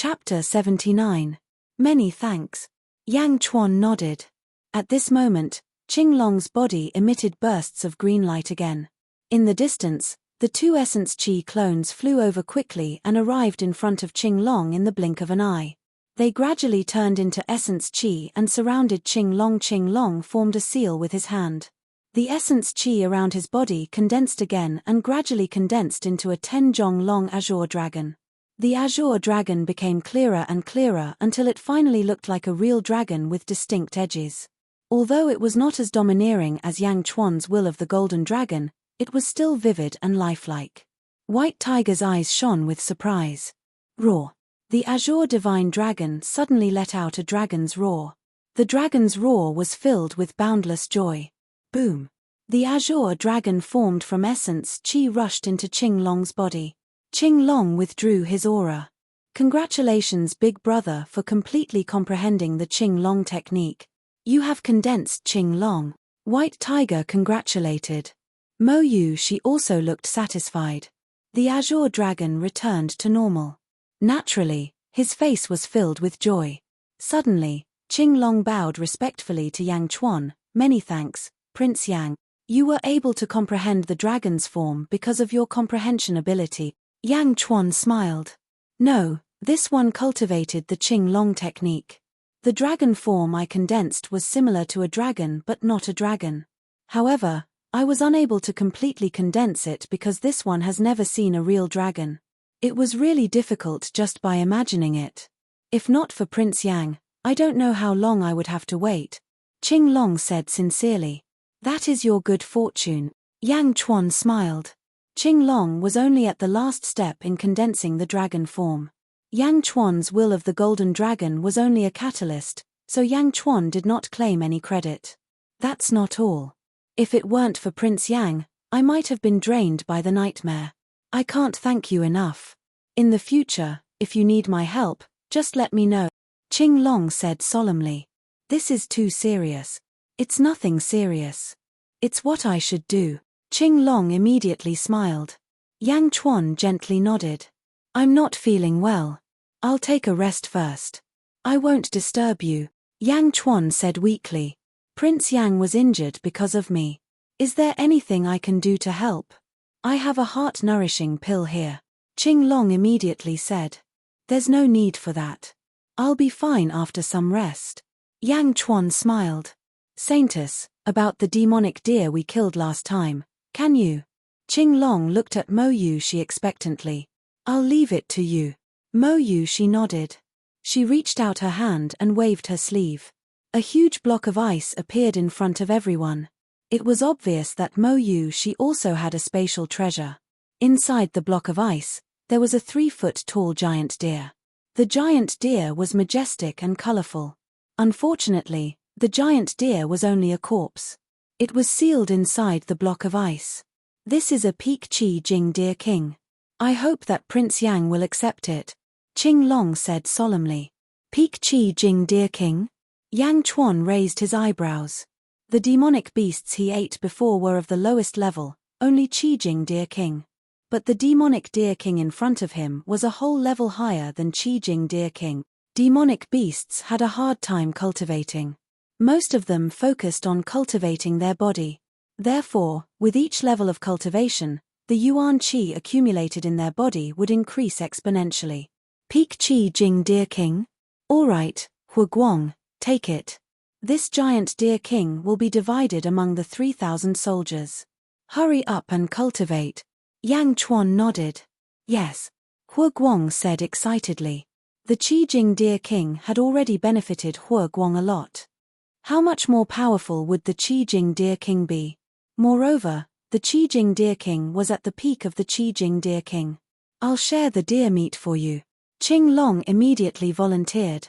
Chapter 79. Many thanks. Yang Chuan nodded. At this moment, Qinglong's body emitted bursts of green light again. In the distance, the two essence Qi clones flew over quickly and arrived in front of Qinglong in the blink of an eye. They gradually turned into essence Qi and surrounded Qinglong. Qinglong formed a seal with his hand. The essence Qi around his body condensed again and gradually condensed into a 10-jong-long azure dragon. The azure dragon became clearer and clearer until it finally looked like a real dragon with distinct edges. Although it was not as domineering as Yang Chuan's will of the golden dragon, it was still vivid and lifelike. White Tiger's eyes shone with surprise. Roar. The azure divine dragon suddenly let out a dragon's roar. The dragon's roar was filled with boundless joy. Boom. The azure dragon formed from essence Qi rushed into Qinglong's body. Qinglong withdrew his aura. Congratulations, big brother, for completely comprehending the Qinglong technique. You have condensed Qinglong. White Tiger congratulated. Mo Yu she also looked satisfied. The azure dragon returned to normal. Naturally, his face was filled with joy. Suddenly, Qinglong bowed respectfully to Yang Chuan. Many thanks, Prince Yang. You were able to comprehend the dragon's form because of your comprehension ability. Yang Chuan smiled. No, this one cultivated the Qinglong technique. The dragon form I condensed was similar to a dragon but not a dragon. However, I was unable to completely condense it because this one has never seen a real dragon. It was really difficult just by imagining it. If not for Prince Yang, I don't know how long I would have to wait. Qinglong said sincerely. That is your good fortune. Yang Chuan smiled. Qinglong was only at the last step in condensing the dragon form. Yang Chuan's will of the golden dragon was only a catalyst, so Yang Chuan did not claim any credit. That's not all. If it weren't for Prince Yang, I might have been drained by the nightmare. I can't thank you enough. In the future, if you need my help, just let me know. Qinglong said solemnly. This is too serious. It's nothing serious. It's what I should do. Qinglong immediately smiled. Yang Chuan gently nodded. I'm not feeling well. I'll take a rest first. I won't disturb you. Yang Chuan said weakly. Prince Yang was injured because of me. Is there anything I can do to help? I have a heart-nourishing pill here. Qinglong immediately said. There's no need for that. I'll be fine after some rest. Yang Chuan smiled. Saintess, about the demonic deer we killed last time, can you? Qinglong looked at Mo Yu she expectantly. I'll leave it to you. Mo Yu she nodded. She reached out her hand and waved her sleeve. A huge block of ice appeared in front of everyone. It was obvious that Mo Yu she also had a spatial treasure. Inside the block of ice, there was a 3-foot-tall giant deer. The giant deer was majestic and colorful. Unfortunately, the giant deer was only a corpse. It was sealed inside the block of ice. This is a Peak Qi Jing Deer King. I hope that Prince Yang will accept it. Qinglong said solemnly. Peak Qi Jing Deer King? Yang Chuan raised his eyebrows. The demonic beasts he ate before were of the lowest level, only Qi Jing Deer King. But the demonic Deer King in front of him was a whole level higher than Qi Jing Deer King. Demonic beasts had a hard time cultivating. Most of them focused on cultivating their body. Therefore, with each level of cultivation, the yuan qi accumulated in their body would increase exponentially. Peak Qi Jing Deer King? Alright, Hu Guang, take it. This giant Deer King will be divided among the 3,000 soldiers. Hurry up and cultivate. Yang Chuan nodded. Yes. Hu Guang said excitedly. The Qi Jing Deer King had already benefited Hu Guang a lot. How much more powerful would the Qi Jing Deer King be? Moreover, the Qi Jing Deer King was at the peak of the Qi Jing Deer King. I'll share the deer meat for you. Qinglong immediately volunteered.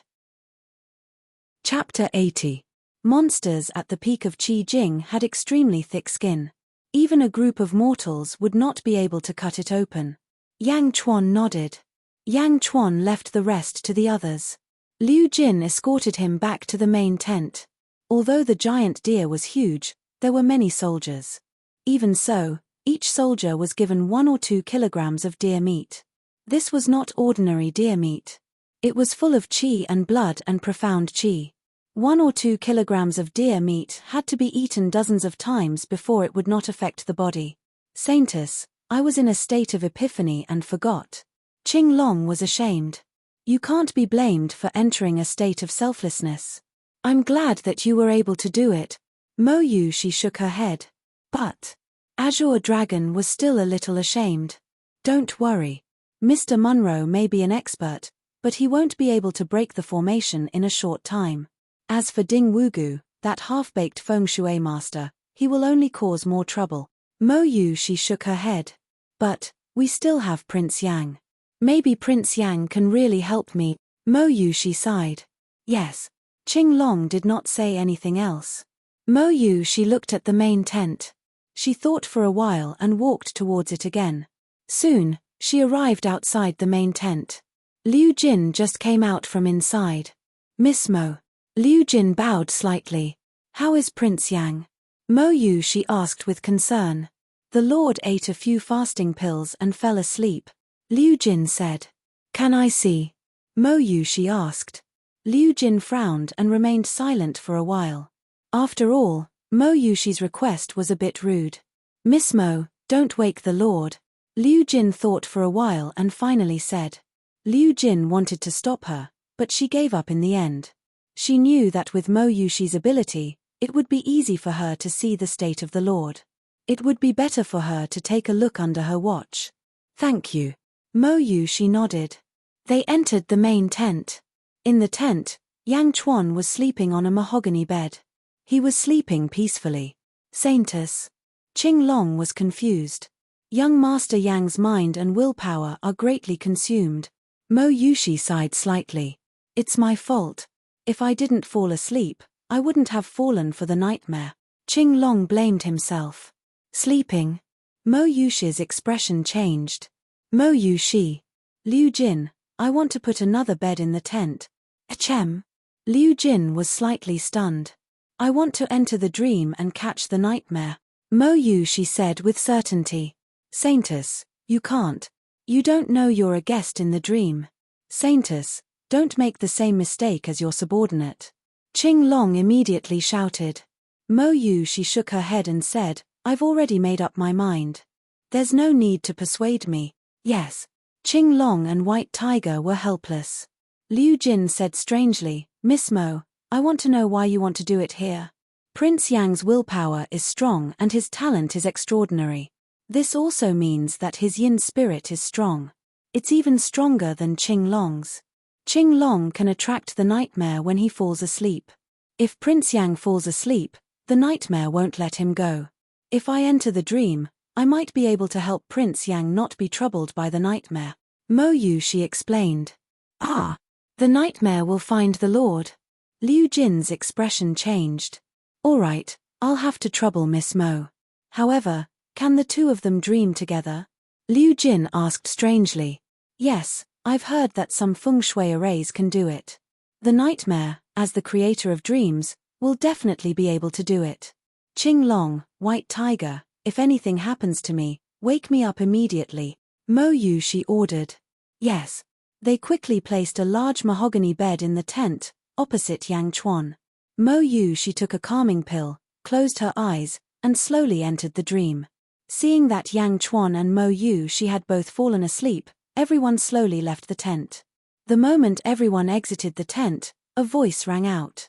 Chapter 80. Monsters at the peak of Qi Jing had extremely thick skin. Even a group of mortals would not be able to cut it open. Yang Chuan nodded. Yang Chuan left the rest to the others. Liu Jin escorted him back to the main tent. Although the giant deer was huge, there were many soldiers. Even so, each soldier was given 1 or 2 kilograms of deer meat. This was not ordinary deer meat. It was full of qi and blood and profound qi. 1 or 2 kilograms of deer meat had to be eaten dozens of times before it would not affect the body. Saintess, I was in a state of epiphany and forgot. Qing Long was ashamed. You can't be blamed for entering a state of selflessness. I'm glad that you were able to do it. Mo Yu, she shook her head. But Azure Dragon was still a little ashamed. Don't worry. Mr. Munro may be an expert, but he won't be able to break the formation in a short time. As for Ding Wugu, that half-baked feng shui master, he will only cause more trouble. Mo Yu, she shook her head. But we still have Prince Yang. Maybe Prince Yang can really help me. Mo Yu, she sighed. Yes. Qing Long did not say anything else. Mo Yu, she looked at the main tent. She thought for a while and walked towards it again. Soon, she arrived outside the main tent. Liu Jin just came out from inside. Miss Mo. Liu Jin bowed slightly. How is Prince Yang? Mo Yu, she asked with concern. The Lord ate a few fasting pills and fell asleep. Liu Jin said. Can I see? Mo Yu, she asked. Liu Jin frowned and remained silent for a while. After all, Mo Yushi's request was a bit rude. Miss Mo, don't wake the Lord. Liu Jin thought for a while and finally said. Liu Jin wanted to stop her, but she gave up in the end. She knew that with Mo Yushi's ability, it would be easy for her to see the state of the Lord. It would be better for her to take a look under her watch. Thank you. Mo Yushi nodded. They entered the main tent. In the tent, Yang Chuan was sleeping on a mahogany bed. He was sleeping peacefully. Saintess. Qing Long was confused. Young Master Yang's mind and willpower are greatly consumed. Mo Yushi sighed slightly. It's my fault. If I didn't fall asleep, I wouldn't have fallen for the nightmare. Qing Long blamed himself. Sleeping? Mo Yushi's expression changed. Mo Yushi. Liu Jin, I want to put another bed in the tent. Achem. Liu Jin was slightly stunned. I want to enter the dream and catch the nightmare. Mo Yushi said with certainty. Saintess, you can't. You don't know you're a guest in the dream. Saintess, don't make the same mistake as your subordinate. Qing Long immediately shouted. Mo Yushi shook her head and said, I've already made up my mind. There's no need to persuade me. Yes. Qing Long and White Tiger were helpless. Liu Jin said strangely, Miss Mo, I want to know why you want to do it here. Prince Yang's willpower is strong and his talent is extraordinary. This also means that his yin spirit is strong. It's even stronger than Qing Long's. Qing Long can attract the nightmare when he falls asleep. If Prince Yang falls asleep, the nightmare won't let him go. If I enter the dream, I might be able to help Prince Yang not be troubled by the nightmare. Mo Yushi explained. Ah, the nightmare will find the Lord. Liu Jin's expression changed. All right, I'll have to trouble Miss Mo. However, can the two of them dream together? Liu Jin asked strangely. Yes, I've heard that some feng shui arrays can do it. The nightmare, as the creator of dreams, will definitely be able to do it. Qing Long, White Tiger, if anything happens to me, wake me up immediately. Mo Yushi ordered. Yes. They quickly placed a large mahogany bed in the tent, opposite Yang Chuan. Mo Yushi took a calming pill, closed her eyes, and slowly entered the dream. Seeing that Yang Chuan and Mo Yushi had both fallen asleep, everyone slowly left the tent. The moment everyone exited the tent, a voice rang out.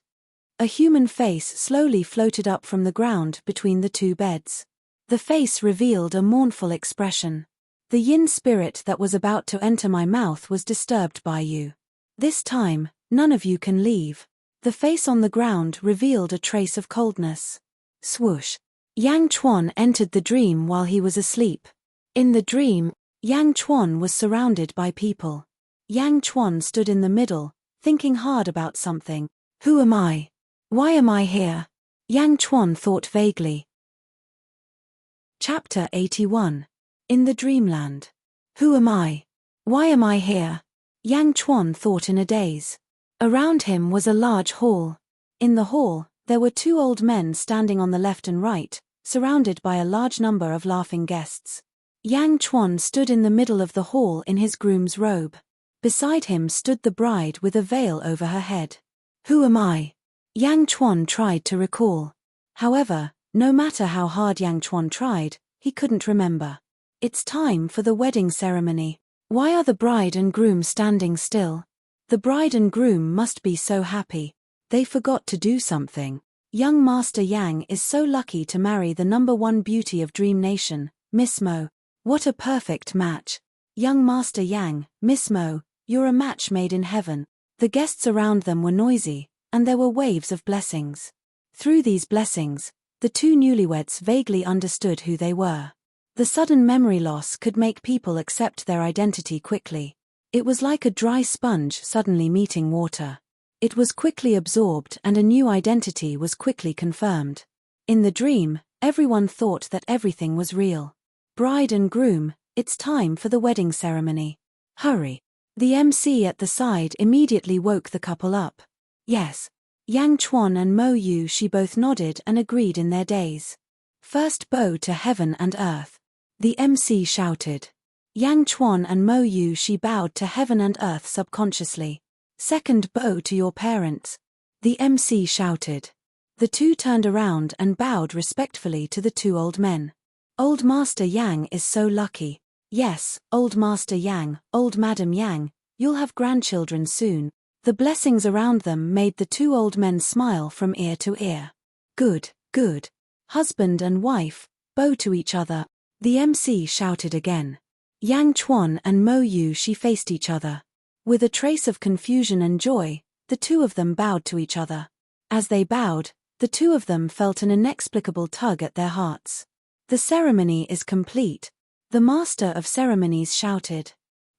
A human face slowly floated up from the ground between the two beds. The face revealed a mournful expression. The yin spirit that was about to enter my mouth was disturbed by you. This time, none of you can leave. The face on the ground revealed a trace of coldness. Swoosh. Yang Chuan entered the dream while he was asleep. In the dream, Yang Chuan was surrounded by people. Yang Chuan stood in the middle, thinking hard about something. Who am I? Why am I here? Yang Chuan thought vaguely. Chapter 81. In the Dreamland. Who am I? Why am I here? Yang Chuan thought in a daze. Around him was a large hall. In the hall, there were two old men standing on the left and right, surrounded by a large number of laughing guests. Yang Chuan stood in the middle of the hall in his groom's robe. Beside him stood the bride with a veil over her head. Who am I? Yang Chuan tried to recall. However, no matter how hard Yang Chuan tried, he couldn't remember. It's time for the wedding ceremony. Why are the bride and groom standing still? The bride and groom must be so happy. They forgot to do something. Young Master Yang is so lucky to marry the #1 beauty of Dream Nation, Miss Mo. What a perfect match. Young Master Yang, Miss Mo, you're a match made in heaven. The guests around them were noisy, and there were waves of blessings. Through these blessings, the two newlyweds vaguely understood who they were. The sudden memory loss could make people accept their identity quickly. It was like a dry sponge suddenly meeting water. It was quickly absorbed and a new identity was quickly confirmed. In the dream, everyone thought that everything was real. Bride and groom, it's time for the wedding ceremony. Hurry. The MC at the side immediately woke the couple up. Yes. Yang Chuan and Mo Yu she both nodded and agreed in their days. First bow to heaven and earth. The MC shouted. Yang Chuan and Mo Yu she bowed to heaven and earth subconsciously. Second bow to your parents. The MC shouted. The two turned around and bowed respectfully to the two old men. Old Master Yang is so lucky. Yes, Old Master Yang, Old Madam Yang, you'll have grandchildren soon. The blessings around them made the two old men smile from ear to ear. Good, good. Husband and wife, bow to each other. The MC shouted again. Yang Chuan and Mo Yu she faced each other. With a trace of confusion and joy, the two of them bowed to each other. As they bowed, the two of them felt an inexplicable tug at their hearts. The ceremony is complete. The master of ceremonies shouted.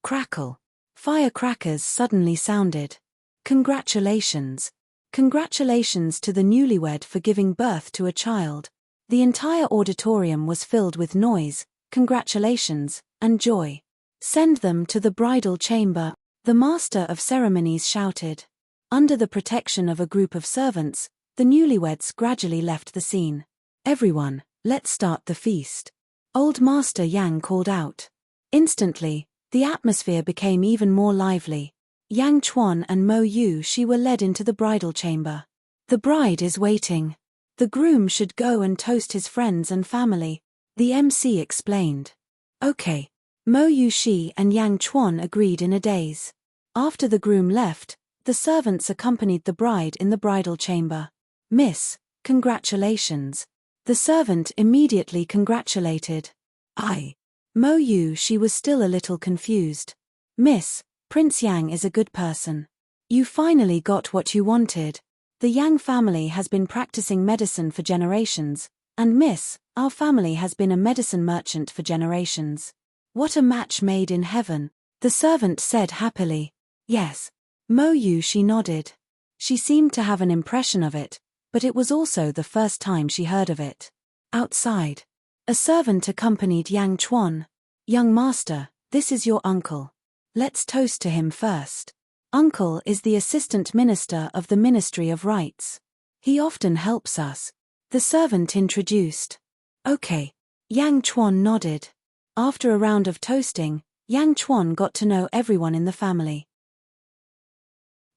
Crackle. Firecrackers suddenly sounded. Congratulations. Congratulations to the newlywed for giving birth to a child. The entire auditorium was filled with noise, congratulations, and joy. Send them to the bridal chamber, the master of ceremonies shouted. Under the protection of a group of servants, the newlyweds gradually left the scene. Everyone, let's start the feast. Old Master Yang called out. Instantly, the atmosphere became even more lively. Yang Chuan and Mo Yu she were led into the bridal chamber. The bride is waiting. The groom should go and toast his friends and family, the MC explained. Okay. Mo Yu she and Yang Chuan agreed in a daze. After the groom left, the servants accompanied the bride in the bridal chamber. Miss, congratulations. The servant immediately congratulated. Mo Yu she was still a little confused. Miss, Prince Yang is a good person. You finally got what you wanted. The Yang family has been practicing medicine for generations, and Miss, our family has been a medicine merchant for generations. What a match made in heaven, the servant said happily. Yes. Mo Yu she nodded. She seemed to have an impression of it, but it was also the first time she heard of it. Outside, a servant accompanied Yang Chuan. Young master, this is your uncle. Let's toast to him first. Uncle is the assistant minister of the Ministry of Rights. He often helps us. The servant introduced. Okay. Yang Chuan nodded. After a round of toasting, Yang Chuan got to know everyone in the family.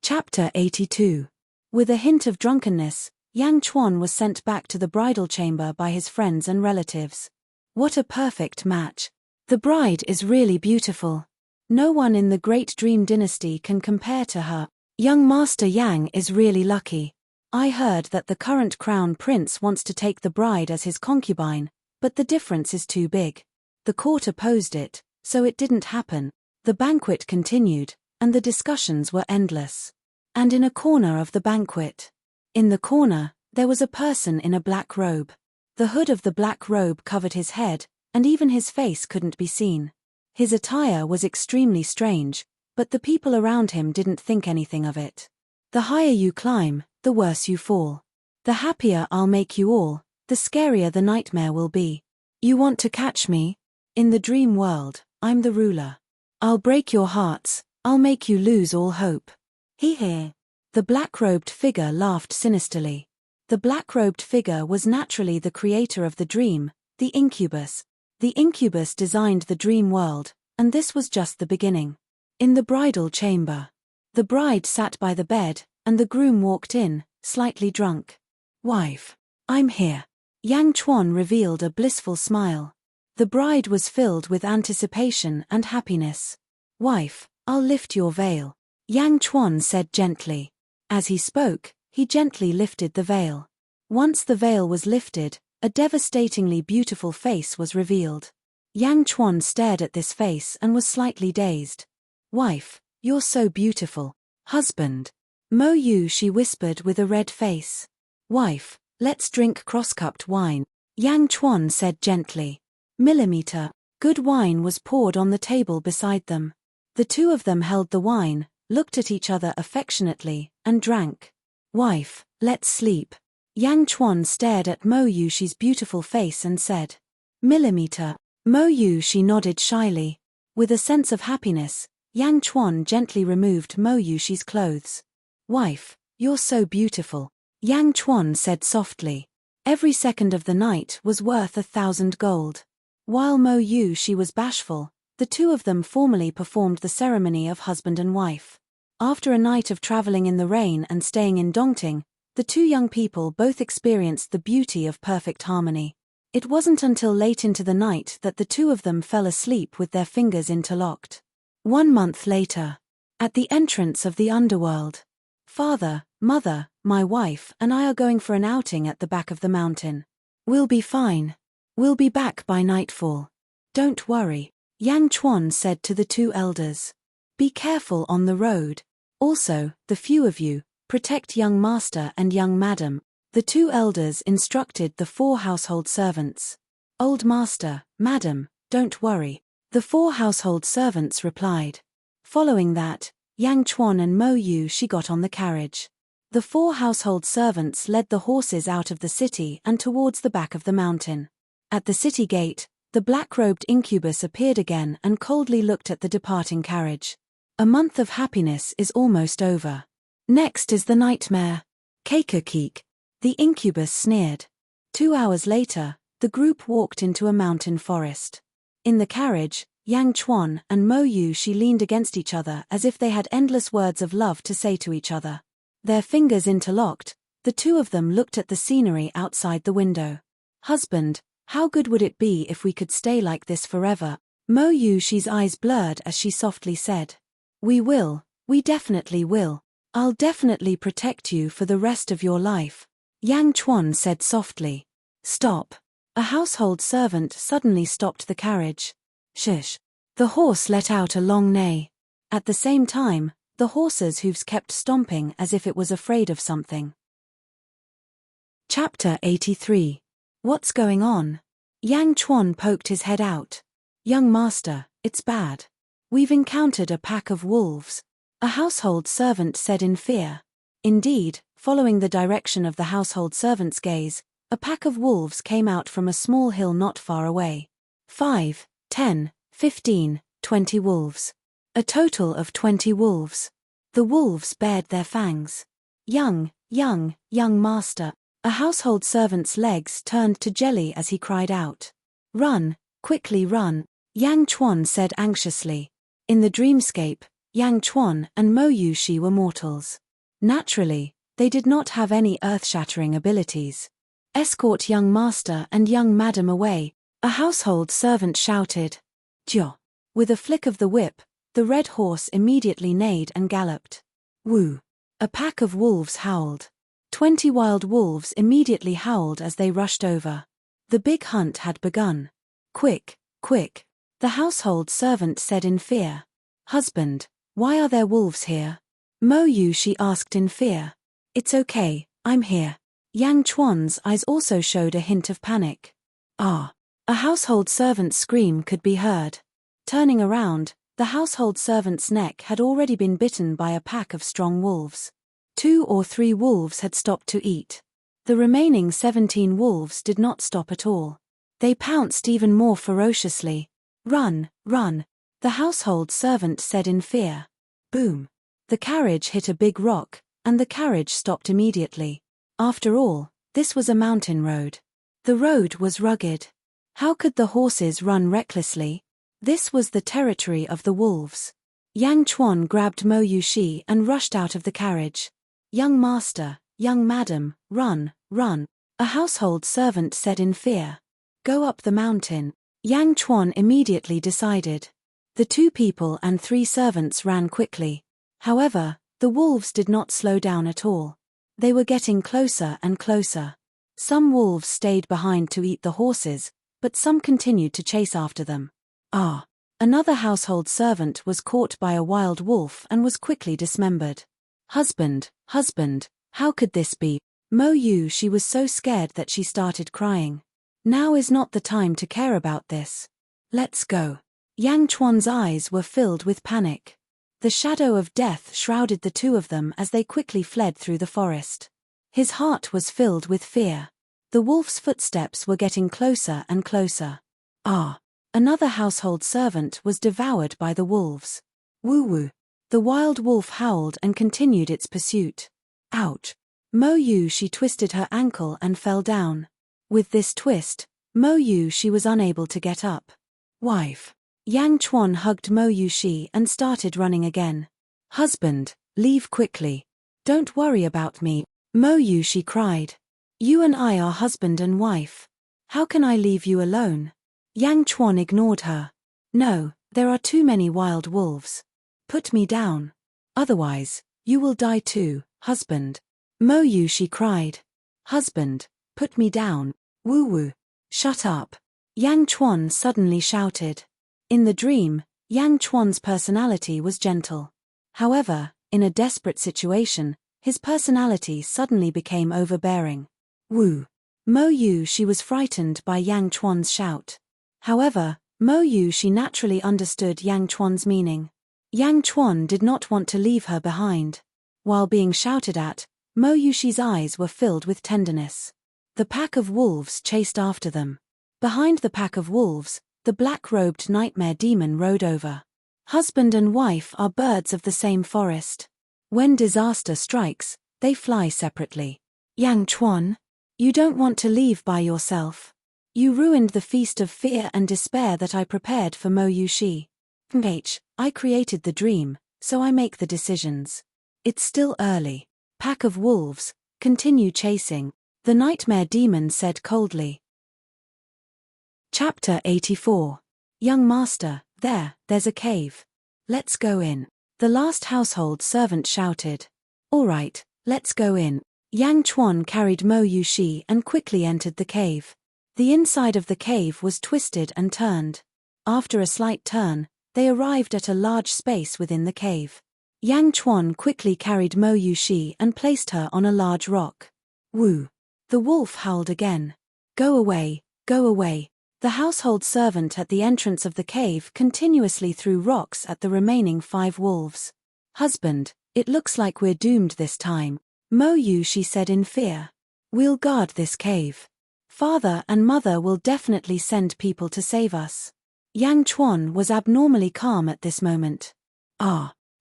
Chapter 82. With a hint of drunkenness, Yang Chuan was sent back to the bridal chamber by his friends and relatives. What a perfect match. The bride is really beautiful. No one in the Great Dream Dynasty can compare to her. Young Master Yang is really lucky. I heard that the current crown prince wants to take the bride as his concubine, but the difference is too big. The court opposed it, so it didn't happen. The banquet continued, and the discussions were endless. And in a corner of the banquet, in the corner, there was a person in a black robe. The hood of the black robe covered his head, and even his face couldn't be seen. His attire was extremely strange, but the people around him didn't think anything of it. The higher you climb, the worse you fall. The happier I'll make you all, the scarier the nightmare will be. You want to catch me? In the dream world, I'm the ruler. I'll break your hearts, I'll make you lose all hope. Hee. The black-robed figure laughed sinisterly. The black-robed figure was naturally the creator of the dream, the incubus. The incubus designed the dream world, and this was just the beginning. In the bridal chamber. The bride sat by the bed, and the groom walked in, slightly drunk. Wife. I'm here. Yang Chuan revealed a blissful smile. The bride was filled with anticipation and happiness. Wife, I'll lift your veil. Yang Chuan said gently. As he spoke, he gently lifted the veil. Once the veil was lifted, a devastatingly beautiful face was revealed. Yang Chuan stared at this face and was slightly dazed. Wife, you're so beautiful. Husband. Mo Yu, she whispered with a red face. Wife, let's drink cross-cupped wine. Yang Chuan said gently. Millimeter. Good wine was poured on the table beside them. The two of them held the wine, looked at each other affectionately, and drank. Wife, let's sleep. Yang Chuan stared at Mo Yushi's beautiful face and said. Millimeter. Mo Yushi nodded shyly. With a sense of happiness, Yang Chuan gently removed Mo Yushi's clothes. Wife, you're so beautiful. Yang Chuan said softly. Every second of the night was worth 1,000 gold. While Mo Yushi was bashful, the two of them formally performed the ceremony of husband and wife. After a night of traveling in the rain and staying in Dongting, the two young people both experienced the beauty of perfect harmony. It wasn't until late into the night that the two of them fell asleep with their fingers interlocked. 1 month later. At the entrance of the underworld. Father, mother, my wife and I are going for an outing at the back of the mountain. We'll be fine. We'll be back by nightfall. Don't worry, Yang Chuan said to the two elders. Be careful on the road. Also, the few of you, protect young master and young madam. The two elders instructed the 4 household servants. Old master, madam, don't worry. The 4 household servants replied. Following that, Yang Chuan and Mo Yushi got on the carriage. The 4 household servants led the horses out of the city and towards the back of the mountain. At the city gate, the black-robed incubus appeared again and coldly looked at the departing carriage. A month of happiness is almost over. Next is the nightmare. Keik. The incubus sneered. 2 hours later, the group walked into a mountain forest. In the carriage, Yang Chuan and Mo Yushi leaned against each other as if they had endless words of love to say to each other. Their fingers interlocked, the two of them looked at the scenery outside the window. Husband, how good would it be if we could stay like this forever? Mo Yushi's eyes blurred as she softly said. We will, we definitely will. I'll definitely protect you for the rest of your life. Yang Chuan said softly. Stop. A household servant suddenly stopped the carriage. Shush. The horse let out a long neigh. At the same time, the horse's hooves kept stomping as if it was afraid of something. Chapter 83. What's going on? Yang Chuan poked his head out. Young master, it's bad. We've encountered a pack of wolves. A household servant said in fear. Indeed, following the direction of the household servant's gaze, a pack of wolves came out from a small hill not far away. 5, 10, 15, 20 wolves. A total of 20 wolves. The wolves bared their fangs. Young master. A household servant's legs turned to jelly as he cried out. Run, quickly run, Yang Chuan said anxiously. In the dreamscape, Yang Chuan and Mo Yushi were mortals. Naturally, they did not have any earth-shattering abilities. Escort young master and young madam away, a household servant shouted. Jio. With a flick of the whip, the red horse immediately neighed and galloped. Woo. A pack of wolves howled. 20 wild wolves immediately howled as they rushed over. The big hunt had begun. Quick, the household servant said in fear. Husband, why are there wolves here? Mo Yushi asked in fear. It's okay, I'm here. Yang Chuan's eyes also showed a hint of panic. Ah. A household servant's scream could be heard. Turning around, the household servant's neck had already been bitten by a pack of strong wolves. 2 or 3 wolves had stopped to eat. The remaining 17 wolves did not stop at all. They pounced even more ferociously. Run, the household servant said in fear. Boom. The carriage hit a big rock, and the carriage stopped immediately. After all, this was a mountain road. The road was rugged. How could the horses run recklessly? This was the territory of the wolves. Yang Chuan grabbed Mo Yushi and rushed out of the carriage. Young master, young madam, run, run, a household servant said in fear. Go up the mountain. Yang Chuan immediately decided. The 2 people and 3 servants ran quickly. However, the wolves did not slow down at all. They were getting closer and closer. Some wolves stayed behind to eat the horses, but some continued to chase after them. Another household servant was caught by a wild wolf and was quickly dismembered. Husband, husband, how could this be? Mo Yushi was so scared that she started crying. Now is not the time to care about this. Let's go. Yang Chuan's eyes were filled with panic. The shadow of death shrouded the 2 of them as they quickly fled through the forest. His heart was filled with fear. The wolf's footsteps were getting closer and closer. Another household servant was devoured by the wolves. Woo-woo. The wild wolf howled and continued its pursuit. Ouch. Mo Yushi twisted her ankle and fell down. With this twist, Mo Yushi was unable to get up. Wife. Yang Chuan hugged Mo Yushi and started running again. Husband, leave quickly. Don't worry about me, Mo Yushi cried. You and I are husband and wife. How can I leave you alone? Yang Chuan ignored her. No, there are too many wild wolves. Put me down. Otherwise, you will die too, husband. Mo Yushi cried. Husband, put me down. Woo-woo. Shut up. Yang Chuan suddenly shouted. In the dream, Yang Chuan's personality was gentle. However, in a desperate situation, his personality suddenly became overbearing. Woo. Mo Yushi was frightened by Yang Chuan's shout. However, Mo Yushi naturally understood Yang Chuan's meaning. Yang Chuan did not want to leave her behind. While being shouted at, Mo Yushi's eyes were filled with tenderness. The pack of wolves chased after them. Behind the pack of wolves, the black-robed nightmare demon rode over. Husband and wife are birds of the same forest. When disaster strikes, they fly separately. Yang Chuan, you don't want to leave by yourself. You ruined the feast of fear and despair that I prepared for Mo Yushi. I created the dream, so I make the decisions. It's still early. Pack of wolves, continue chasing, the nightmare demon said coldly. Chapter 84. Young master, there's a cave. Let's go in. The last household servant shouted. All right, let's go in. Yang Chuan carried Mo Yushi and quickly entered the cave. The inside of the cave was twisted and turned. After a slight turn, they arrived at a large space within the cave. Yang Chuan quickly carried Mo Yushi and placed her on a large rock. Woo! The wolf howled again. Go away, go away. The household servant at the entrance of the cave continuously threw rocks at the remaining 5 wolves. Husband, it looks like we're doomed this time, Mo Yushi said in fear. We'll guard this cave. Father and mother will definitely send people to save us. Yang Chuan was abnormally calm at this moment.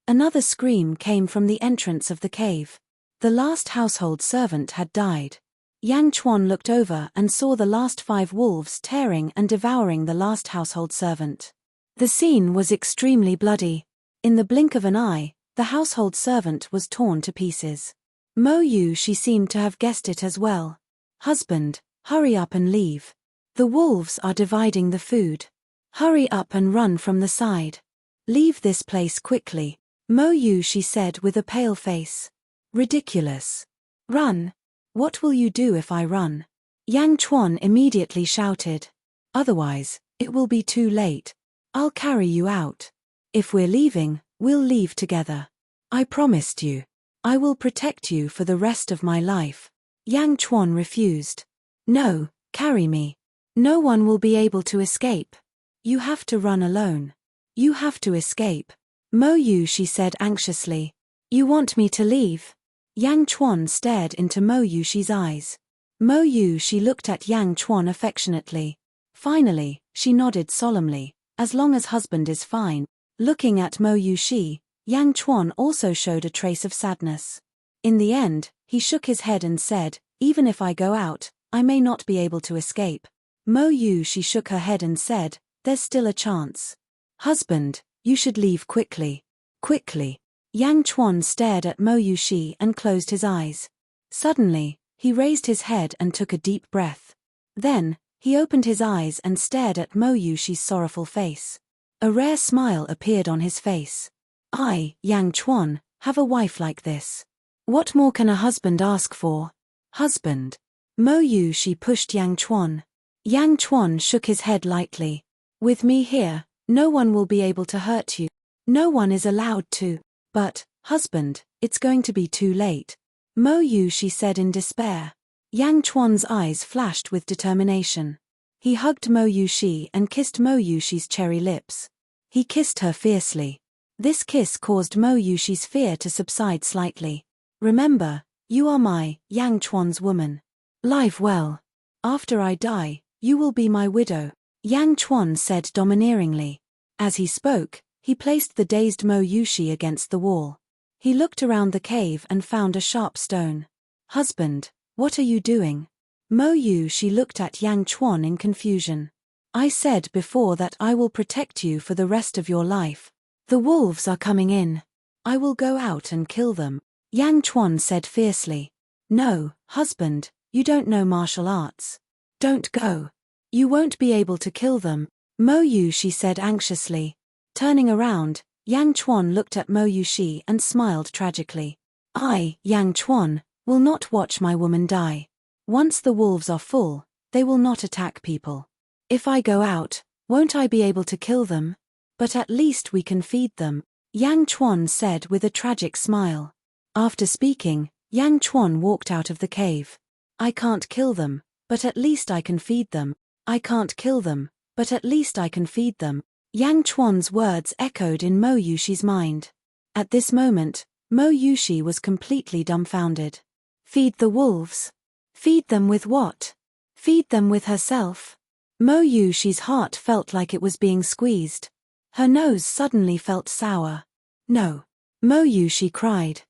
Another scream came from the entrance of the cave. The last household servant had died. Yang Chuan looked over and saw the last 5 wolves tearing and devouring the last household servant. The scene was extremely bloody. In the blink of an eye, the household servant was torn to pieces. Mo Yushi seemed to have guessed it as well. Husband, hurry up and leave. The wolves are dividing the food. Hurry up and run from the side. Leave this place quickly, Mo Yushi said with a pale face. Ridiculous. Run. What will you do if I run? Yang Chuan immediately shouted. Otherwise, it will be too late. I'll carry you out. If we're leaving, we'll leave together. I promised you. I will protect you for the rest of my life. Yang Chuan refused. No, carry me. No one will be able to escape. You have to run alone. You have to escape. Mo Yushi said anxiously. You want me to leave? Yang Chuan stared into Mo Yushi's eyes. Mo Yushi looked at Yang Chuan affectionately. Finally, she nodded solemnly. As long as husband is fine. Looking at Mo Yushi, Yang Chuan also showed a trace of sadness. In the end, he shook his head and said, even if I go out, I may not be able to escape. Mo Yushi shook her head and said, there's still a chance. Husband, you should leave quickly. Quickly. Yang Chuan stared at Mo Yushi and closed his eyes. Suddenly, he raised his head and took a deep breath. Then, he opened his eyes and stared at Mo Yushi's sorrowful face. A rare smile appeared on his face. I, Yang Chuan, have a wife like this. What more can a husband ask for? Husband. Mo Yushi pushed Yang Chuan. Yang Chuan shook his head lightly. With me here, no one will be able to hurt you. No one is allowed to. But, husband, it's going to be too late. Mo Yushi said in despair. Yang Chuan's eyes flashed with determination. He hugged Mo Yushi and kissed Mo Yushi's cherry lips. He kissed her fiercely. This kiss caused Mo Yushi's fear to subside slightly. Remember, you are my, Yang Chuan's woman. Live well. After I die, you will be my widow, Yang Chuan said domineeringly. As he spoke, he placed the dazed Mo Yushi against the wall. He looked around the cave and found a sharp stone. Husband, what are you doing? Mo Yushi looked at Yang Chuan in confusion. I said before that I will protect you for the rest of your life. The wolves are coming in. I will go out and kill them, Yang Chuan said fiercely. No, husband, you don't know martial arts. Don't go. You won't be able to kill them, Mo Yushi said anxiously. Turning around, Yang Chuan looked at Mo Yushi and smiled tragically. I, Yang Chuan, will not watch my woman die. Once the wolves are full, they will not attack people. If I go out, won't I be able to kill them? But at least we can feed them, Yang Chuan said with a tragic smile. After speaking, Yang Chuan walked out of the cave. I can't kill them, but at least I can feed them. I can't kill them, but at least I can feed them. Yang Chuan's words echoed in Mo Yushi's mind. At this moment, Mo Yushi was completely dumbfounded. Feed the wolves? Feed them with what? Feed them with herself? Mo Yushi's heart felt like it was being squeezed. Her nose suddenly felt sour. No. Mo Yushi cried.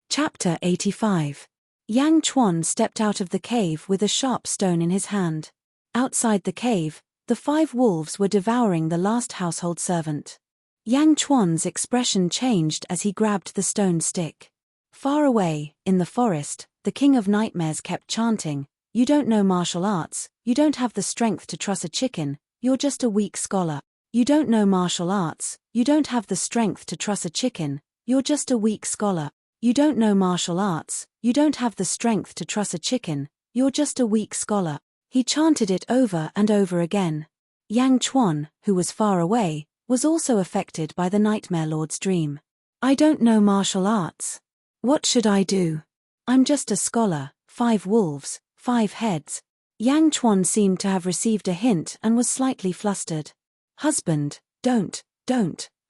Chapter 85. Yang Chuan stepped out of the cave with a sharp stone in his hand. Outside the cave, the 5 wolves were devouring the last household servant. Yang Chuan's expression changed as he grabbed the stone stick. Far away, in the forest, the King of Nightmares kept chanting, "You don't know martial arts, you don't have the strength to truss a chicken, you're just a weak scholar. You don't know martial arts, you don't have the strength to truss a chicken, you're just a weak scholar. You don't know martial arts, you don't have the strength to truss a chicken, you're just a weak scholar." He chanted it over and over again. Yang Chuan, who was far away, was also affected by the Nightmare Lord's dream. I don't know martial arts. What should I do? I'm just a scholar, 5 wolves, 5 heads. Yang Chuan seemed to have received a hint and was slightly flustered. Husband, don't,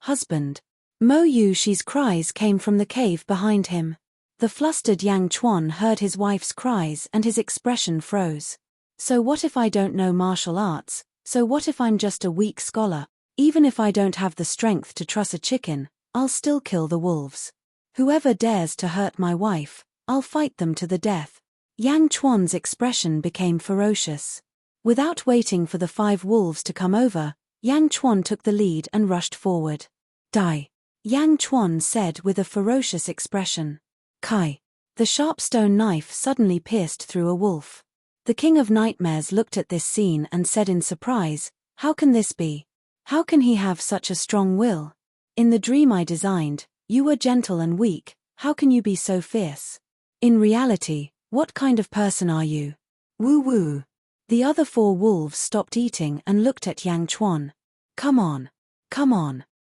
husband. Mo Yushi's cries came from the cave behind him. The flustered Yang Chuan heard his wife's cries and his expression froze. So what if I don't know martial arts? So what if I'm just a weak scholar? Even if I don't have the strength to truss a chicken, I'll still kill the wolves. Whoever dares to hurt my wife, I'll fight them to the death. Yang Chuan's expression became ferocious. Without waiting for the 5 wolves to come over, Yang Chuan took the lead and rushed forward. Die. Yang Chuan said with a ferocious expression. Kai. The sharp stone knife suddenly pierced through a wolf. The King of Nightmares looked at this scene and said in surprise, "How can this be? How can he have such a strong will? In the dream I designed, you were gentle and weak, how can you be so fierce? In reality, what kind of person are you?" Woo woo. The other 4 wolves stopped eating and looked at Yang Chuan. Come on.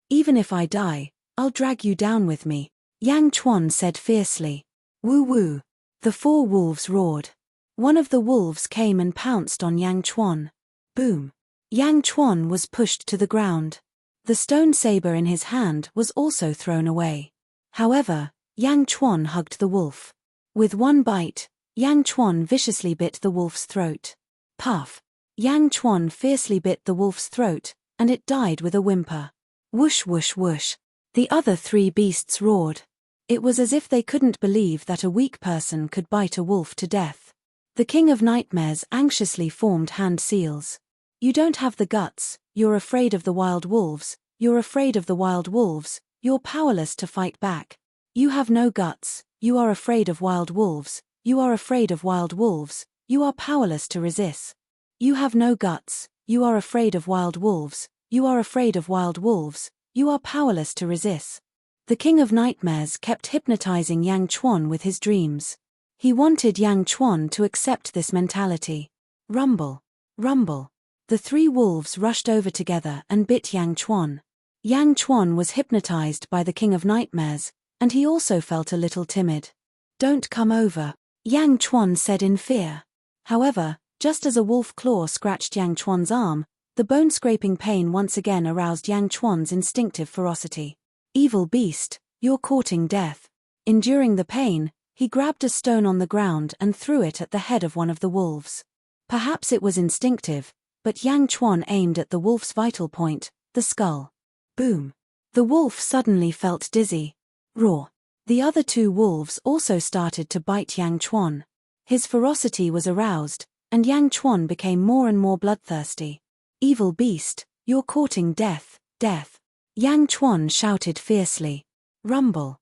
Even if I die, I'll drag you down with me, Yang Chuan said fiercely. Woo woo. The 4 wolves roared. One of the wolves came and pounced on Yang Chuan. Boom. Yang Chuan was pushed to the ground. The stone saber in his hand was also thrown away. However, Yang Chuan hugged the wolf. With one bite, Yang Chuan viciously bit the wolf's throat. Puff. Yang Chuan fiercely bit the wolf's throat, and it died with a whimper. Whoosh whoosh whoosh. The other 3 beasts roared. It was as if they couldn't believe that a weak person could bite a wolf to death. The King of Nightmares anxiously formed hand seals. You don't have the guts, you're afraid of the wild wolves, you're afraid of the wild wolves, you're powerless to fight back. You have no guts, you are afraid of wild wolves, you are afraid of wild wolves, you are powerless to resist. You have no guts, you are afraid of wild wolves, you are afraid of wild wolves, you are powerless to resist. The King of Nightmares kept hypnotizing Yang Chuan with his dreams. He wanted Yang Chuan to accept this mentality. Rumble. Rumble. The three wolves rushed over together and bit Yang Chuan. Yang Chuan was hypnotized by the King of Nightmares, and he also felt a little timid. Don't come over, Yang Chuan said in fear. However, just as a wolf claw scratched Yang Chuan's arm, the bone-scraping pain once again aroused Yang Chuan's instinctive ferocity. Evil beast, you're courting death. Enduring the pain, he grabbed a stone on the ground and threw it at the head of one of the wolves. Perhaps it was instinctive, but Yang Chuan aimed at the wolf's vital point, the skull. Boom. The wolf suddenly felt dizzy. Roar. The other two wolves also started to bite Yang Chuan. His ferocity was aroused, and Yang Chuan became more and more bloodthirsty. Evil beast, you're courting death, death. Yang Chuan shouted fiercely. Rumble.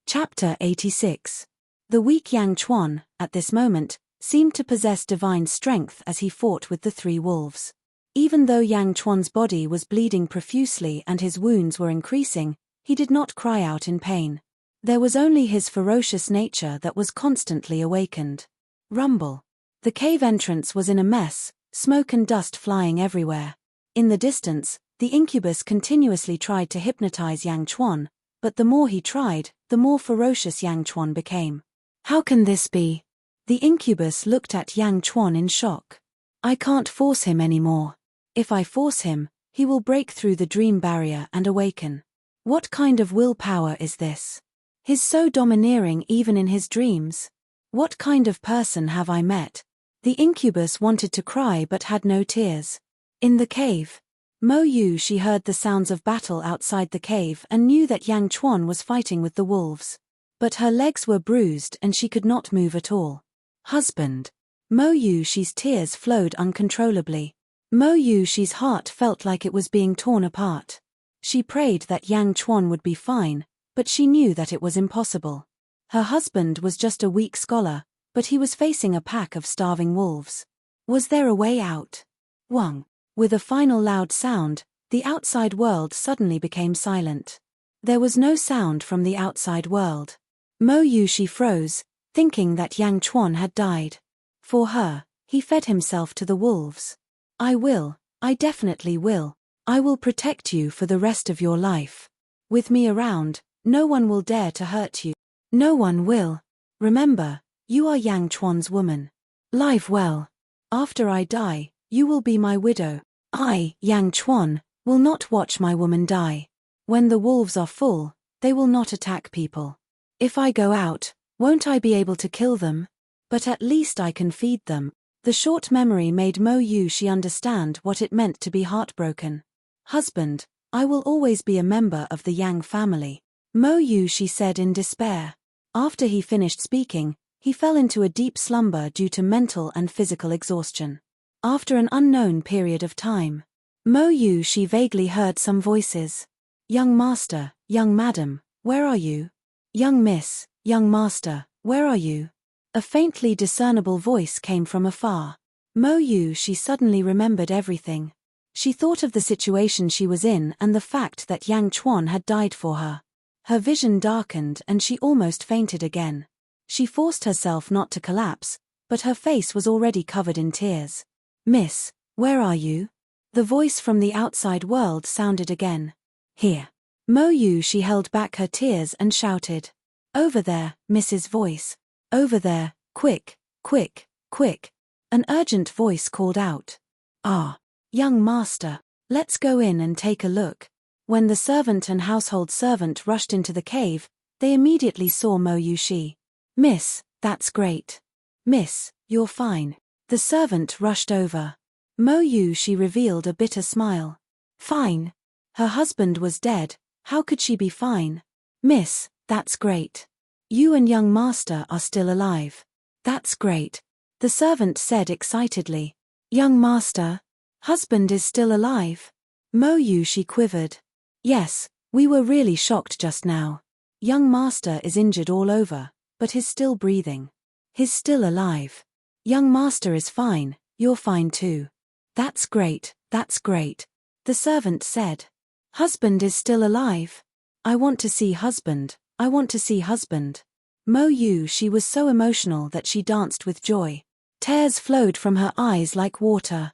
Chapter 86. The weak Yang Chuan, at this moment, seemed to possess divine strength as he fought with the three wolves. Even though Yang Chuan's body was bleeding profusely and his wounds were increasing, he did not cry out in pain. There was only his ferocious nature that was constantly awakened. Rumble. The cave entrance was in a mess, smoke and dust flying everywhere. In the distance, the incubus continuously tried to hypnotize Yang Chuan, but the more he tried, the more ferocious Yang Chuan became. How can this be? The incubus looked at Yang Chuan in shock. I can't force him anymore. If I force him, he will break through the dream barrier and awaken. What kind of willpower is this? He's so domineering even in his dreams. What kind of person have I met? The incubus wanted to cry but had no tears. In the cave. Mo Yu she heard the sounds of battle outside the cave and knew that Yang Chuan was fighting with the wolves. But her legs were bruised and she could not move at all. Husband. Mo Yu she's tears flowed uncontrollably. Mo Yu she's heart felt like it was being torn apart. She prayed that Yang Chuan would be fine, but she knew that it was impossible. Her husband was just a weak scholar, but he was facing a pack of starving wolves. Was there a way out? Wang. With a final loud sound, the outside world suddenly became silent. There was no sound from the outside world. Mo Yu she froze, thinking that Yang Chuan had died. For her, he fed himself to the wolves. I definitely will. I will protect you for the rest of your life. With me around, no one will dare to hurt you. No one will. Remember, you are Yang Chuan's woman. Live well. After I die, you will be my widow. I, Yang Chuan, will not watch my woman die. When the wolves are full, they will not attack people. If I go out, won't I be able to kill them? But at least I can feed them. The short memory made Mo Yu she understand what it meant to be heartbroken. Husband, I will always be a member of the Yang family. Mo Yu she said in despair. After he finished speaking, he fell into a deep slumber due to mental and physical exhaustion. After an unknown period of time, Mo Yu she vaguely heard some voices. Young master, young madam, where are you? Young miss, young master, where are you? A faintly discernible voice came from afar. Mo Yu she suddenly remembered everything. She thought of the situation she was in and the fact that Yang Chuan had died for her. Her vision darkened and she almost fainted again. She forced herself not to collapse, but her face was already covered in tears. Miss, where are you? The voice from the outside world sounded again. Here. Mo Yu she held back her tears and shouted. Over there, Mrs. Voice. Over there, quick, quick, quick. An urgent voice called out. Ah, young master, let's go in and take a look. When the servant and household servant rushed into the cave, they immediately saw Mo Yu she. Miss, that's great. Miss, you're fine. The servant rushed over. Mo Yu she revealed a bitter smile. Fine. Her husband was dead, how could she be fine? Miss, that's great. You and young master are still alive. That's great. The servant said excitedly. Young master? Husband is still alive? Mo Yu, she quivered. Yes, we were really shocked just now. Young master is injured all over, but he's still breathing. He's still alive. Young master is fine, you're fine too. That's great, the servant said. Husband is still alive? I want to see husband, I want to see husband. Mo Yu, she was so emotional that she danced with joy. Tears flowed from her eyes like water.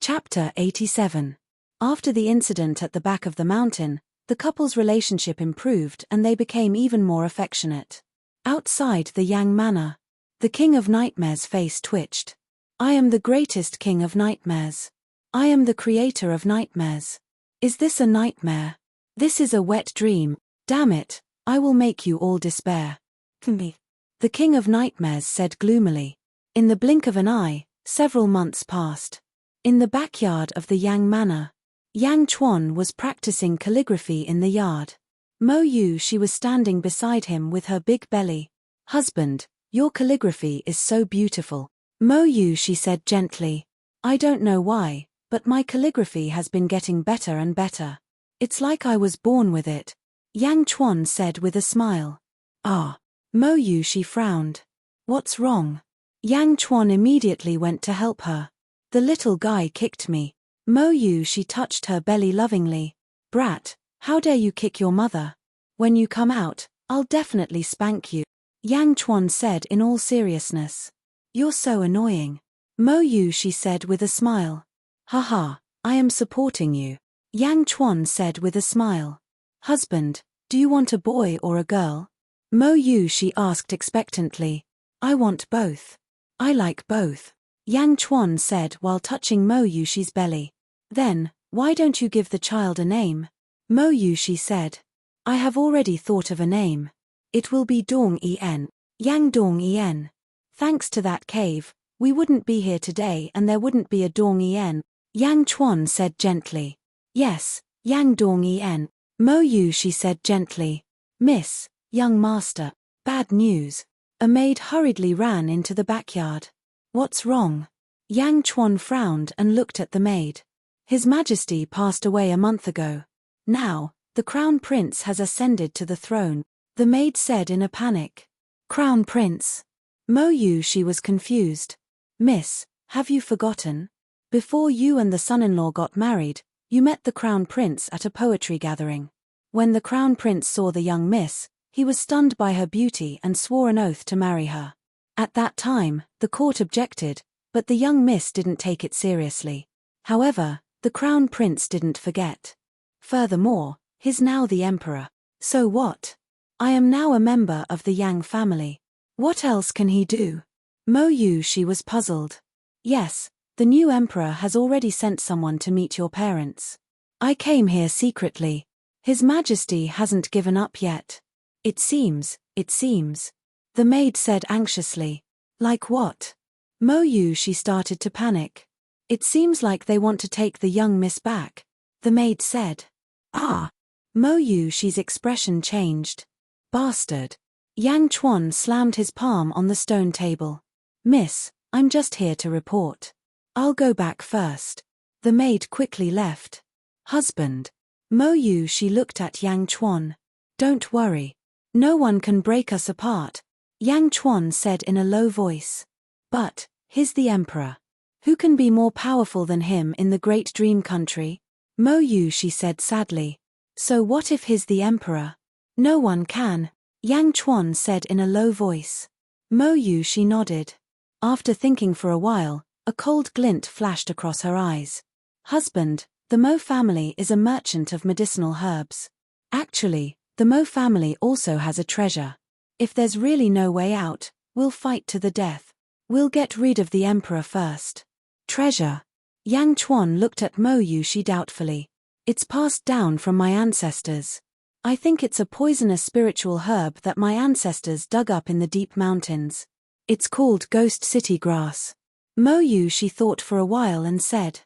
Chapter 87. After the incident at the back of the mountain, the couple's relationship improved and they became even more affectionate. Outside the Yang Manor, the King of Nightmares' face twitched. I am the greatest King of Nightmares. I am the creator of nightmares. Is this a nightmare? This is a wet dream. Damn it, I will make you all despair. The King of Nightmares said gloomily. In the blink of an eye, several months passed. In the backyard of the Yang Manor, Yang Chuan was practicing calligraphy in the yard. Mo Yu, she was standing beside him with her big belly. Husband, your calligraphy is so beautiful. Mo Yu, she said gently. I don't know why, but my calligraphy has been getting better and better. It's like I was born with it. Yang Chuan said with a smile. Ah. Mo Yu, she frowned. What's wrong? Yang Chuan immediately went to help her. The little guy kicked me. Mo Yu, she touched her belly lovingly. Brat, how dare you kick your mother? When you come out, I'll definitely spank you. Yang Chuan said in all seriousness. You're so annoying. Mo Yu, she said with a smile. Haha, I am supporting you. Yang Chuan said with a smile. Husband, do you want a boy or a girl? Mo Yu, she asked expectantly. I want both. I like both. Yang Chuan said while touching Mo Yu, she's belly. Then, why don't you give the child a name? Mo Yu, she said. I have already thought of a name. It will be Dong En. Yang Dong En. Thanks to that cave, we wouldn't be here today and there wouldn't be a Dong En. Yang Chuan said gently. Yes, Yang Dong En. Mo Yu, she said gently. Miss, young master, bad news. A maid hurriedly ran into the backyard. What's wrong? Yang Chuan frowned and looked at the maid. His Majesty passed away a month ago. Now, the Crown Prince has ascended to the throne, the maid said in a panic. Crown Prince? Mo Yu, she was confused. Miss, have you forgotten? Before you and the son-in-law got married, you met the Crown Prince at a poetry gathering. When the Crown Prince saw the young miss, he was stunned by her beauty and swore an oath to marry her. At that time, the court objected, but the young miss didn't take it seriously. However, the Crown Prince didn't forget. Furthermore, he's now the emperor. So what? I am now a member of the Yang family. What else can he do? Mo Yu, she was puzzled. Yes, the new emperor has already sent someone to meet your parents. I came here secretly. His Majesty hasn't given up yet. It seems. The maid said anxiously. Like what? Mo Yu, she started to panic. It seems like they want to take the young miss back. The maid said. Ah. Mo Yu, she's expression changed. Bastard. Yang Chuan slammed his palm on the stone table. Miss, I'm just here to report. I'll go back first. The maid quickly left. Husband. Mo Yu, she looked at Yang Chuan. Don't worry. No one can break us apart, Yang Chuan said in a low voice. But, he's the emperor. Who can be more powerful than him in the great dream country? Mo Yu, she said sadly. So what if he's the emperor? No one can, Yang Chuan said in a low voice. Mo Yu, she nodded. After thinking for a while, a cold glint flashed across her eyes. Husband, the Mo family is a merchant of medicinal herbs. Actually, the Mo family also has a treasure. If there's really no way out, we'll fight to the death. We'll get rid of the emperor first. Treasure? Yang Chuan looked at Mo Yu, she doubtfully. It's passed down from my ancestors. I think it's a poisonous spiritual herb that my ancestors dug up in the deep mountains. It's called Ghost City grass. Mo Yu, she thought for a while and said.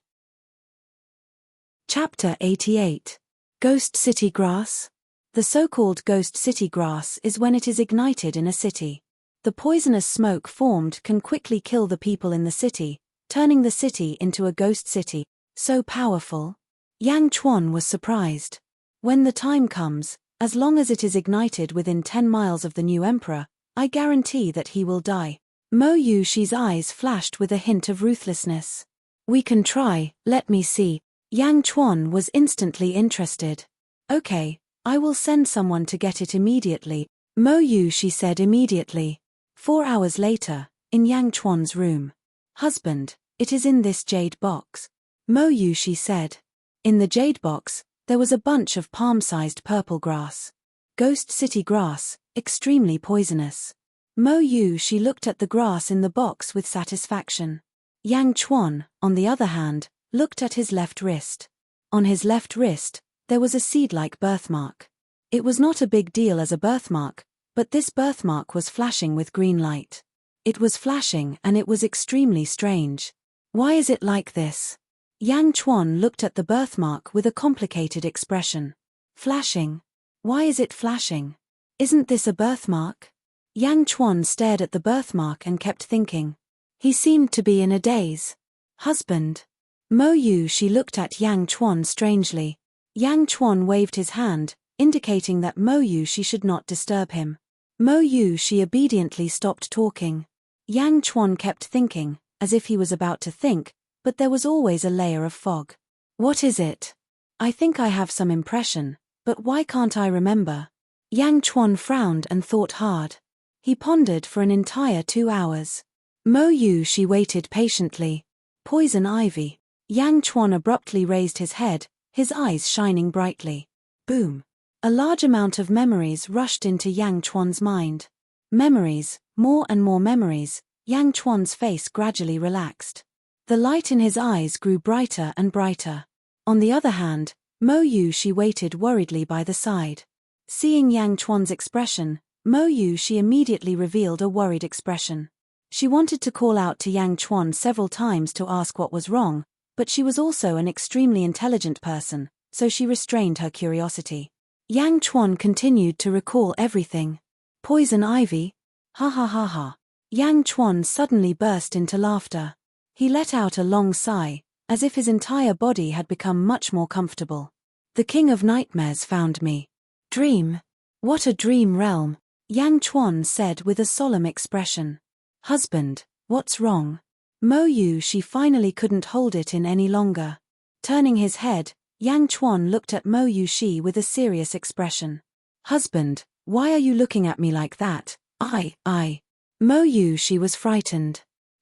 Chapter 88. Ghost City grass? The so-called Ghost City grass is when it is ignited in a city. The poisonous smoke formed can quickly kill the people in the city, turning the city into a ghost city. So powerful? Yang Chuan was surprised. When the time comes, as long as it is ignited within 10 miles of the new emperor, I guarantee that he will die. Mo Yushi's eyes flashed with a hint of ruthlessness. We can try, let me see. Yang Chuan was instantly interested. Okay, I will send someone to get it immediately, Mo Yushi said immediately. 4 hours later, in Yang Chuan's room. Husband, it is in this jade box. Mo Yushi said. In the jade box, there was a bunch of palm-sized purple grass. Ghost city grass, extremely poisonous. Mo Yushi looked at the grass in the box with satisfaction. Yang Chuan, on the other hand, looked at his left wrist. On his left wrist, there was a seed-like birthmark. It was not a big deal as a birthmark, but this birthmark was flashing with green light. It was flashing and it was extremely strange. Why is it like this? Yang Chuan looked at the birthmark with a complicated expression. Flashing? Why is it flashing? Isn't this a birthmark? Yang Chuan stared at the birthmark and kept thinking. He seemed to be in a daze. Husband. Mo Yushi looked at Yang Chuan strangely. Yang Chuan waved his hand, indicating that Mo Yushi should not disturb him. Mo Yushi obediently stopped talking. Yang Chuan kept thinking, as if he was about to think, but there was always a layer of fog. What is it? I think I have some impression, but why can't I remember? Yang Chuan frowned and thought hard. He pondered for an entire 2 hours. Mo Yushi waited patiently. Poison ivy. Yang Chuan abruptly raised his head, his eyes shining brightly. Boom. A large amount of memories rushed into Yang Chuan's mind. Memories, more and more memories. Yang Chuan's face gradually relaxed. The light in his eyes grew brighter and brighter. On the other hand, Mo Yushi waited worriedly by the side. Seeing Yang Chuan's expression, Mo Yushi immediately revealed a worried expression. She wanted to call out to Yang Chuan several times to ask what was wrong, but she was also an extremely intelligent person, so she restrained her curiosity. Yang Chuan continued to recall everything. Poison ivy? Ha ha ha ha. Yang Chuan suddenly burst into laughter. He let out a long sigh, as if his entire body had become much more comfortable. The King of Nightmares found me. Dream? What a dream realm, Yang Chuan said with a solemn expression. Husband, what's wrong? Mo Yushi finally couldn't hold it in any longer. Turning his head, Yang Chuan looked at Mo Yushi with a serious expression. Husband, why are you looking at me like that? Mo Yushi was frightened.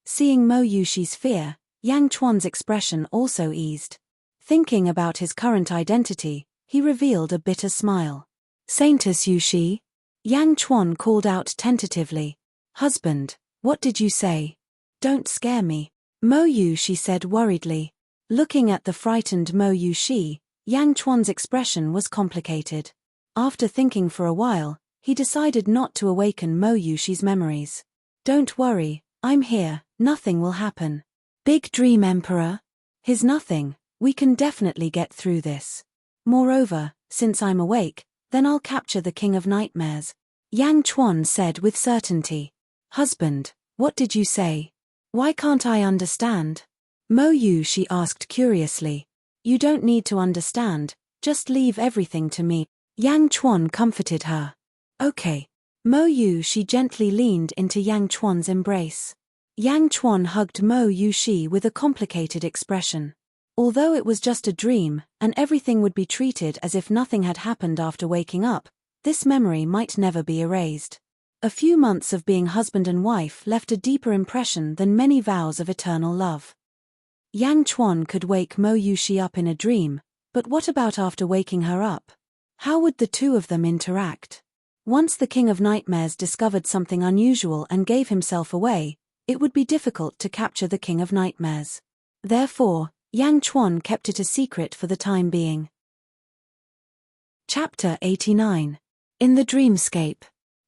Seeing Mo Yushi's fear, Yang Chuan's expression also eased. Thinking about his current identity, he revealed a bitter smile. Saintess Yushi? Yang Chuan called out tentatively. Husband, what did you say? Don't scare me, Mo Yushi said worriedly. Looking at the frightened Mo Yushi, Yang Chuan's expression was complicated. After thinking for a while, he decided not to awaken Mo Yushi's memories. Don't worry, I'm here, nothing will happen. Big dream Emperor? His nothing, we can definitely get through this. Moreover, since I'm awake, then I'll capture the King of Nightmares, Yang Chuan said with certainty. Husband, what did you say? Why can't I understand? Mo Yushi asked curiously. You don't need to understand, just leave everything to me. Yang Chuan comforted her. Okay. Mo Yushi gently leaned into Yang Chuan's embrace. Yang Chuan hugged Mo Yushi with a complicated expression. Although it was just a dream, and everything would be treated as if nothing had happened after waking up, this memory might never be erased. A few months of being husband and wife left a deeper impression than many vows of eternal love. Yang Chuan could wake Mo Yushi up in a dream, but what about after waking her up? How would the two of them interact? Once the King of Nightmares discovered something unusual and gave himself away, it would be difficult to capture the King of Nightmares. Therefore, Yang Chuan kept it a secret for the time being. Chapter 89. In the Dreamscape.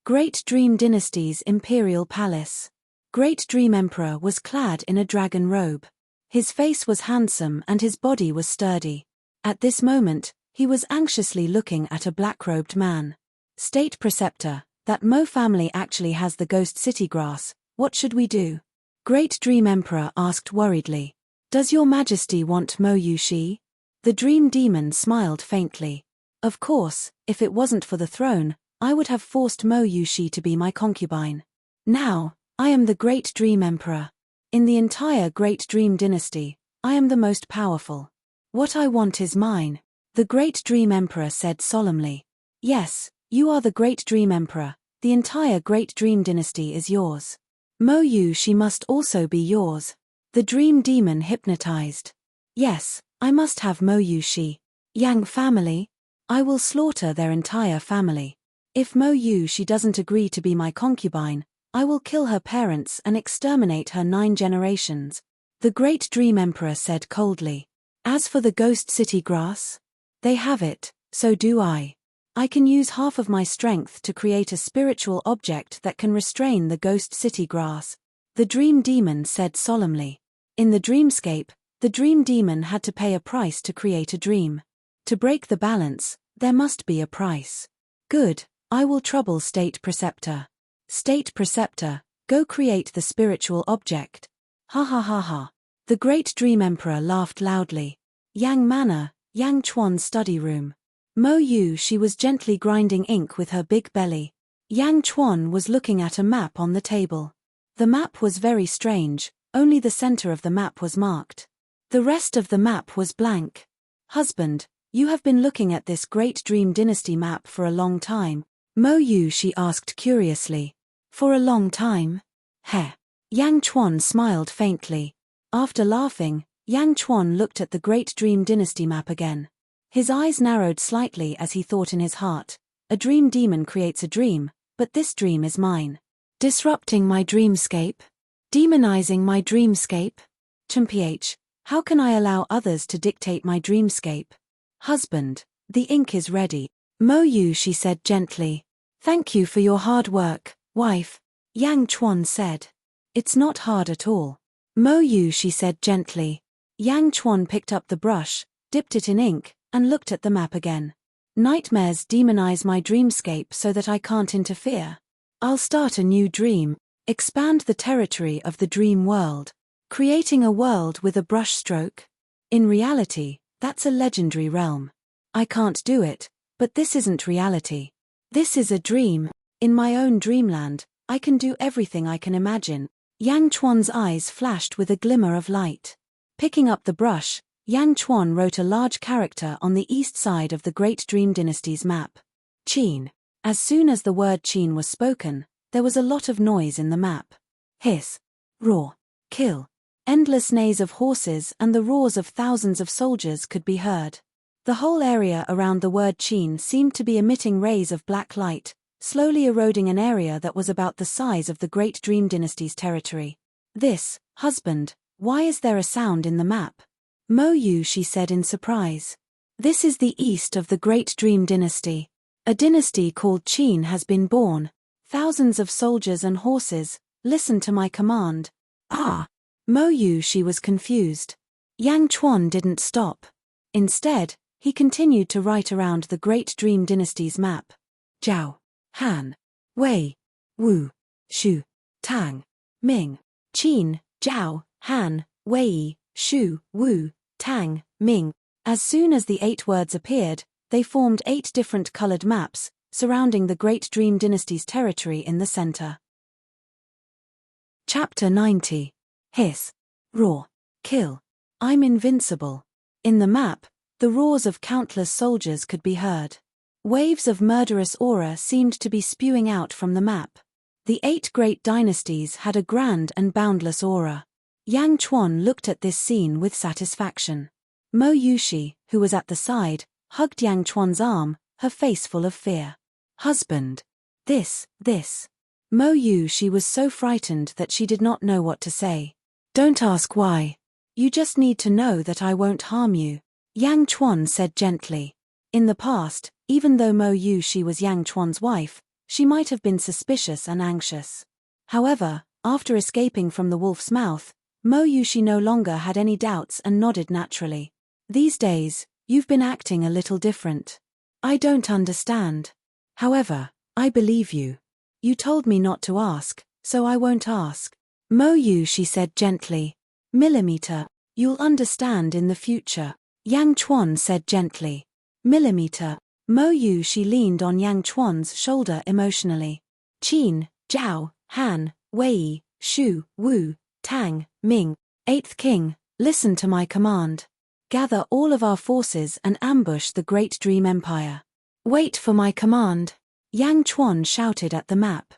Great Dream Dynasty's Imperial Palace. Great Dream Emperor was clad in a dragon robe. His face was handsome and his body was sturdy. At this moment, he was anxiously looking at a black-robed man. State Preceptor, that Mo family actually has the Ghost City grass, what should we do? Great Dream Emperor asked worriedly. Does your majesty want Mo Yushi? The dream demon smiled faintly. Of course, if it wasn't for the throne, I would have forced Mo Yushi to be my concubine. Now, I am the Great Dream Emperor. In the entire Great Dream Dynasty, I am the most powerful. What I want is mine, the Great Dream Emperor said solemnly. Yes, you are the Great Dream Emperor, the entire Great Dream Dynasty is yours. Mo Yushi must also be yours. The dream demon hypnotized. Yes, I must have Mo Yushi. Yang family? I will slaughter their entire family. If Mo Yushi doesn't agree to be my concubine, I will kill her parents and exterminate her 9 generations. The Great Dream Emperor said coldly. As for the Ghost City grass? They have it, so do I. I can use half of my strength to create a spiritual object that can restrain the Ghost City grass. The Dream Demon said solemnly. In the dreamscape, the Dream Demon had to pay a price to create a dream. To break the balance, there must be a price. Good, I will trouble State Preceptor. State Preceptor, go create the spiritual object. Ha ha ha ha. The Great Dream Emperor laughed loudly. Yang Manor, Yang Chuan's study room. Mo Yushi was gently grinding ink with her big belly. Yang Chuan was looking at a map on the table. The map was very strange, only the center of the map was marked. The rest of the map was blank. Husband, you have been looking at this Great Dream Dynasty map for a long time, Mo Yushi asked curiously. For a long time? Heh. Yang Chuan smiled faintly. After laughing, Yang Chuan looked at the Great Dream Dynasty map again. His eyes narrowed slightly as he thought in his heart, a dream demon creates a dream, but this dream is mine. Disrupting my dreamscape? Demonizing my dreamscape? Ch, how can I allow others to dictate my dreamscape? Husband, the ink is ready. Mo Yushi said gently. Thank you for your hard work, wife. Yang Chuan said. It's not hard at all. Mo Yushi said gently. Yang Chuan picked up the brush, dipped it in ink, and looked at the map again. Nightmares demonize my dreamscape so that I can't interfere. I'll start a new dream, expand the territory of the dream world, creating a world with a brush stroke. In reality, that's a legendary realm. I can't do it, but this isn't reality. This is a dream. In my own dreamland, I can do everything I can imagine. Yang Chuan's eyes flashed with a glimmer of light. Picking up the brush, Yang Chuan wrote a large character on the east side of the Great Dream Dynasty's map. Qin. As soon as the word Qin was spoken, there was a lot of noise in the map. Hiss. Roar. Kill. Endless neighs of horses and the roars of thousands of soldiers could be heard. The whole area around the word Qin seemed to be emitting rays of black light, slowly eroding an area that was about the size of the Great Dream Dynasty's territory. This, husband, why is there a sound in the map? Mo Yushi said in surprise. This is the east of the Great Dream Dynasty. A dynasty called Qin has been born. Thousands of soldiers and horses, listen to my command. Ah! Mo Yushi was confused. Yang Chuan didn't stop. Instead, he continued to write around the Great Dream Dynasty's map. Zhao, Han, Wei, Wu, Shu, Tang, Ming, Qin, Zhao, Han, Wei, Shu, Wu, Tang, Ming. As soon as the 8 words appeared, they formed 8 different colored maps, surrounding the Great Dream Dynasty's territory in the center. Chapter 90. Hiss. Roar. Kill. I'm invincible. In the map, the roars of countless soldiers could be heard. Waves of murderous aura seemed to be spewing out from the map. The 8 great dynasties had a grand and boundless aura. Yang Chuan looked at this scene with satisfaction. Mo Yushi, who was at the side, hugged Yang Chuan's arm, her face full of fear. Husband. This. Mo Yushi was so frightened that she did not know what to say. Don't ask why. You just need to know that I won't harm you. Yang Chuan said gently. In the past, even though Mo Yushi was Yang Chuan's wife, she might have been suspicious and anxious. However, after escaping from the wolf's mouth, Mo Yushi no longer had any doubts and nodded naturally. These days, you've been acting a little different. I don't understand. However, I believe you. You told me not to ask, so I won't ask. Mo Yushi said gently. Millimeter, You'll understand in the future, Yang Chuan said gently. Millimeter. Mo Yu Shi leaned on Yang Chuan's shoulder emotionally. Qin, Zhao, Han, Wei, Shu, Wu, Tang, Ming, 8th King, listen to my command. Gather all of our forces and ambush the Great Dream Empire. Wait for my command. Yang Chuan shouted at the map.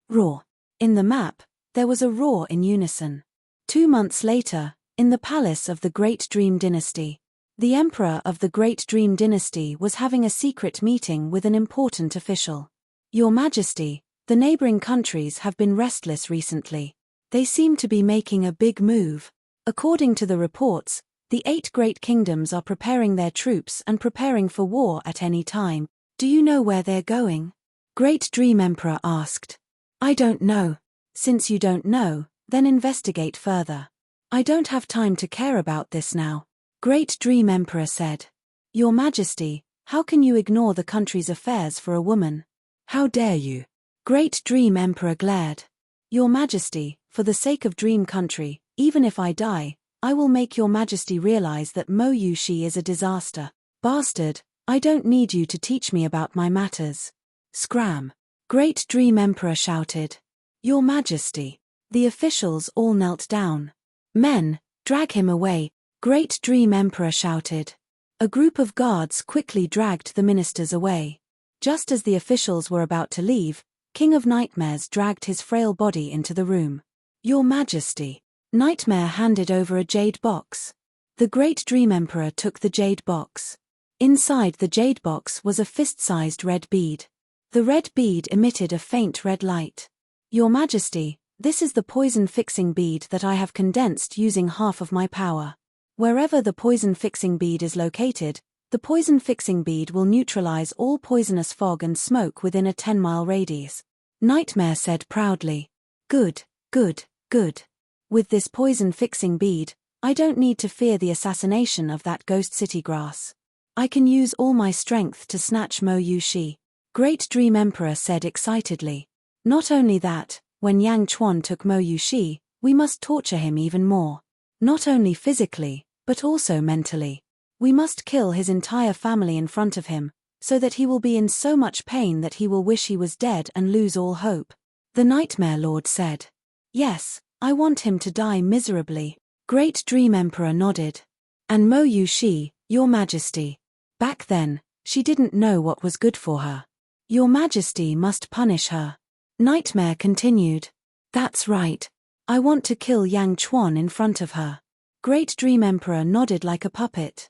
Roar. In the map, there was a roar in unison. 2 months later, in the palace of the Great Dream Dynasty, the emperor of the Great Dream Dynasty was having a secret meeting with an important official. Your Majesty, the neighboring countries have been restless recently. They seem to be making a big move. According to the reports, the 8 great kingdoms are preparing their troops and preparing for war at any time. Do you know where they're going? Great Dream Emperor asked. I don't know. Since you don't know, then investigate further. I don't have time to care about this now. Great Dream Emperor said. Your Majesty, how can you ignore the country's affairs for a woman? How dare you? Great Dream Emperor glared. Your Majesty, for the sake of Dream Country, even if I die, I will make Your Majesty realize that Mo Yu Shi is a disaster. Bastard, I don't need you to teach me about my matters. Scram. Great Dream Emperor shouted. Your Majesty. The officials all knelt down. Men, drag him away, Great Dream Emperor shouted. A group of guards quickly dragged the ministers away. Just as the officials were about to leave, King of Nightmares dragged his frail body into the room. Your Majesty. Nightmare handed over a jade box. The Great Dream Emperor took the jade box. Inside the jade box was a fist-sized red bead. The red bead emitted a faint red light. Your Majesty, this is the poison-fixing bead that I have condensed using half of my power. Wherever the poison-fixing bead is located, the poison-fixing bead will neutralize all poisonous fog and smoke within a 10-mile radius. Nightmare said proudly. Good, good, good. With this poison-fixing bead, I don't need to fear the assassination of that ghost city grass. I can use all my strength to snatch Mo Yu Shi. Great Dream Emperor said excitedly. Not only that, when Yang Chuan took Mo Yu Shi, we must torture him even more. Not only physically, but also mentally. We must kill his entire family in front of him, so that he will be in so much pain that he will wish he was dead and lose all hope. The Nightmare Lord said. Yes, I want him to die miserably. Great Dream Emperor nodded. And Mo Yu Shi, Your Majesty. Back then, she didn't know what was good for her. Your Majesty must punish her. Nightmare continued. That's right. I want to kill Yang Chuan in front of her. Great Dream Emperor nodded like a puppet.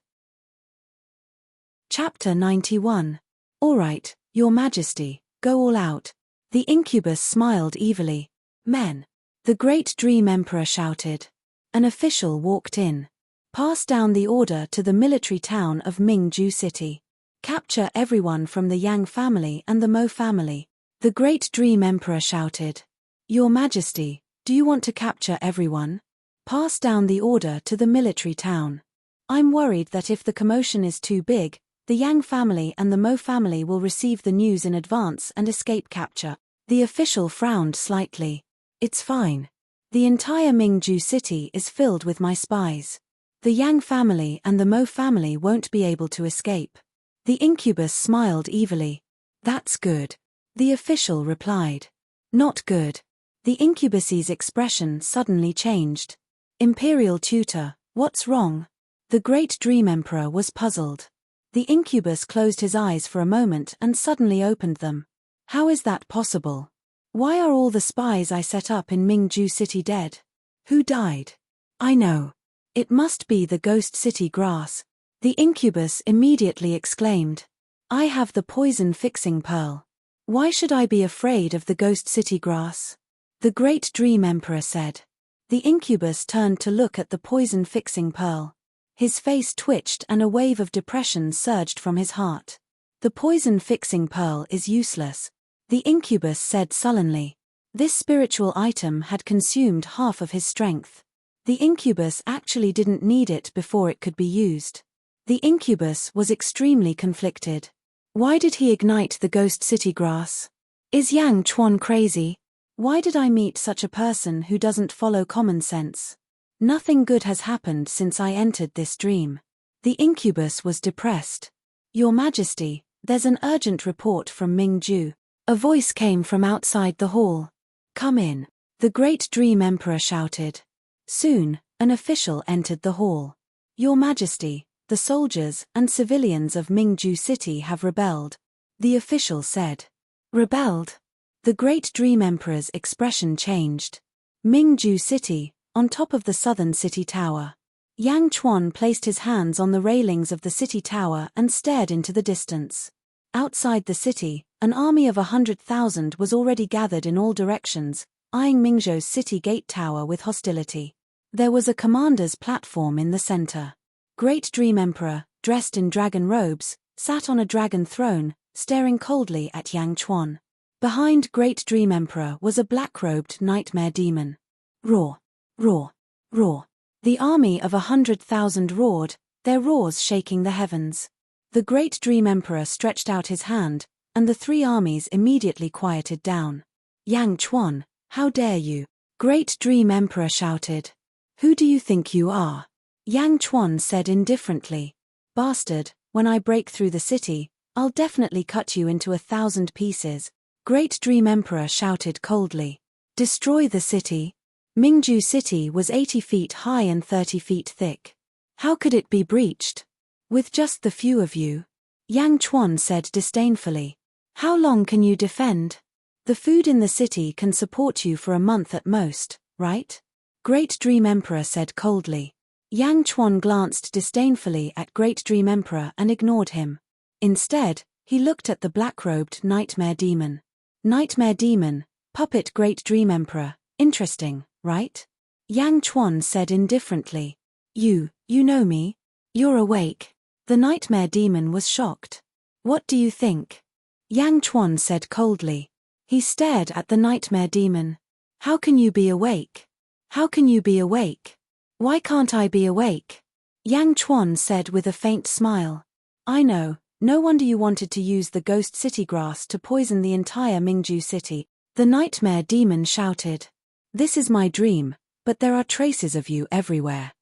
Chapter 91. All right, Your Majesty, go all out. The incubus smiled evilly. Men. The Great Dream Emperor shouted. An official walked in. Pass down the order to the military town of Mingju City. Capture everyone from the Yang family and the Mo family. The Great Dream Emperor shouted. Your Majesty, do you want to capture everyone? Pass down the order to the military town. I'm worried that if the commotion is too big, the Yang family and the Mo family will receive the news in advance and escape capture. The official frowned slightly. It's fine. The entire Mingju city is filled with my spies. The Yang family and the Mo family won't be able to escape. The incubus smiled evilly. That's good. The official replied. Not good. The incubus's expression suddenly changed. Imperial tutor, what's wrong? The Great Dream Emperor was puzzled. The incubus closed his eyes for a moment and suddenly opened them. How is that possible? Why are all the spies I set up in Mingju City dead? Who died? I know. It must be the Ghost City grass. The incubus immediately exclaimed. I have the poison-fixing pearl. Why should I be afraid of the Ghost City grass? The Great Dream Emperor said. The incubus turned to look at the poison-fixing pearl. His face twitched and a wave of depression surged from his heart. The poison-fixing pearl is useless. The incubus said sullenly. This spiritual item had consumed half of his strength. The incubus actually didn't need it before it could be used. The incubus was extremely conflicted. Why did he ignite the Ghost City grass? Is Yang Chuan crazy? Why did I meet such a person who doesn't follow common sense? Nothing good has happened since I entered this dream. The incubus was depressed. Your Majesty, there's an urgent report from Mingju. A voice came from outside the hall. Come in. The Great Dream Emperor shouted. Soon, an official entered the hall. Your Majesty, the soldiers and civilians of Mingju City have rebelled. The official said. Rebelled? The Great Dream Emperor's expression changed. Mingju City, on top of the southern city tower. Yang Chuan placed his hands on the railings of the city tower and stared into the distance. Outside the city, an army of 100,000 was already gathered in all directions, eyeing Mingzhou's city gate tower with hostility. There was a commander's platform in the center. Great Dream Emperor, dressed in dragon robes, sat on a dragon throne, staring coldly at Yang Chuan. Behind Great Dream Emperor was a black-robed nightmare demon. Roar! Roar! Roar! The army of 100,000 roared, their roars shaking the heavens. The Great Dream Emperor stretched out his hand, and the three armies immediately quieted down. Yang Chuan, how dare you? Great Dream Emperor shouted. Who do you think you are? Yang Chuan said indifferently. Bastard, when I break through the city, I'll definitely cut you into 1,000 pieces. Great Dream Emperor shouted coldly. Destroy the city? Mingju City was 80 feet high and 30 feet thick. How could it be breached? With just the few of you? Yang Chuan said disdainfully. How long can you defend? The food in the city can support you for a month at most, right? Great Dream Emperor said coldly. Yang Chuan glanced disdainfully at Great Dream Emperor and ignored him. Instead, he looked at the black-robed Nightmare Demon. Nightmare Demon, puppet Great Dream Emperor, interesting, right? Yang Chuan said indifferently. You know me? You're awake. The Nightmare Demon was shocked. What do you think? Yang Chuan said coldly. He stared at the Nightmare Demon. How can you be awake? How can you be awake? Why can't I be awake? Yang Chuan said with a faint smile. I know, no wonder you wanted to use the Ghost City grass to poison the entire Mingju City. The Nightmare Demon shouted. This is my dream, but there are traces of you everywhere.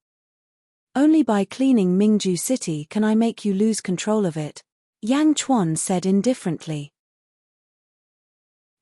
Only by cleaning Mingju City can I make you lose control of it, Yang Chuan said indifferently.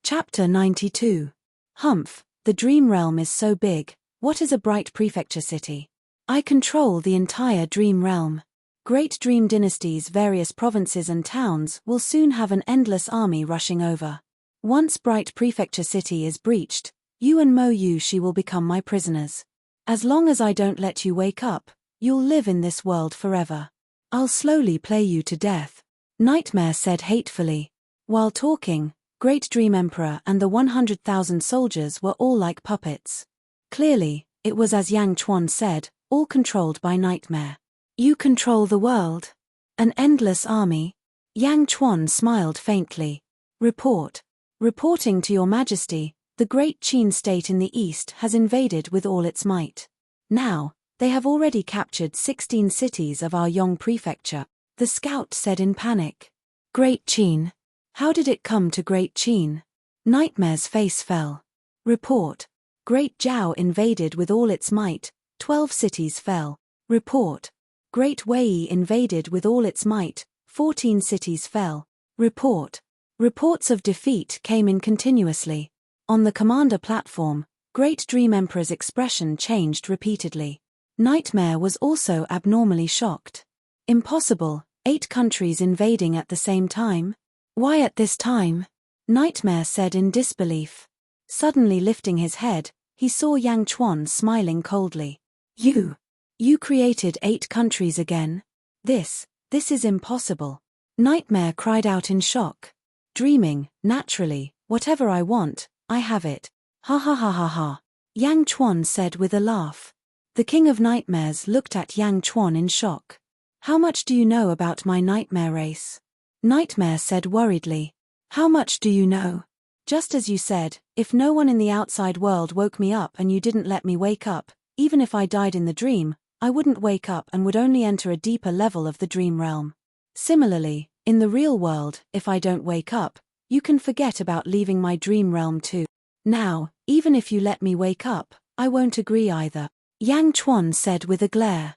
Chapter 92. Humph, the dream realm is so big, what is a bright prefecture city? I control the entire dream realm. Great Dream Dynasty's various provinces and towns will soon have an endless army rushing over. Once Bright Prefecture City is breached, you and Mo Yushi will become my prisoners. As long as I don't let you wake up, you'll live in this world forever. I'll slowly play you to death, Nightmare said hatefully. While talking, Great Dream Emperor and the 100,000 soldiers were all like puppets. Clearly, it was as Yang Chuan said, all controlled by Nightmare. You control the world? An endless army? Yang Chuan smiled faintly. Reporting to your Majesty, the Great Qin state in the east has invaded with all its might. Now, they have already captured 16 cities of our Yong prefecture, the scout said in panic. Great Qin? How did it come to Great Qin? Nightmare's face fell. Report. Great Zhao invaded with all its might, 12 cities fell. Report. Great Wei invaded with all its might, 14 cities fell. Report. Reports of defeat came in continuously. On the commander platform, Great Dream Emperor's expression changed repeatedly. Nightmare was also abnormally shocked. Impossible, 8 countries invading at the same time? Why at this time? Nightmare said in disbelief. Suddenly lifting his head, he saw Yang Chuan smiling coldly. You created 8 countries again? This is impossible. Nightmare cried out in shock. Dreaming, naturally, whatever I want, I have it. Ha ha ha ha ha. Yang Chuan said with a laugh. The King of Nightmares looked at Yang Chuan in shock. How much do you know about my nightmare race? Nightmare said worriedly. How much do you know? Just as you said, if no one in the outside world woke me up and you didn't let me wake up, even if I died in the dream, I wouldn't wake up and would only enter a deeper level of the dream realm. Similarly, in the real world, if I don't wake up, you can forget about leaving my dream realm too. Now, even if you let me wake up, I won't agree either. Yang Chuan said with a glare.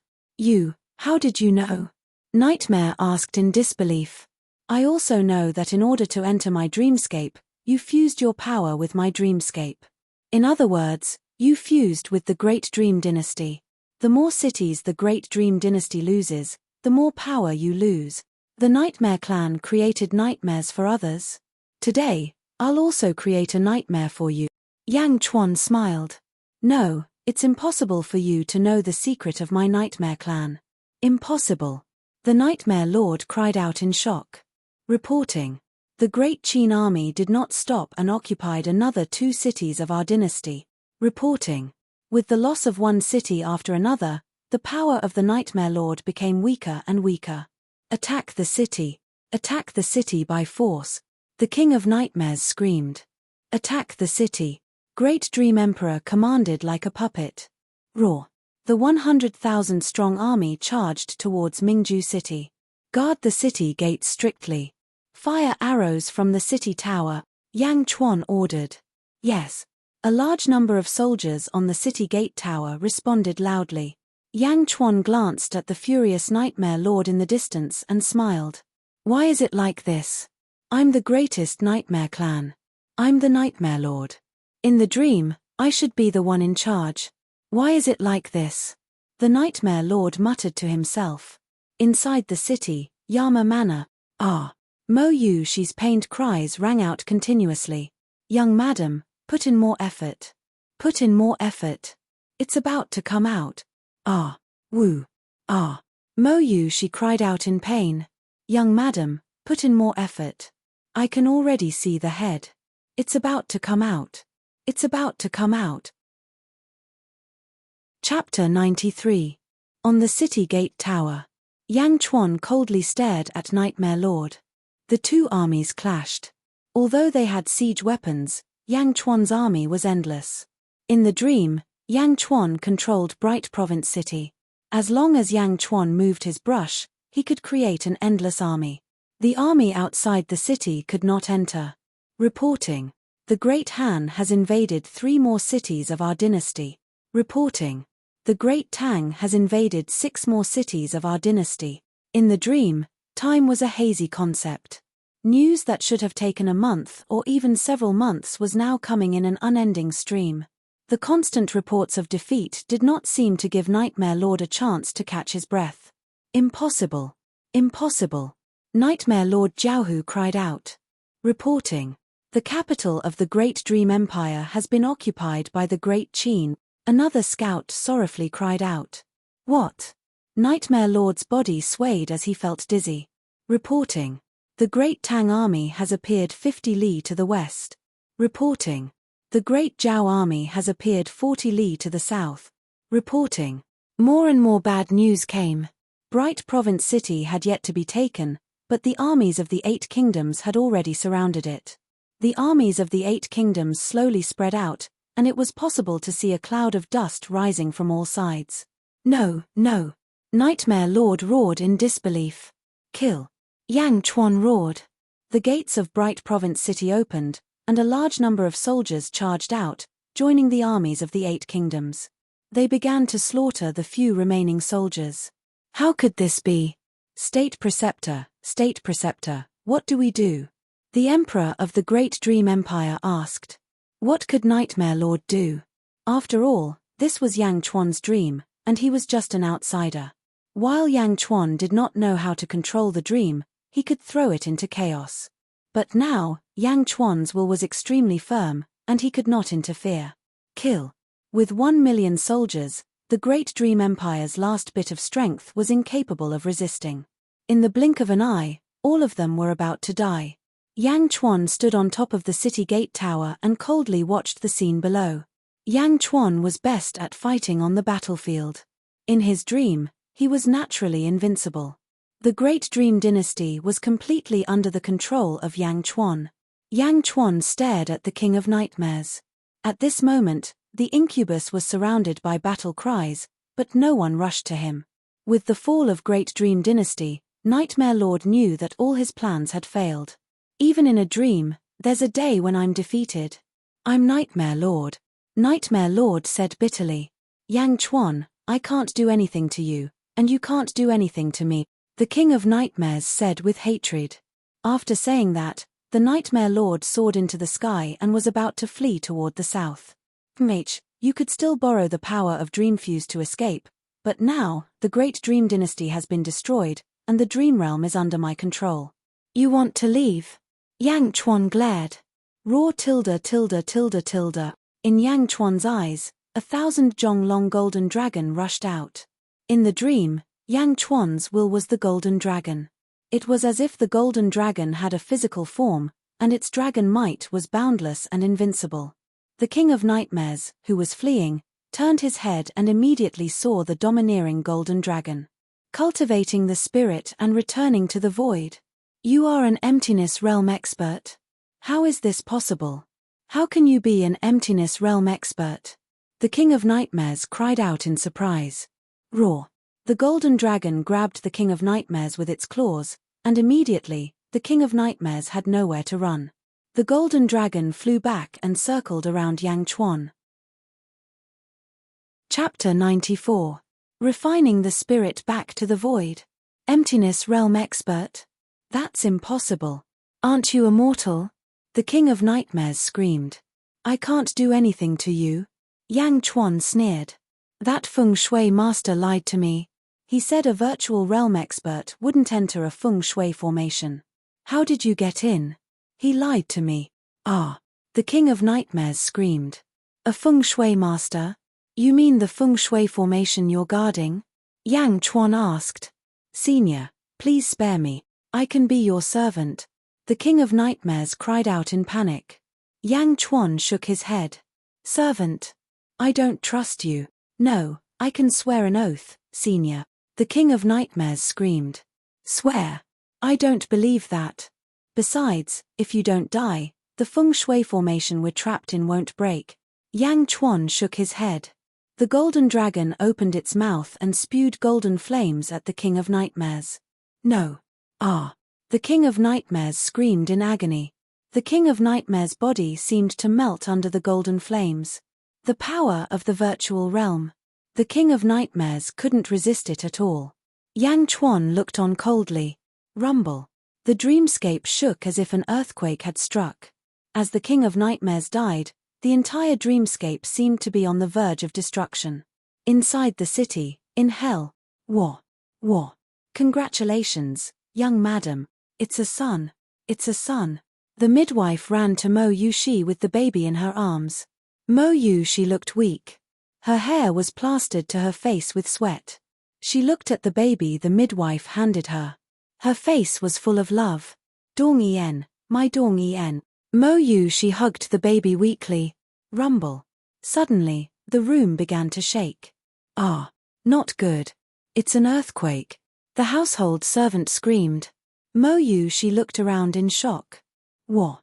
How did you know? Nightmare asked in disbelief. I also know that in order to enter my dreamscape, you fused your power with my dreamscape. In other words, you fused with the Great Dream Dynasty. The more cities the Great Dream Dynasty loses, the more power you lose. The Nightmare Clan created nightmares for others. Today, I'll also create a nightmare for you. Yang Chuan smiled. No, it's impossible for you to know the secret of my Nightmare Clan. Impossible. The Nightmare Lord cried out in shock. Reporting. The Great Qin army did not stop and occupied another 2 cities of our dynasty. Reporting. With the loss of one city after another, the power of the Nightmare Lord became weaker and weaker. Attack the city. Attack the city by force. The King of Nightmares screamed. Attack the city. Great Dream Emperor commanded like a puppet. Roar. The 100,000-strong army charged towards Mingju City. Guard the city gates strictly. Fire arrows from the city tower, Yang Chuan ordered. Yes. A large number of soldiers on the city gate tower responded loudly. Yang Chuan glanced at the furious Nightmare Lord in the distance and smiled. Why is it like this? I'm the greatest Nightmare Clan. I'm the Nightmare Lord. In the dream, I should be the one in charge. Why is it like this? The Nightmare Lord muttered to himself. Inside the city, Yama Manor. Mo Yushi's pained cries rang out continuously. Young madam, put in more effort. Put in more effort. It's about to come out. Woo. Mo Yushi cried out in pain. Young madam, put in more effort. I can already see the head. It's about to come out. It's about to come out. Chapter 93. On the city gate tower. Yang Chuan coldly stared at Nightmare Lord. The 2 armies clashed. Although they had siege weapons, Yang Chuan's army was endless. In the dream, Yang Chuan controlled Bright Province City. As long as Yang Chuan moved his brush, he could create an endless army. The army outside the city could not enter. Reporting. The Great Han has invaded 3 more cities of our dynasty. Reporting. The Great Tang has invaded 6 more cities of our dynasty. In the dream, time was a hazy concept. News that should have taken a month or even several months was now coming in an unending stream. The constant reports of defeat did not seem to give Nightmare Lord a chance to catch his breath. Impossible. Impossible. Nightmare Lord Jiaohu cried out. Reporting. The capital of the Great Dream Empire has been occupied by the Great Qin. Another scout sorrowfully cried out. What? Nightmare Lord's body swayed as he felt dizzy. Reporting. The Great Tang army has appeared 50 li to the west. Reporting. The Great Zhao army has appeared 40 li to the south. Reporting. More and more bad news came. Bright Province City had yet to be taken, but the armies of the 8 kingdoms had already surrounded it. The armies of the 8 kingdoms slowly spread out, and it was possible to see a cloud of dust rising from all sides. No. Nightmare Lord roared in disbelief. Kill. Yang Chuan roared. The gates of Bright Province City opened, and a large number of soldiers charged out, joining the armies of the 8 kingdoms. They began to slaughter the few remaining soldiers. How could this be? State Preceptor, what do we do? The Emperor of the Great Dream Empire asked. What could Nightmare Lord do? After all, this was Yang Chuan's dream, and he was just an outsider. While Yang Chuan did not know how to control the dream, he could throw it into chaos. But now, Yang Chuan's will was extremely firm, and he could not interfere. Kill. With 1 million soldiers, the Great Dream Empire's last bit of strength was incapable of resisting. In the blink of an eye, all of them were about to die. Yang Chuan stood on top of the city gate tower and coldly watched the scene below. Yang Chuan was best at fighting on the battlefield. In his dream, he was naturally invincible. The Great Dream Dynasty was completely under the control of Yang Chuan. Yang Chuan stared at the King of Nightmares. At this moment, the incubus was surrounded by battle cries, but no one rushed to him. With the fall of Great Dream Dynasty, Nightmare Lord knew that all his plans had failed. Even in a dream, there's a day when I'm defeated. I'm Nightmare Lord. Nightmare Lord said bitterly. Yang Chuan, I can't do anything to you, and you can't do anything to me, the King of Nightmares said with hatred. After saying that, the Nightmare Lord soared into the sky and was about to flee toward the south. You could still borrow the power of Dreamfuse to escape, but now, the great Dream Dynasty has been destroyed, and the Dream Realm is under my control. You want to leave? Yang Chuan glared. Raw tilde tilde tilde tilde. In Yang Chuan's eyes, 1,000 Zhonglong golden dragon rushed out. In the dream, Yang Chuan's will was the golden dragon. It was as if the golden dragon had a physical form, and its dragon might was boundless and invincible. The King of Nightmares, who was fleeing, turned his head and immediately saw the domineering golden dragon. Cultivating the spirit and returning to the void. You are an emptiness realm expert? How is this possible? How can you be an emptiness realm expert? The King of Nightmares cried out in surprise. Roar. The golden dragon grabbed the King of Nightmares with its claws, and immediately, the King of Nightmares had nowhere to run. The golden dragon flew back and circled around Yang Chuan. Chapter 94. Refining the spirit back to the void. Emptiness realm expert? That's impossible. Aren't you immortal? The King of Nightmares screamed. I can't do anything to you. Yang Chuan sneered. That feng shui master lied to me. He said a virtual realm expert wouldn't enter a feng shui formation. How did you get in? He lied to me. Ah! The King of Nightmares screamed. A feng shui master? You mean the feng shui formation you're guarding? Yang Chuan asked. Senior, please spare me. I can be your servant. The King of Nightmares cried out in panic. Yang Chuan shook his head. Servant? I don't trust you. No, I can swear an oath, Senior. The King of Nightmares screamed. Swear? I don't believe that. Besides, if you don't die, the feng shui formation we're trapped in won't break. Yang Chuan shook his head. The golden dragon opened its mouth and spewed golden flames at the King of Nightmares. No. Ah! The King of Nightmares screamed in agony. The King of Nightmares' body seemed to melt under the golden flames. The power of the virtual realm. The King of Nightmares couldn't resist it at all. Yang Chuan looked on coldly. Rumble. The dreamscape shook as if an earthquake had struck. As the King of Nightmares died, the entire dreamscape seemed to be on the verge of destruction. Inside the city, in hell. War. Congratulations, young madam. It's a son. It's a son. The midwife ran to Mo Yushi with the baby in her arms. Mo Yushi looked weak. Her hair was plastered to her face with sweat. She looked at the baby the midwife handed her. Her face was full of love. Dong Yen, my Dong Yen. Mo Yushi hugged the baby weakly. Rumble. Suddenly, the room began to shake. Ah, not good. It's an earthquake. The household servant screamed. Mo Yushi looked around in shock. War.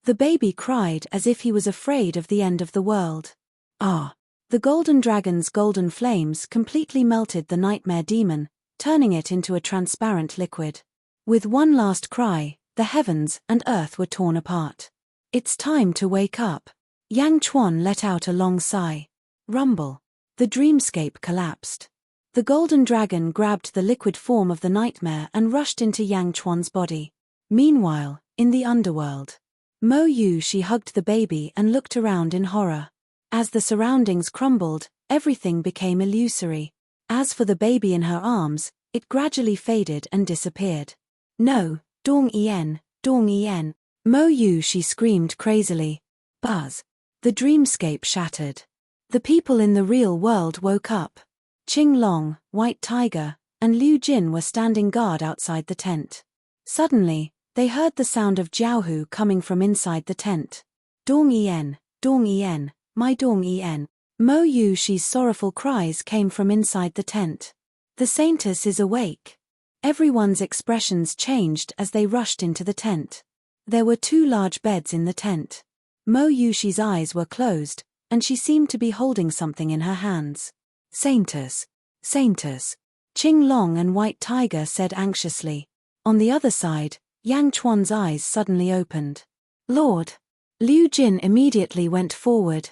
The baby cried as if he was afraid of the end of the world. Ah! The golden dragon's golden flames completely melted the nightmare demon, turning it into a transparent liquid. With one last cry, the heavens and earth were torn apart. It's time to wake up. Yang Chuan let out a long sigh. Rumble. The dreamscape collapsed. The golden dragon grabbed the liquid form of the nightmare and rushed into Yang Chuan's body. Meanwhile, in the underworld, Mo Yushi hugged the baby and looked around in horror. As the surroundings crumbled, everything became illusory. As for the baby in her arms, it gradually faded and disappeared. No, Dong Yen, Mo Yushi screamed crazily. Buzz. The dreamscape shattered. The people in the real world woke up. Qing Long, White Tiger, and Liu Jin were standing guard outside the tent. Suddenly, they heard the sound of Jiaohu coming from inside the tent. Dong Yen, my Dong Yen. Mo Yushi's sorrowful cries came from inside the tent. The saintess is awake. Everyone's expressions changed as they rushed into the tent. There were 2 large beds in the tent. Mo Yushi's eyes were closed, and she seemed to be holding something in her hands. Saintess. Qing Long and White Tiger said anxiously. On the other side, Yang Chuan's eyes suddenly opened. Lord. Liu Jin immediately went forward.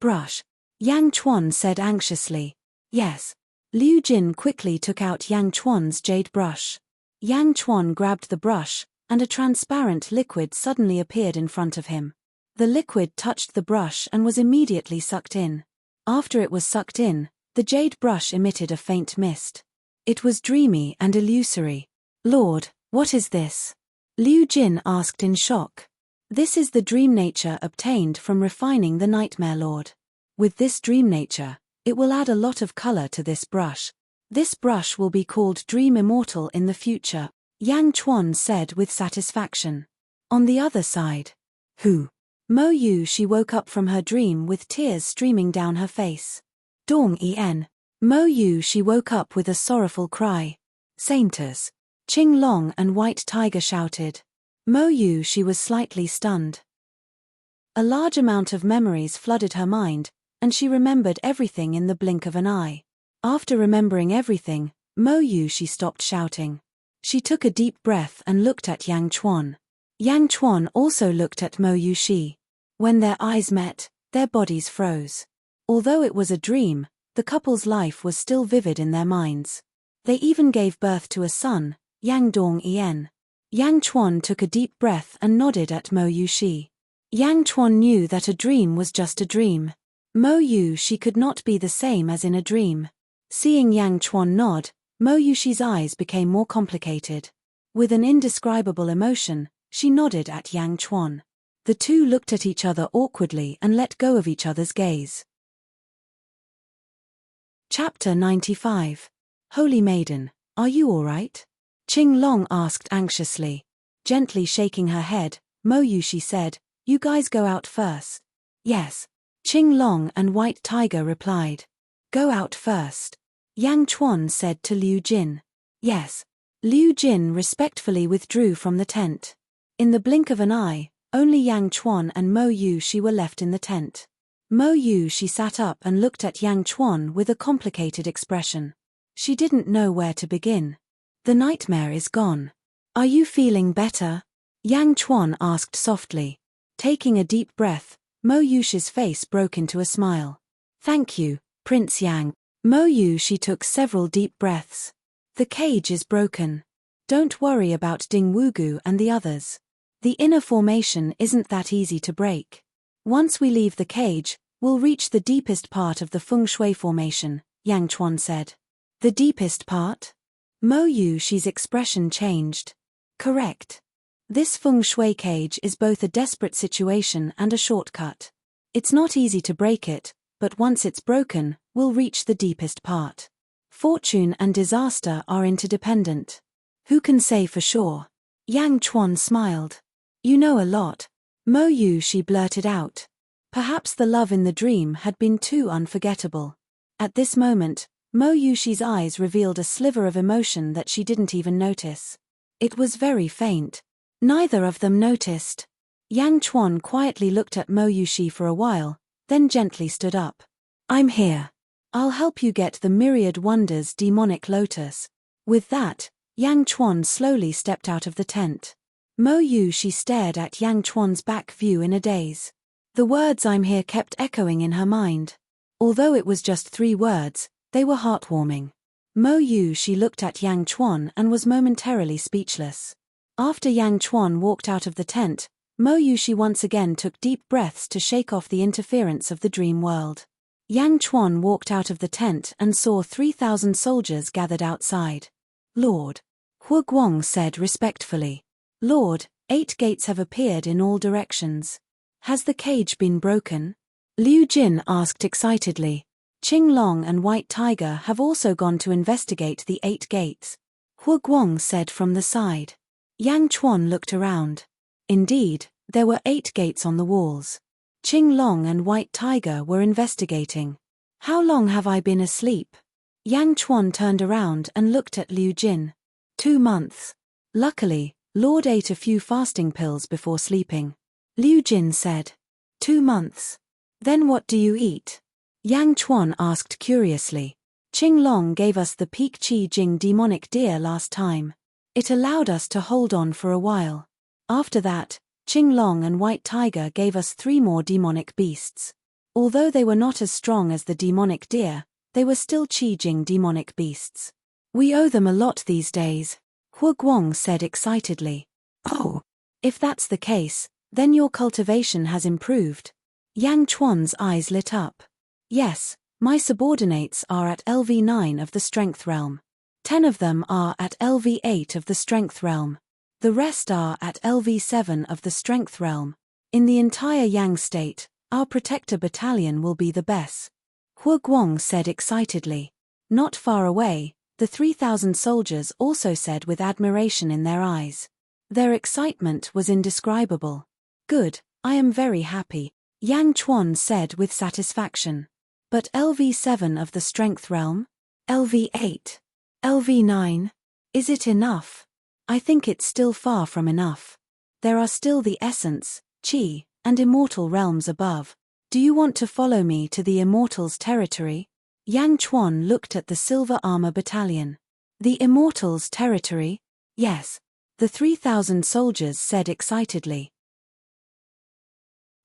Brush. Yang Chuan said anxiously. Yes. Liu Jin quickly took out Yang Chuan's jade brush. Yang Chuan grabbed the brush, and a transparent liquid suddenly appeared in front of him. The liquid touched the brush and was immediately sucked in. After it was sucked in, the jade brush emitted a faint mist. It was dreamy and illusory. Lord, what is this? Liu Jin asked in shock. This is the dream nature obtained from refining the Nightmare Lord. With this dream nature, it will add a lot of color to this brush. This brush will be called Dream Immortal in the future, Yang Chuan said with satisfaction. On the other side. Who? Mo Yu. She woke up from her dream with tears streaming down her face. Dong En. Mo Yu. She woke up with a sorrowful cry. Sainters. Qing Long and White Tiger shouted. Mo Yu. She was slightly stunned. A large amount of memories flooded her mind, and she remembered everything in the blink of an eye. After remembering everything, Mo Yu. She stopped shouting. She took a deep breath and looked at Yang Chuan. Yang Chuan also looked at Mo Yu. When their eyes met, their bodies froze. Although it was a dream, the couple's life was still vivid in their minds. They even gave birth to a son, Yang Dong En. Yang Chuan took a deep breath and nodded at Mo Yu. Yang Chuan knew that a dream was just a dream. Mo Yu. She could not be the same as in a dream. Seeing Yang Chuan nod, Mo Yu's eyes became more complicated. With an indescribable emotion, she nodded at Yang Chuan. The two looked at each other awkwardly and let go of each other's gaze. Chapter 95. Holy Maiden, are you all right? Qing Long asked anxiously. Gently shaking her head, Mo Yu said, you guys go out first. Yes. Qing Long and White Tiger replied. Go out first. Yang Chuan said to Liu Jin. Yes. Liu Jin respectfully withdrew from the tent. In the blink of an eye, only Yang Chuan and Mo Yu were left in the tent. Mo Yu sat up and looked at Yang Chuan with a complicated expression. She didn't know where to begin. The nightmare is gone. Are you feeling better? Yang Chuan asked softly. Taking a deep breath, Mo Yu's face broke into a smile. Thank you, Prince Yang. Mo Yu took several deep breaths. The cage is broken. Don't worry about Ding Wugu and the others. The inner formation isn't that easy to break. Once we leave the cage, we'll reach the deepest part of the feng shui formation, Yang Chuan said. The deepest part? Mo Yu's expression changed. Correct. This feng shui cage is both a desperate situation and a shortcut. It's not easy to break it, but once it's broken, we'll reach the deepest part. Fortune and disaster are interdependent. Who can say for sure? Yang Chuan smiled. You know a lot. Mo Yu blurted out. Perhaps the love in the dream had been too unforgettable. At this moment, Mo Yu's eyes revealed a sliver of emotion that she didn't even notice. It was very faint. Neither of them noticed. Yang Chuan quietly looked at Mo Yu for a while, then gently stood up. I'm here. I'll help you get the Myriad Wonders demonic lotus. With that, Yang Chuan slowly stepped out of the tent. Mo Yu stared at Yang Chuan's back view in a daze. The words I'm here kept echoing in her mind. Although it was just 3 words, they were heartwarming. Mo Yu looked at Yang Chuan and was momentarily speechless. After Yang Chuan walked out of the tent, Mo Yu once again took deep breaths to shake off the interference of the dream world. Yang Chuan walked out of the tent and saw 3,000 soldiers gathered outside. Lord. Hu Guang said respectfully. Lord, 8 gates have appeared in all directions. Has the cage been broken? Liu Jin asked excitedly. Qing Long and White Tiger have also gone to investigate the 8 gates. Hu Guang said from the side. Yang Chuan looked around. Indeed, there were 8 gates on the walls. Qing Long and White Tiger were investigating. How long have I been asleep? Yang Chuan turned around and looked at Liu Jin. 2 months. Luckily, Lord ate a few fasting pills before sleeping. Liu Jin said. 2 months. Then what do you eat? Yang Chuan asked curiously. Qing Long gave us the Peak Qi Jing demonic deer last time. It allowed us to hold on for a while. After that, Qing Long and White Tiger gave us 3 more demonic beasts. Although they were not as strong as the demonic deer, they were still Qi-Jing demonic beasts. We owe them a lot these days, Hua Guang said excitedly. Oh, if that's the case, then your cultivation has improved. Yang Chuan's eyes lit up. Yes, my subordinates are at LV9 of the Strength Realm. 10 of them are at LV8 of the Strength Realm. The rest are at LV7 of the Strength Realm. In the entire Yang state, our protector battalion will be the best. Hua Guang said excitedly. Not far away, the 3,000 soldiers also said with admiration in their eyes. Their excitement was indescribable. Good, I am very happy, Yang Chuan said with satisfaction. But LV7 of the Strength Realm? LV8? LV9? Is it enough? I think it's still far from enough. There are still the Essence, Qi, and Immortal realms above. Do you want to follow me to the Immortals' territory? Yang Chuan looked at the Silver Armor Battalion. The Immortals' territory? Yes. The 3,000 soldiers said excitedly.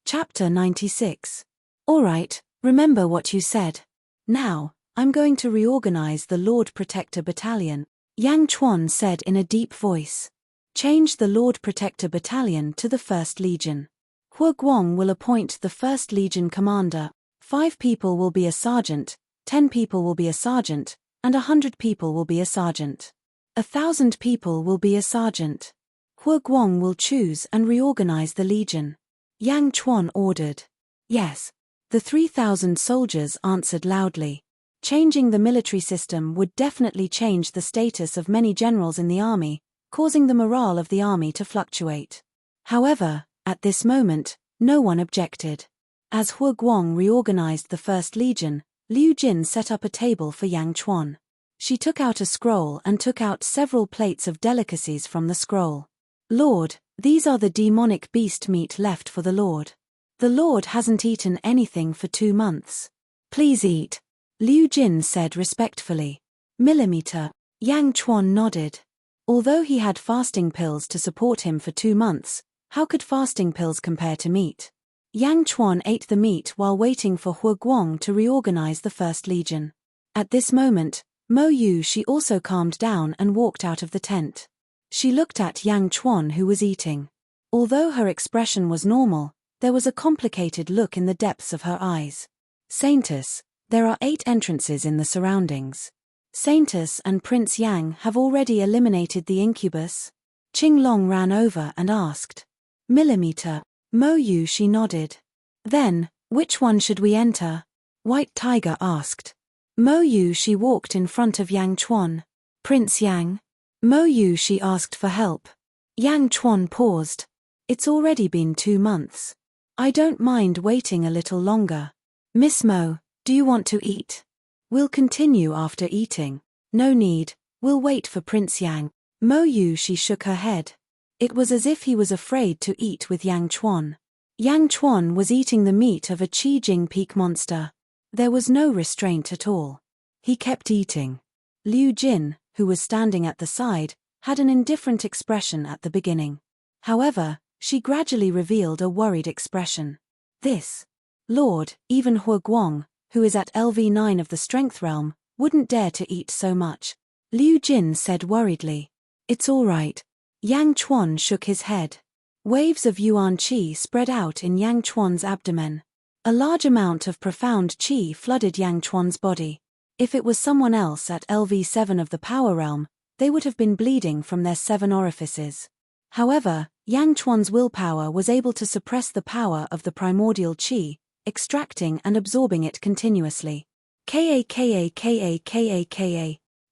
Chapter 96. All right, remember what you said. Now, I'm going to reorganize the Lord Protector Battalion, Yang Chuan said in a deep voice. Change the Lord Protector Battalion to the 1st Legion. Hua Guang will appoint the 1st Legion commander. 5 people will be a sergeant, 10 people will be a sergeant, and 100 people will be a sergeant. 1,000 people will be a sergeant. Hua Guang will choose and reorganize the legion. Yang Chuan ordered. Yes. The 3,000 soldiers answered loudly. Changing the military system would definitely change the status of many generals in the army, causing the morale of the army to fluctuate. However, at this moment, no one objected. As Hua Guang reorganized the 1st Legion, Liu Jin set up a table for Yang Chuan. She took out a scroll and took out several plates of delicacies from the scroll. Lord, these are the demonic beast meat left for the Lord. The Lord hasn't eaten anything for 2 months. Please eat, Liu Jin said respectfully. Millimeter. Yang Chuan nodded. Although he had fasting pills to support him for 2 months, how could fasting pills compare to meat? Yang Chuan ate the meat while waiting for Hua Guang to reorganize the 1st Legion. At this moment, Mo Yu she also calmed down and walked out of the tent. She looked at Yang Chuan who was eating. Although her expression was normal, there was a complicated look in the depths of her eyes. Saintess, there are 8 entrances in the surroundings. Saintess and Prince Yang have already eliminated the incubus. Qinglong ran over and asked. Millimeter. Mo Yu she nodded. Then, which one should we enter? White Tiger asked. Mo Yu she walked in front of Yang Chuan. Prince Yang. Mo Yu she asked for help. Yang Chuan paused. It's already been 2 months. I don't mind waiting a little longer. Miss Mo, do you want to eat? We'll continue after eating. No need, we'll wait for Prince Yang. Mo Yu she shook her head. It was as if he was afraid to eat with Yang Chuan. Yang Chuan was eating the meat of a Qi-Jing peak monster. There was no restraint at all. He kept eating. Liu Jin, who was standing at the side, had an indifferent expression at the beginning. However, she gradually revealed a worried expression. This Lord, even Hua Guang, who is at LV9 of the Strength Realm, wouldn't dare to eat so much. Liu Jin said worriedly. It's all right. Yang Chuan shook his head. Waves of Yuan Qi spread out in Yang Chuan's abdomen. A large amount of profound Qi flooded Yang Chuan's body. If it was someone else at LV7 of the Power Realm, they would have been bleeding from their 7 orifices. However, Yang Chuan's willpower was able to suppress the power of the primordial Qi, extracting and absorbing it continuously. Ka.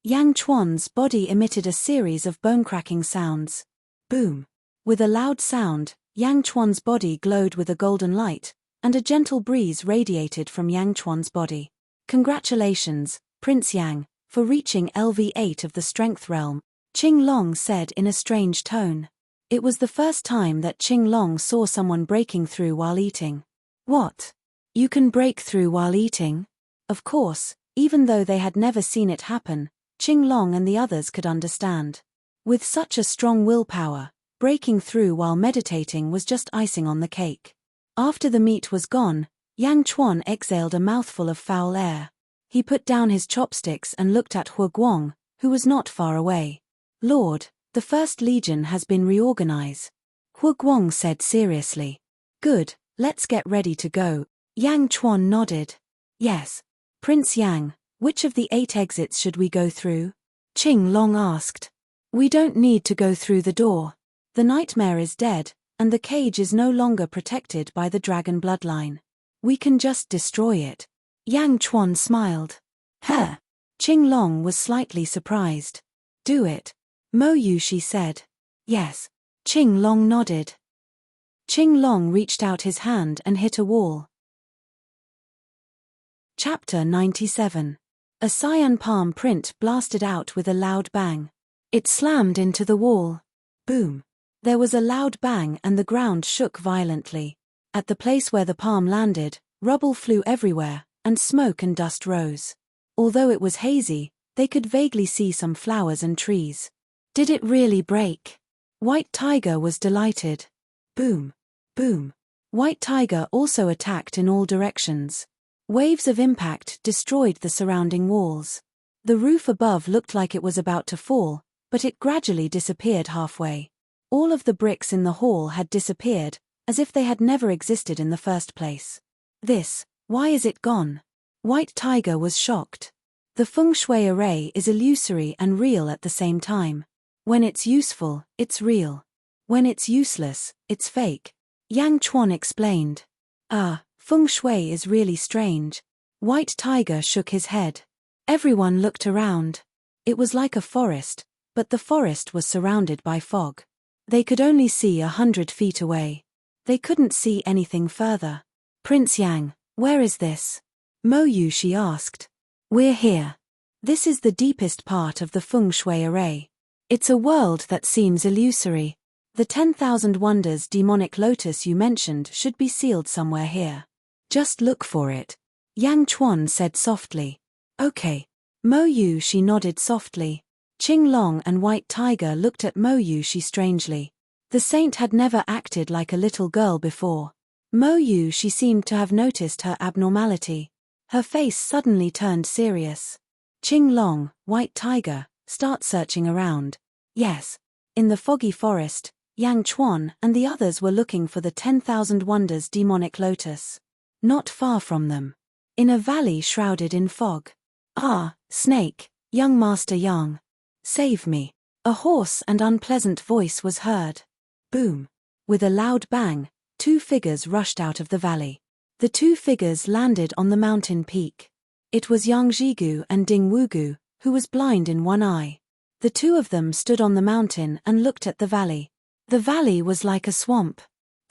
Yang Chuan's body emitted a series of bone-cracking sounds. Boom. With a loud sound, Yang Chuan's body glowed with a golden light, and a gentle breeze radiated from Yang Chuan's body. Congratulations, Prince Yang, for reaching LV8 of the Strength Realm, Qinglong said in a strange tone. It was the first time that Qinglong saw someone breaking through while eating. What? You can break through while eating? Of course, even though they had never seen it happen, Qinglong and the others could understand. With such a strong willpower, breaking through while meditating was just icing on the cake. After the meat was gone, Yang Chuan exhaled a mouthful of foul air. He put down his chopsticks and looked at Hu Guang, who was not far away. Lord, the First Legion has been reorganized. Hu Guang said seriously. Good, let's get ready to go. Yang Chuan nodded. Yes. Prince Yang, which of the 8 exits should we go through? Qing Long asked. We don't need to go through the door. The nightmare is dead, and the cage is no longer protected by the dragon bloodline. We can just destroy it. Yang Chuan smiled. Huh. Qing Long was slightly surprised. Do it. Mo Yushi said. Yes. Qing Long nodded. Qing Long reached out his hand and hit a wall. Chapter 97. A cyan palm print blasted out with a loud bang. It slammed into the wall. Boom. There was a loud bang and the ground shook violently. At the place where the palm landed, rubble flew everywhere, and smoke and dust rose. Although it was hazy, they could vaguely see some flowers and trees. Did it really break? White Tiger was delighted. Boom. Boom. White Tiger also attacked in all directions. Waves of impact destroyed the surrounding walls. The roof above looked like it was about to fall, but it gradually disappeared halfway. All of the bricks in the hall had disappeared, as if they had never existed in the first place. Why is it gone? White Tiger was shocked. The feng shui array is illusory and real at the same time. When it's useful, it's real. When it's useless, it's fake. Yang Chuan explained. Feng shui is really strange. White Tiger shook his head. Everyone looked around. It was like a forest, but the forest was surrounded by fog. They could only see 100 feet away. They couldn't see anything further. Prince Yang, where is this? Mo Yushi asked. We're here. This is the deepest part of the feng shui array. It's a world that seems illusory. The 10,000 wonders demonic lotus you mentioned should be sealed somewhere here. Just look for it. Yang Chuan said softly. Okay. Mo Yushi nodded softly. Qing Long and White Tiger looked at Mo Yushi strangely. The saint had never acted like a little girl before. Mo Yushi seemed to have noticed her abnormality. Her face suddenly turned serious. Qing Long, White Tiger, start searching around. Yes. In the foggy forest, Yang Chuan and the others were looking for the 10,000 wonders demonic lotus. Not far from them. In a valley shrouded in fog. Snake, young Master Yang. Save me. A hoarse and unpleasant voice was heard. Boom. With a loud bang, 2 figures rushed out of the valley. The 2 figures landed on the mountain peak. It was Yang Jigu and Ding Wugu, who was blind in one eye. The 2 of them stood on the mountain and looked at the valley. The valley was like a swamp.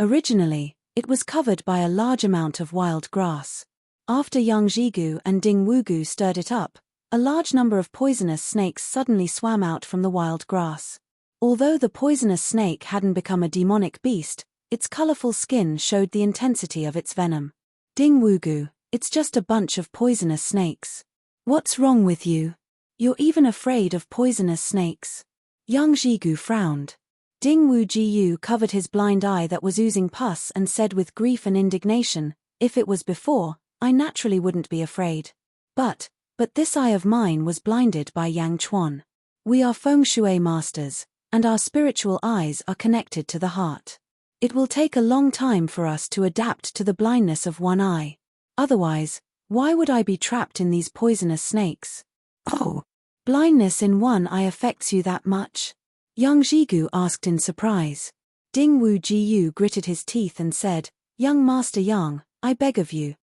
Originally, it was covered by a large amount of wild grass. After Yang Jigu and Ding Wugu stirred it up, a large number of poisonous snakes suddenly swam out from the wild grass. Although the poisonous snake hadn't become a demonic beast, its colorful skin showed the intensity of its venom. Ding Wugu, it's just a bunch of poisonous snakes. What's wrong with you? You're even afraid of poisonous snakes. Yang Jigu frowned. Ding Wujiu covered his blind eye that was oozing pus and said with grief and indignation, if it was before, I naturally wouldn't be afraid. But this eye of mine was blinded by Yang Chuan. We are feng shui masters, and our spiritual eyes are connected to the heart. It will take a long time for us to adapt to the blindness of one eye. Otherwise, why would I be trapped in these poisonous snakes? Oh, blindness in one eye affects you that much? Yang Jigu asked in surprise. Ding Wujiu gritted his teeth and said, Young Master Yang, I beg of you.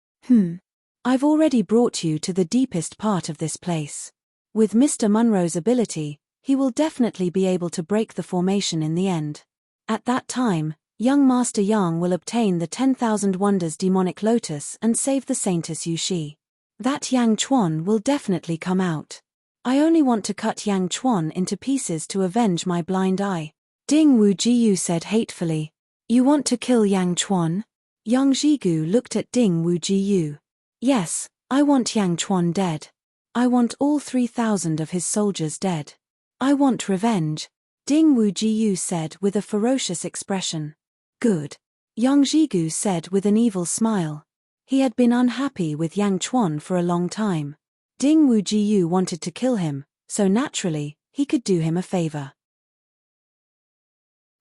I've already brought you to the deepest part of this place. With Mr. Munro's ability, he will definitely be able to break the formation in the end. At that time, young Master Yang will obtain the 10,000 wonders demonic lotus and save the Saintess Yushi. That Yang Chuan will definitely come out. I only want to cut Yang Chuan into pieces to avenge my blind eye. Ding Wujiu said hatefully. You want to kill Yang Chuan? Yang Jigu looked at Ding Wujiu. Yes, I want Yang Chuan dead. I want all 3,000 of his soldiers dead. I want revenge. Ding Wujiu said with a ferocious expression. Good. Yang Jigu said with an evil smile. He had been unhappy with Yang Chuan for a long time. Ding Wujiu wanted to kill him, so naturally, he could do him a favor.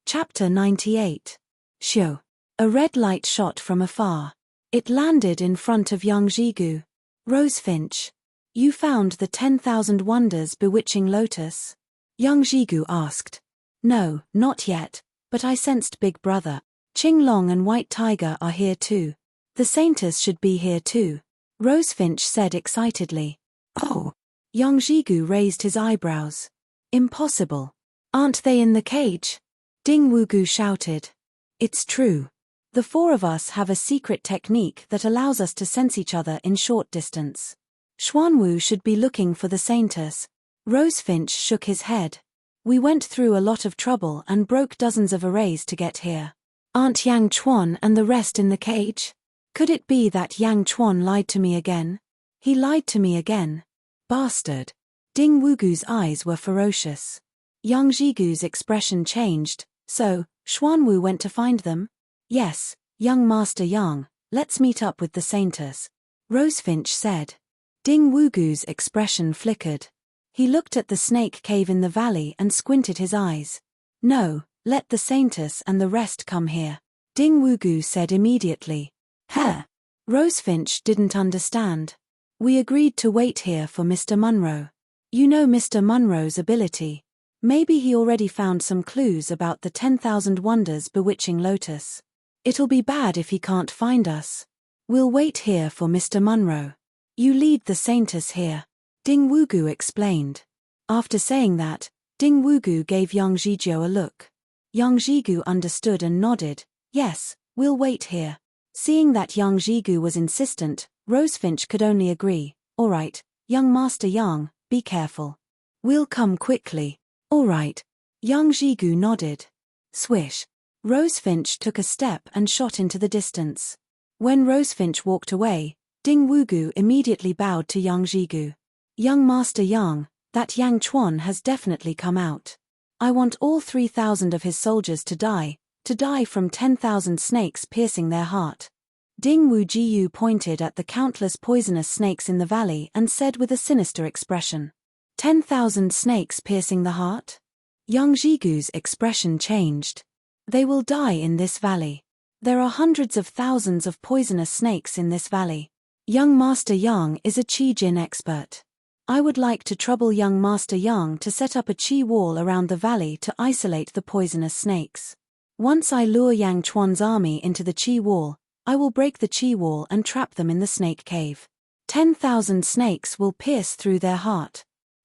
Chapter 98. Xiu. A red light shot from afar. It landed in front of Yang Jigu. Rosefinch. You found the 10,000 wonders bewitching lotus? Yang Jigu asked. No, not yet, but I sensed Big Brother. Qinglong and White Tiger are here too. The Saintess should be here too. Rosefinch said excitedly. Oh. Yang Jigu raised his eyebrows. Impossible. Aren't they in the cage? Ding Wugu shouted. It's true. The four of us have a secret technique that allows us to sense each other in short distance. Xuanwu should be looking for the Saintess. Rosefinch shook his head. We went through a lot of trouble and broke dozens of arrays to get here. Aren't Yang Chuan and the rest in the cage? Could it be that Yang Chuan lied to me again? He lied to me again. Bastard. Ding Wugu's eyes were ferocious. Yang Jigu's expression changed. So, Xuanwu went to find them? Yes, young Master Yang, let's meet up with the Saintess. Rosefinch said. Ding Wugu's expression flickered. He looked at the snake cave in the valley and squinted his eyes. No, let the Saintess and the rest come here. Ding Wugu said immediately. Huh? Rosefinch didn't understand. We agreed to wait here for Mr. Munro. You know Mr. Munro's ability. Maybe he already found some clues about the 10,000 wonders bewitching lotus. It'll be bad if he can't find us. We'll wait here for Mr. Munro. You lead the Saintess here. Ding Wugu explained. After saying that, Ding Wugu gave Yang Zhizhou a look. Yang Jigu understood and nodded. Yes, we'll wait here. Seeing that Yang Jigu was insistent, Rosefinch could only agree. All right, young Master Yang, be careful. We'll come quickly. All right. Yang Jigu nodded. Swish. Rosefinch took a step and shot into the distance. When Rosefinch walked away, Ding Wugu immediately bowed to Yang Jigu. Young Master Yang, that Yang Chuan has definitely come out. I want all 3,000 of his soldiers to die from 10,000 snakes piercing their heart. Ding Wujiu pointed at the countless poisonous snakes in the valley and said with a sinister expression. 10,000 snakes piercing the heart? Yang Jigu's expression changed. They will die in this valley. There are hundreds of thousands of poisonous snakes in this valley. Young Master Yang is a Qi Jin expert. I would like to trouble young Master Yang to set up a Qi wall around the valley to isolate the poisonous snakes. Once I lure Yang Chuan's army into the Qi wall, I will break the Qi wall and trap them in the snake cave. 10,000 snakes will pierce through their heart.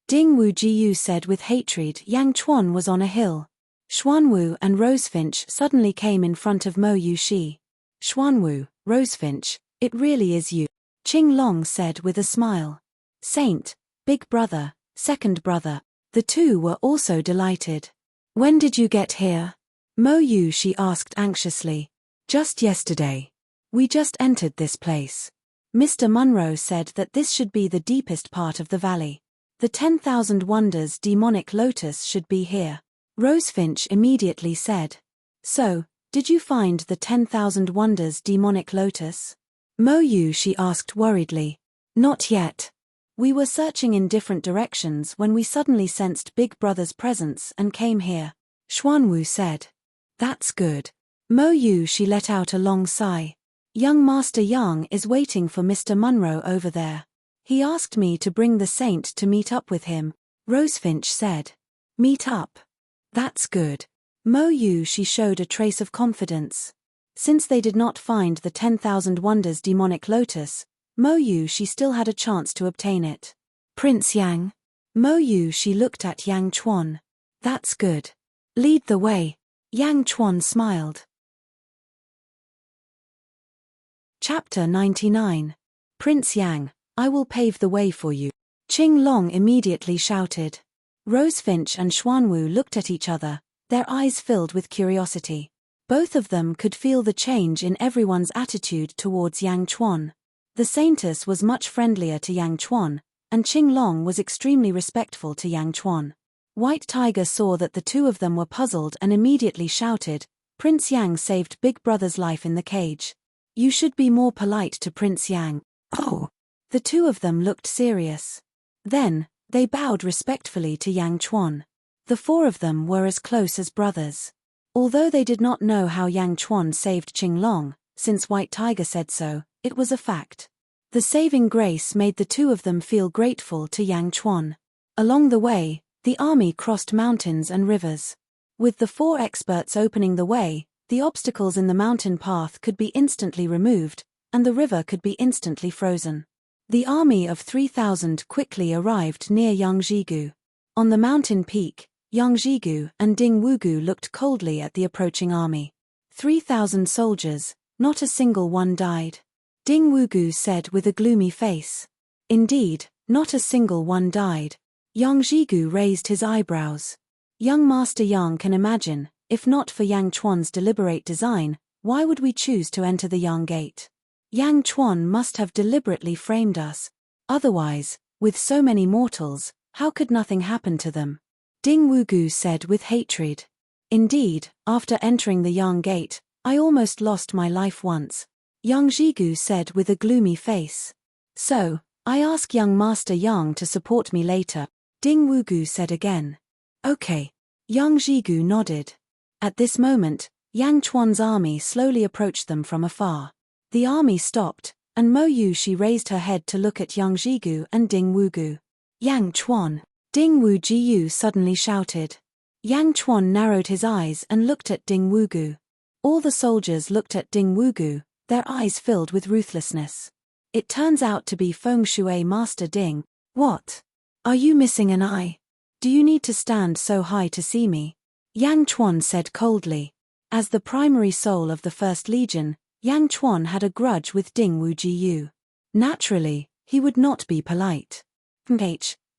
Ding Wujiu said with hatred. Yang Chuan was on a hill. Xuanwu and Rosefinch suddenly came in front of Mo Yushi. Xuanwu, Rosefinch, it really is you. Qinglong said with a smile. Saint, Big Brother, Second Brother, the two were also delighted. When did you get here? Mo Yushi asked anxiously. Just yesterday. We just entered this place. Mr. Munro said that this should be the deepest part of the valley. The 10,000 wonders demonic lotus should be here. Rosefinch immediately said. So, did you find the 10,000 wonders demonic lotus? Mo Yushi asked worriedly. Not yet. We were searching in different directions when we suddenly sensed Big Brother's presence and came here. Xuanwu said. That's good. Mo Yushi let out a long sigh. Young Master Yang is waiting for Mr. Munro over there. He asked me to bring the saint to meet up with him, Rosefinch said. Meet up? That's good. Mo Yushi showed a trace of confidence. Since they did not find the 10,000 wonders demonic lotus, Mo Yushi still had a chance to obtain it. Prince Yang. Mo Yushi looked at Yang Chuan. That's good. Lead the way. Yang Chuan smiled. Chapter 99. Prince Yang, I will pave the way for you. Qinglong immediately shouted. Rosefinch and Xuanwu looked at each other, their eyes filled with curiosity. Both of them could feel the change in everyone's attitude towards Yang Chuan. The Saintess was much friendlier to Yang Chuan, and Qinglong was extremely respectful to Yang Chuan. White Tiger saw that the two of them were puzzled and immediately shouted, Prince Yang saved Big Brother's life in the cage. You should be more polite to Prince Yang. Oh. The two of them looked serious. Then, they bowed respectfully to Yang Chuan. The four of them were as close as brothers. Although they did not know how Yang Chuan saved Qinglong, since White Tiger said so, it was a fact. The saving grace made the two of them feel grateful to Yang Chuan. Along the way, the army crossed mountains and rivers. With the four experts opening the way, the obstacles in the mountain path could be instantly removed, and the river could be instantly frozen. The army of 3,000 quickly arrived near Yangzhigu. On the mountain peak, Yangzhigu and Ding Wugu looked coldly at the approaching army. 3,000 soldiers, not a single one died. Ding Wugu said with a gloomy face. Indeed, not a single one died. Yangzhigu raised his eyebrows. Young Master Yang can imagine, if not for Yang Chuan's deliberate design, why would we choose to enter the Yang Gate? Yang Chuan must have deliberately framed us. Otherwise, with so many mortals, how could nothing happen to them? Ding Wugu said with hatred. Indeed, after entering the Yang Gate, I almost lost my life once. Yangzhigu said with a gloomy face. So, I ask young Master Yang to support me later, Ding Wugu said again. Okay. Yangzhigu nodded. At this moment, Yang Chuan's army slowly approached them from afar. The army stopped, and Mo Yushi raised her head to look at Yangzhigu and Ding Wugu. Yang Chuan, Ding Wujiu suddenly shouted. Yang Chuan narrowed his eyes and looked at Ding Wugu. All the soldiers looked at Ding Wugu, their eyes filled with ruthlessness. It turns out to be Feng Shui Master Ding. What? Are you missing an eye? Do you need to stand so high to see me? Yang Chuan said coldly. As the primary soul of the First Legion, Yang Chuan had a grudge with Ding Wujiu. Naturally, he would not be polite.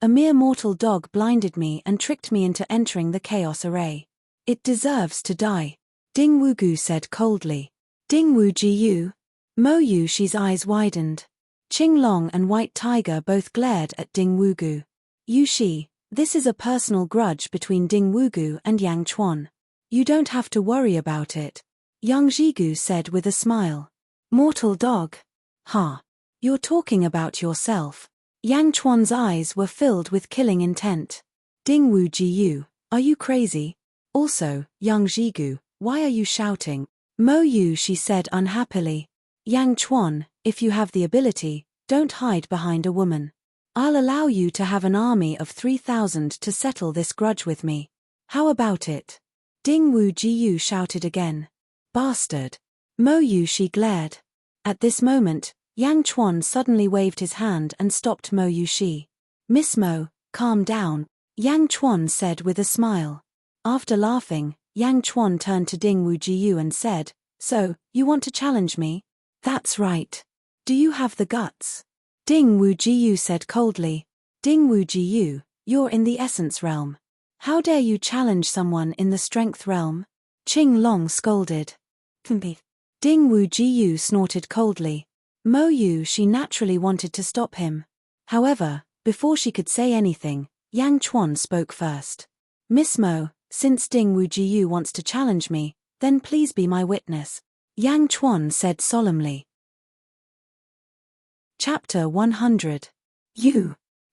A mere mortal dog blinded me and tricked me into entering the Chaos Array. It deserves to die. Ding Wugu said coldly. Ding Wujiu? Mo Yushi's eyes widened. Qinglong and White Tiger both glared at Ding Wugu. Yushi, this is a personal grudge between Ding Wugu and Yang Chuan. You don't have to worry about it. Yangzhigu said with a smile. Mortal dog? Ha. You're talking about yourself. Yang Chuan's eyes were filled with killing intent. Ding Wujiu, are you crazy? Also, Yangzhigu, why are you shouting? Mo Yushi said unhappily. Yang Chuan, if you have the ability, don't hide behind a woman. I'll allow you to have an army of 3,000 to settle this grudge with me. How about it? Ding Wujiu shouted again. Bastard. Mo Yushi glared. At this moment, Yang Chuan suddenly waved his hand and stopped Mo Yushi. Miss Mo, calm down, Yang Chuan said with a smile. After laughing, Yang Chuan turned to Ding Wujiu and said, So, you want to challenge me? That's right. Do you have the guts? Ding Wujiu said coldly. Ding Wujiu, you're in the essence realm. How dare you challenge someone in the strength realm? Qinglong scolded. Ding Wujiu snorted coldly. Mo Yushi naturally wanted to stop him. However, before she could say anything, Yang Chuan spoke first. Miss Mo, since Ding Wujiu wants to challenge me, then please be my witness, Yang Chuan said solemnly. Chapter 100.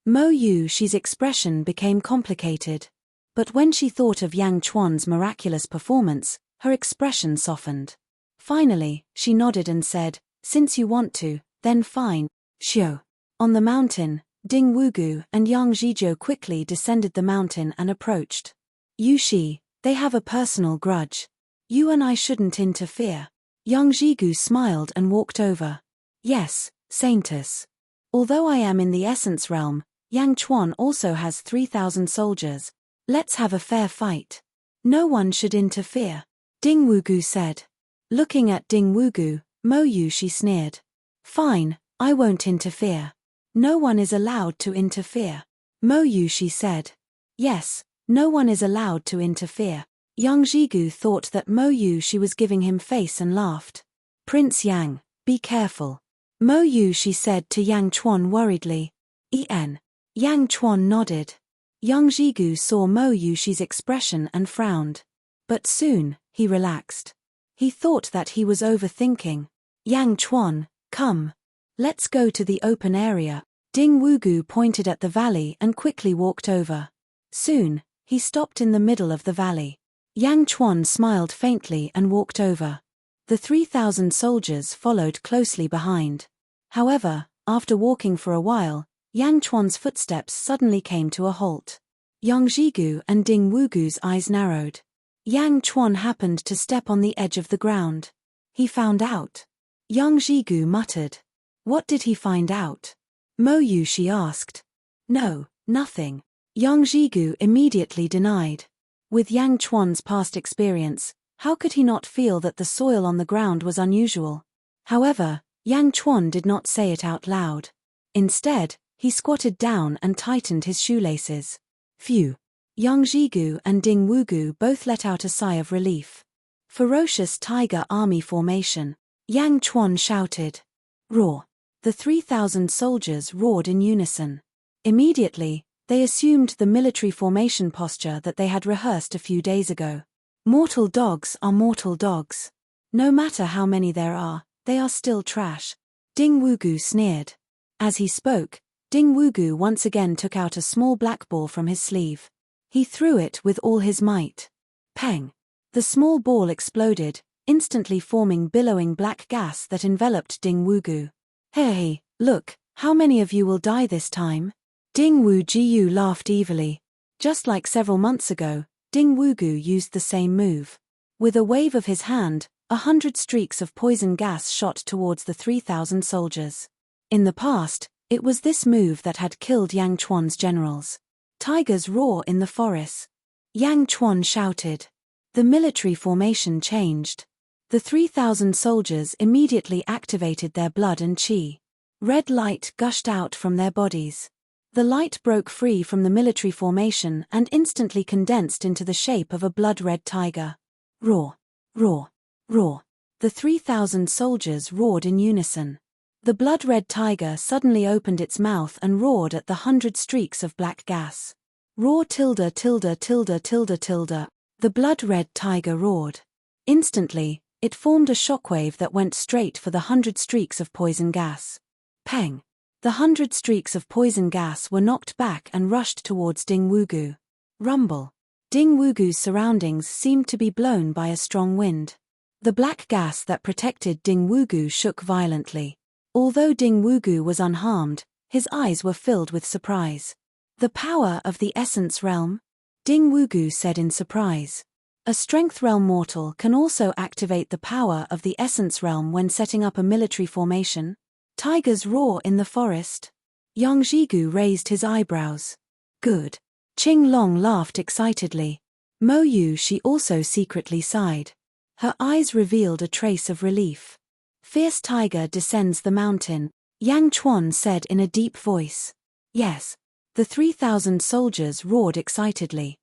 Mo Yushi's expression became complicated. But when she thought of Yang Chuan's miraculous performance, her expression softened. Finally, she nodded and said, Since you want to, then fine. Xiu. On the mountain, Ding Wugu and Yang Zhizhou quickly descended the mountain and approached. Yushi, they have a personal grudge. You and I shouldn't interfere. Yang Zhigu smiled and walked over. Yes, Saintess. Although I am in the essence realm, Yang Chuan also has 3,000 soldiers. Let's have a fair fight. No one should interfere, Ding Wugu said. Looking at Ding Wugu, Mo Yushi sneered. Fine, I won't interfere. No one is allowed to interfere, Mo Yushi said. Yes, no one is allowed to interfere. Yang Zhigu thought that Mo Yushi was giving him face and laughed. Prince Yang, be careful, Mo Yushi said to Yang Chuan worriedly. Yang Chuan nodded. Yang Zhigu saw Mo Yushi's expression and frowned. But soon, he relaxed. He thought that he was overthinking. Yang Chuan, come. Let's go to the open area. Ding Wugu pointed at the valley and quickly walked over. Soon, he stopped in the middle of the valley. Yang Chuan smiled faintly and walked over. The 3,000 soldiers followed closely behind. However, after walking for a while, Yang Chuan's footsteps suddenly came to a halt. Yang Jigu and Ding Wugu's eyes narrowed. Yang Chuan happened to step on the edge of the ground. He found out. Yang Jigu muttered. What did he find out? Mo Yu, she asked. No, nothing. Yang Jigu immediately denied. With Yang Chuan's past experience, how could he not feel that the soil on the ground was unusual? However, Yang Chuan did not say it out loud. Instead, he squatted down and tightened his shoelaces. Phew. Yang Jigu and Ding Wugu both let out a sigh of relief. Ferocious tiger army formation. Yang Chuan shouted. Roar. The 3,000 soldiers roared in unison. Immediately, they assumed the military formation posture that they had rehearsed a few days ago. Mortal dogs are mortal dogs. No matter how many there are, they are still trash. Ding Wugu sneered. As he spoke, Ding Wugu once again took out a small black ball from his sleeve. He threw it with all his might. Peng! The small ball exploded, instantly forming billowing black gas that enveloped Ding Wugu. Hey, look, how many of you will die this time? Ding Wujiu laughed evilly. Just like several months ago, Ding Wugu used the same move. With a wave of his hand, 100 streaks of poison gas shot towards the 3,000 soldiers. In the past, it was this move that had killed Yang Chuan's generals. Tigers roar in the forest. Yang Chuan shouted. The military formation changed. The 3,000 soldiers immediately activated their blood and qi. Red light gushed out from their bodies. The light broke free from the military formation and instantly condensed into the shape of a blood-red tiger. Roar, roar, roar. The 3,000 soldiers roared in unison. The blood-red tiger suddenly opened its mouth and roared at the 100 streaks of black gas. Roar tilde tilde tilde tilde tilde. The blood-red tiger roared. Instantly, it formed a shockwave that went straight for the 100 streaks of poison gas. Peng! The 100 streaks of poison gas were knocked back and rushed towards Ding Wugu. Rumble! Ding Wugu's surroundings seemed to be blown by a strong wind. The black gas that protected Ding Wugu shook violently. Although Ding Wugu was unharmed, his eyes were filled with surprise. The power of the Essence Realm? Ding Wugu said in surprise. A Strength Realm mortal can also activate the power of the Essence Realm when setting up a military formation. Tigers roar in the forest. Yang Jigu raised his eyebrows. Good. Qing Long laughed excitedly. Mo Yu, she also secretly sighed. Her eyes revealed a trace of relief. Fierce tiger descends the mountain, Yang Chuan said in a deep voice. Yes. The 3,000 soldiers roared excitedly.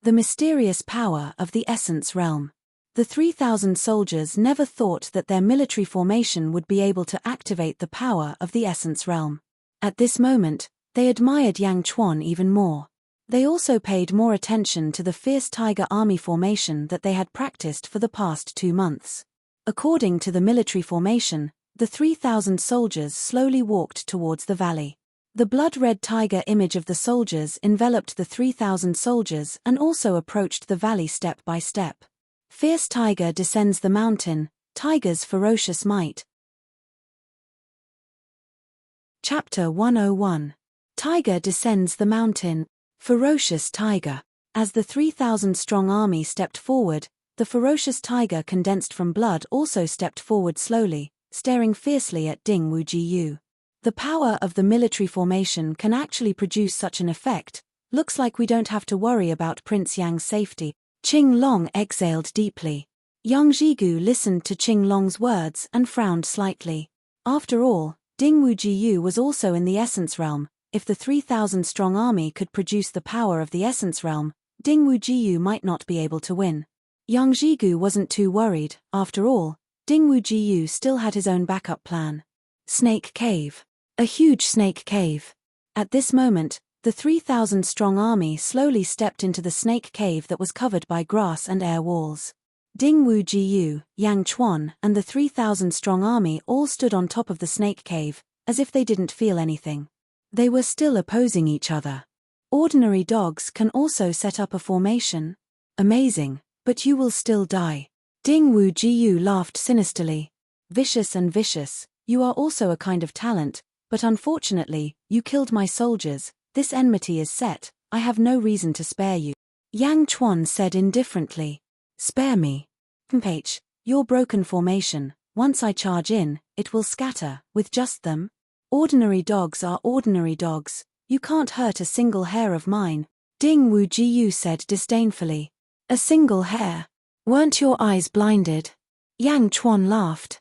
The mysterious power of the Essence Realm. The 3,000 soldiers never thought that their military formation would be able to activate the power of the Essence Realm. At this moment, they admired Yang Chuan even more. They also paid more attention to the fierce tiger army formation that they had practiced for the past 2 months. According to the military formation, the 3,000 soldiers slowly walked towards the valley. The blood-red tiger image of the soldiers enveloped the 3,000 soldiers and also approached the valley step by step. Fierce tiger descends the mountain, tiger's ferocious might. Chapter 101. Tiger descends the mountain, ferocious tiger. As the 3,000-strong army stepped forward, the ferocious tiger condensed from blood also stepped forward slowly, staring fiercely at Ding Wujiu. The power of the military formation can actually produce such an effect. Looks like we don't have to worry about Prince Yang's safety. Qing Long exhaled deeply. Yang Jigu listened to Qing Long's words and frowned slightly. After all, Ding Wujiu was also in the Essence Realm. If the 3,000-strong army could produce the power of the Essence Realm, Ding Wujiu might not be able to win. Yang Jigu wasn't too worried. After all, Ding Wujiu still had his own backup plan. Snake Cave. A huge snake cave. At this moment, the 3,000-strong army slowly stepped into the snake cave that was covered by grass and air walls. Ding Wu Jiyu, Yang Chuan, and the 3,000-strong army all stood on top of the snake cave, as if they didn't feel anything. They were still opposing each other. Ordinary dogs can also set up a formation. Amazing, but you will still die. Ding Wu Jiyu laughed sinisterly. Vicious and vicious, you are also a kind of talent, but unfortunately, you killed my soldiers. This enmity is set, I have no reason to spare you. Yang Chuan said indifferently. Spare me. Mph, your broken formation, once I charge in, it will scatter, with just them. Ordinary dogs are ordinary dogs, you can't hurt a single hair of mine, Ding Wu Jiyu said disdainfully. A single hair? Weren't your eyes blinded? Yang Chuan laughed.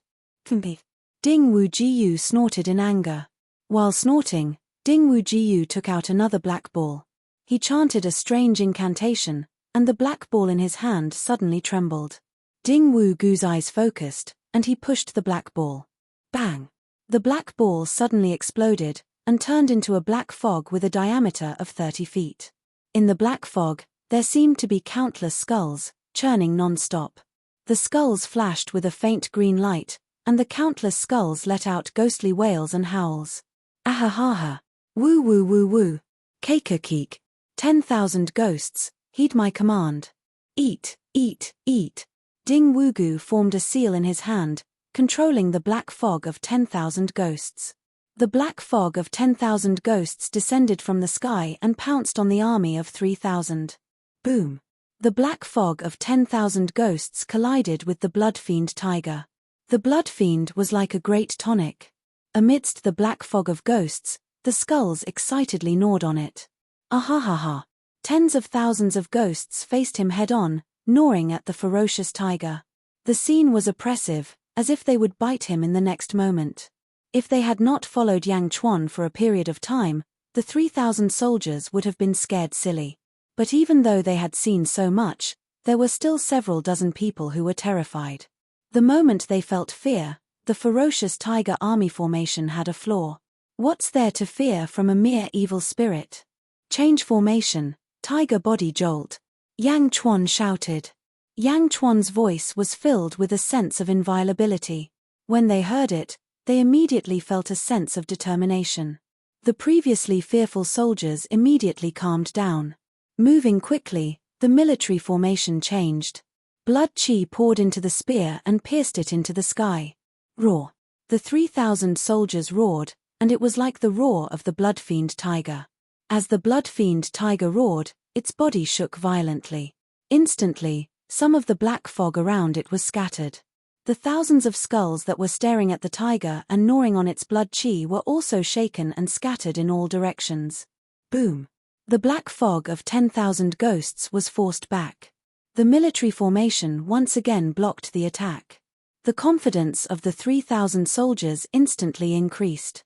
Mph. Ding Wu Jiyu snorted in anger. While snorting, Ding Wu Jiyu took out another black ball. He chanted a strange incantation, and the black ball in his hand suddenly trembled. Ding Wu Gu's eyes focused, and he pushed the black ball. Bang! The black ball suddenly exploded, and turned into a black fog with a diameter of 30 feet. In the black fog, there seemed to be countless skulls, churning non-stop. The skulls flashed with a faint green light, and the countless skulls let out ghostly wails and howls. Ahahaha! Woo woo woo woo! Keek. 10,000 ghosts, heed my command. Eat, eat, eat. Ding Wu Gu formed a seal in his hand, controlling the black fog of 10,000 ghosts. The black fog of 10,000 ghosts descended from the sky and pounced on the army of 3,000. Boom! The black fog of 10,000 ghosts collided with the Blood Fiend tiger. The Blood Fiend was like a great tonic. Amidst the black fog of ghosts, the skulls excitedly gnawed on it. Ahahaha! Tens of thousands of ghosts faced him head-on, gnawing at the ferocious tiger. The scene was oppressive, as if they would bite him in the next moment. If they had not followed Yang Chuan for a period of time, the 3,000 soldiers would have been scared silly. But even though they had seen so much, there were still several dozen people who were terrified. The moment they felt fear, the ferocious tiger army formation had a flaw. What's there to fear from a mere evil spirit? Change formation, tiger body jolt. Yang Chuan shouted. Yang Chuan's voice was filled with a sense of inviolability. When they heard it, they immediately felt a sense of determination. The previously fearful soldiers immediately calmed down. Moving quickly, the military formation changed. Blood chi poured into the spear and pierced it into the sky. Roar! The 3,000 soldiers roared, and it was like the roar of the Blood Fiend tiger. As the Blood Fiend tiger roared, its body shook violently. Instantly, some of the black fog around it was scattered. The thousands of skulls that were staring at the tiger and gnawing on its blood chi were also shaken and scattered in all directions. Boom! The black fog of 10,000 ghosts was forced back. The military formation once again blocked the attack. The confidence of the 3,000 soldiers instantly increased.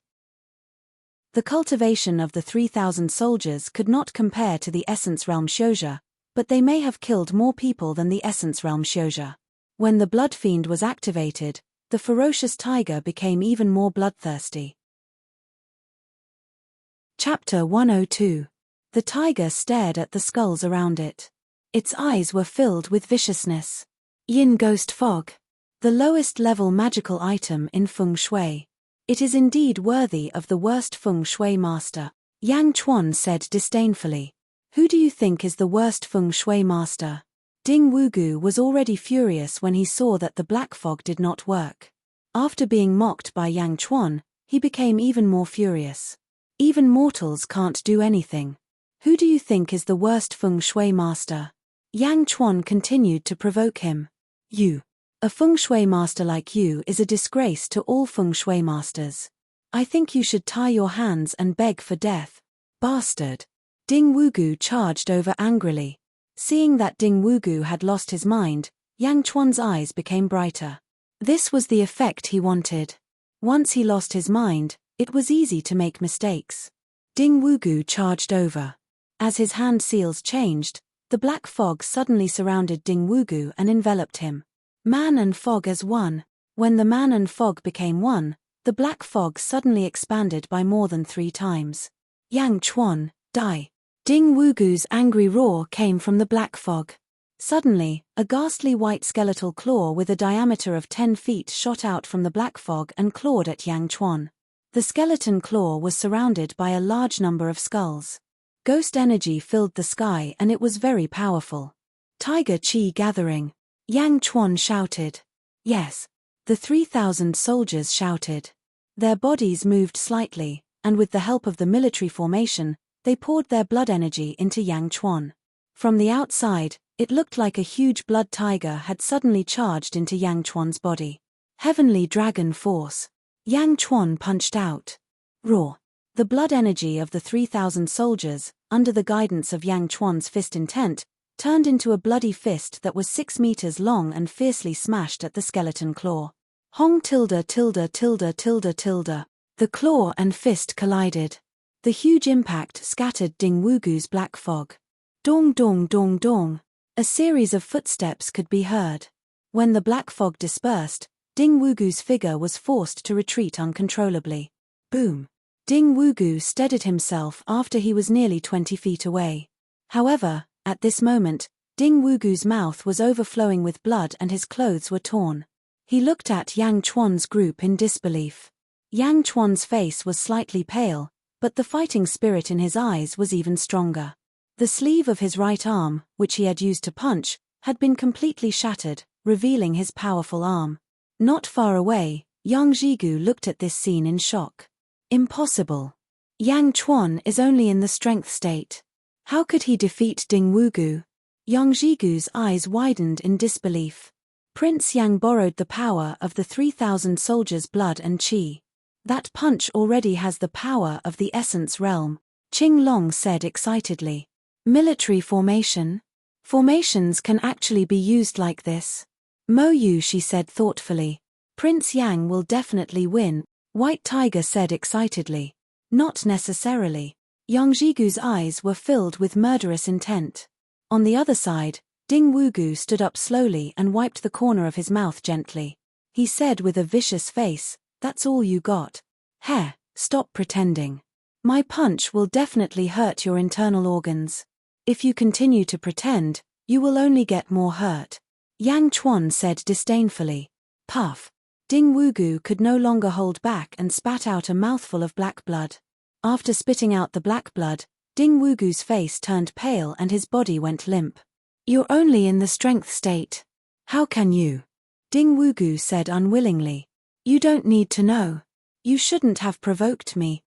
The cultivation of the 3,000 soldiers could not compare to the Essence Realm Xiozha, but they may have killed more people than the Essence Realm Xiozha. When the Blood Fiend was activated, the ferocious tiger became even more bloodthirsty. Chapter 102. The tiger stared at the skulls around it. Its eyes were filled with viciousness. Yin Ghost Fog. The lowest level magical item in Feng Shui. It is indeed worthy of the worst Feng Shui master, Yang Chuan said disdainfully. Who do you think is the worst Feng Shui master? Ding Wu Gu was already furious when he saw that the black fog did not work. After being mocked by Yang Chuan, he became even more furious. Even mortals can't do anything. Who do you think is the worst Feng Shui master? Yang Chuan continued to provoke him. You. A Feng Shui master like you is a disgrace to all Feng Shui masters. I think you should tie your hands and beg for death. Bastard. Ding Wu Gu charged over angrily. Seeing that Ding Wu Gu had lost his mind, Yang Chuan's eyes became brighter. This was the effect he wanted. Once he lost his mind, it was easy to make mistakes. Ding Wu Gu charged over. As his hand seals changed, the black fog suddenly surrounded Ding Wu Gu and enveloped him. Man and fog as one. When the man and fog became one, the black fog suddenly expanded by more than 3 times. Yang Chuan, die. Ding Wu Gu's angry roar came from the black fog. Suddenly, a ghastly white skeletal claw with a diameter of 10 feet shot out from the black fog and clawed at Yang Chuan. The skeleton claw was surrounded by a large number of skulls. Ghost energy filled the sky and it was very powerful. Tiger Chi gathering. Yang Chuan shouted. Yes. The 3,000 soldiers shouted. Their bodies moved slightly, and with the help of the military formation, they poured their blood energy into Yang Chuan. From the outside, it looked like a huge blood tiger had suddenly charged into Yang Chuan's body. Heavenly Dragon Force. Yang Chuan punched out. Roar. The blood energy of the 3,000 soldiers, under the guidance of Yang Chuan's fist intent, turned into a bloody fist that was 6 meters long and fiercely smashed at the skeleton claw. Hong tilde tilde tilde tilde tilde. The claw and fist collided. The huge impact scattered Ding Wugu's black fog. Dong dong dong dong. A series of footsteps could be heard. When the black fog dispersed, Ding Wugu's figure was forced to retreat uncontrollably. Boom. Ding Wugu steadied himself after he was nearly 20 feet away. However, at this moment, Ding Wugu's mouth was overflowing with blood and his clothes were torn. He looked at Yang Chuan's group in disbelief. Yang Chuan's face was slightly pale, but the fighting spirit in his eyes was even stronger. The sleeve of his right arm, which he had used to punch, had been completely shattered, revealing his powerful arm. Not far away, Yang Jigu looked at this scene in shock. Impossible. Yang Chuan is only in the strength state. How could he defeat Ding Wugu? Yang Jigu's eyes widened in disbelief. Prince Yang borrowed the power of the 3,000 soldiers' blood and qi. That punch already has the power of the essence realm, Qing Long said excitedly. Military formation? Formations can actually be used like this. Mo Yu, she said thoughtfully. Prince Yang will definitely win, White Tiger said excitedly. Not necessarily. Yang Jigu's eyes were filled with murderous intent. On the other side, Ding Wugu stood up slowly and wiped the corner of his mouth gently. He said with a vicious face, "That's all you got. Heh, stop pretending. My punch will definitely hurt your internal organs. If you continue to pretend, you will only get more hurt." Yang Chuan said disdainfully. Puff. Ding Wugu could no longer hold back and spat out a mouthful of black blood. After spitting out the black blood, Ding Wugu's face turned pale and his body went limp. "You're only in the strength state. How can you?" Ding Wugu said unwillingly. "You don't need to know. You shouldn't have provoked me."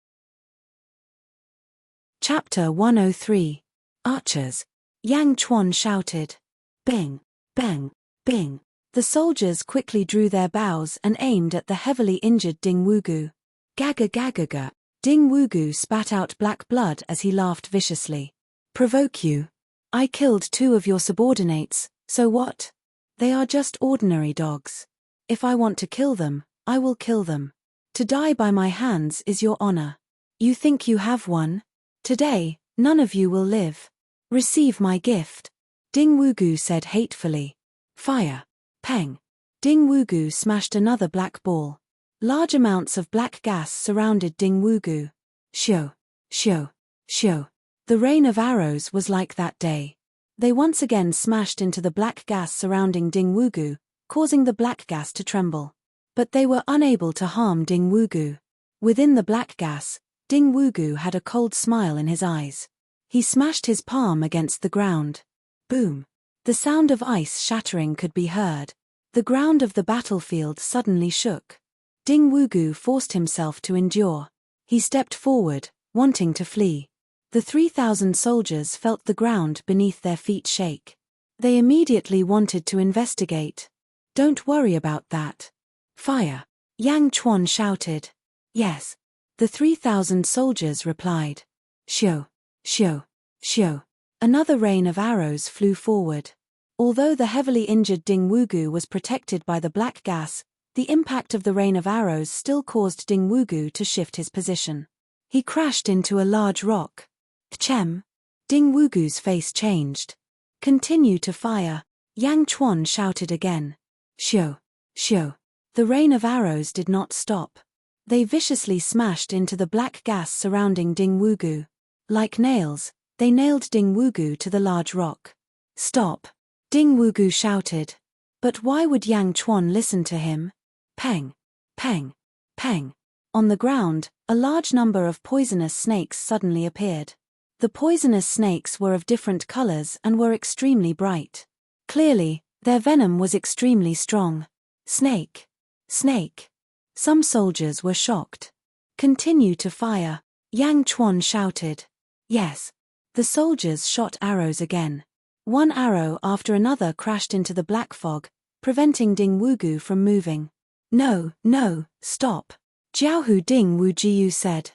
Chapter 103. Archers. Yang Chuan shouted. Bing, bang, bing. The soldiers quickly drew their bows and aimed at the heavily injured Ding Wugu. Gaga gaga ga. Ding Wugu spat out black blood as he laughed viciously. "Provoke you? I killed 2 of your subordinates, so what? They are just ordinary dogs. If I want to kill them, I will kill them. To die by my hands is your honor. You think you have one? Today, none of you will live. Receive my gift." Ding Wugu said hatefully. Fire. Peng. Ding Wugu smashed another black ball. Large amounts of black gas surrounded Ding Wugu. Shio, shio, shio. The rain of arrows was like that day. They once again smashed into the black gas surrounding Ding Wugu, causing the black gas to tremble. But they were unable to harm Ding Wugu. Within the black gas, Ding Wugu had a cold smile in his eyes. He smashed his palm against the ground. Boom. The sound of ice shattering could be heard. The ground of the battlefield suddenly shook. Ding Wugu forced himself to endure. He stepped forward, wanting to flee. The 3,000 soldiers felt the ground beneath their feet shake. They immediately wanted to investigate. "Don't worry about that. Fire." Yang Chuan shouted. "Yes." The 3,000 soldiers replied. Shio, shio, shio. Another rain of arrows flew forward. Although the heavily injured Ding Wugu was protected by the black gas, the impact of the rain of arrows still caused Ding Wugu to shift his position. He crashed into a large rock. Tchem. Ding Wugu's face changed. "Continue to fire." Yang Chuan shouted again. Shio, shio. The rain of arrows did not stop. They viciously smashed into the black gas surrounding Ding Wugu. Like nails, they nailed Ding Wugu to the large rock. "Stop." Ding Wugu shouted. But why would Yang Chuan listen to him? Peng, peng, peng. On the ground, a large number of poisonous snakes suddenly appeared. The poisonous snakes were of different colors and were extremely bright. Clearly, their venom was extremely strong. Snake! Snake! Some soldiers were shocked. Continue to fire, Yang Chuan shouted. Yes. The soldiers shot arrows again. One arrow after another crashed into the black fog, preventing Ding Wugu from moving. No, no, stop. Jiaohu Ding Wu Jiu said.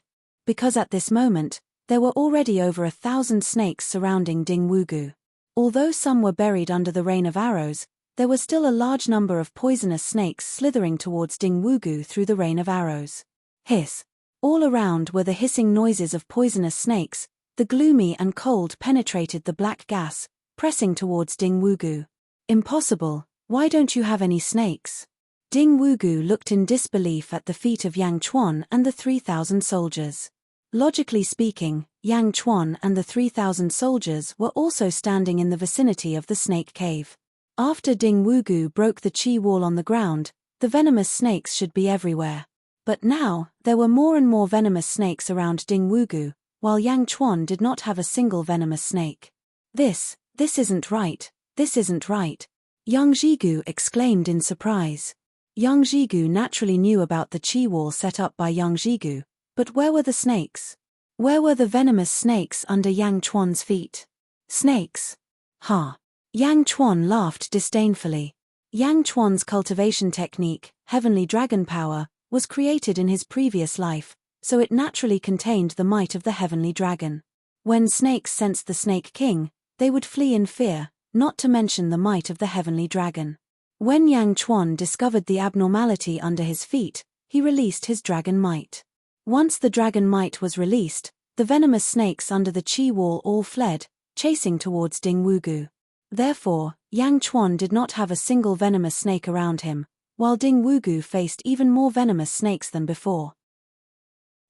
Because at this moment, there were already over 1,000 snakes surrounding Ding Wugu. Although some were buried under the rain of arrows, there was still a large number of poisonous snakes slithering towards Ding Wugu through the rain of arrows. Hiss. All around were the hissing noises of poisonous snakes. The gloomy and cold penetrated the black gas, pressing towards Ding Wugu. Impossible, why don't you have any snakes? Ding Wugu looked in disbelief at the feat of Yang Chuan and the 3,000 soldiers. Logically speaking, Yang Chuan and the 3,000 soldiers were also standing in the vicinity of the snake cave. After Ding Wugu broke the chi wall on the ground, the venomous snakes should be everywhere. But now, there were more and more venomous snakes around Ding Wugu, while Yang Chuan did not have a single venomous snake. This isn't right, this isn't right. Yang Jigu exclaimed in surprise. Yang Jigu naturally knew about the chi wall set up by Yang Jigu, but where were the snakes? Where were the venomous snakes under Yang Chuan's feet? Snakes? Ha! Yang Chuan laughed disdainfully. Yang Chuan's cultivation technique, heavenly dragon power, was created in his previous life, so it naturally contained the might of the heavenly dragon. When snakes sensed the Snake King, they would flee in fear, not to mention the might of the heavenly dragon. When Yang Chuan discovered the abnormality under his feet, he released his dragon might. Once the dragon might was released, the venomous snakes under the chi wall all fled, chasing towards Ding Wugu. Therefore, Yang Chuan did not have a single venomous snake around him, while Ding Wugu faced even more venomous snakes than before.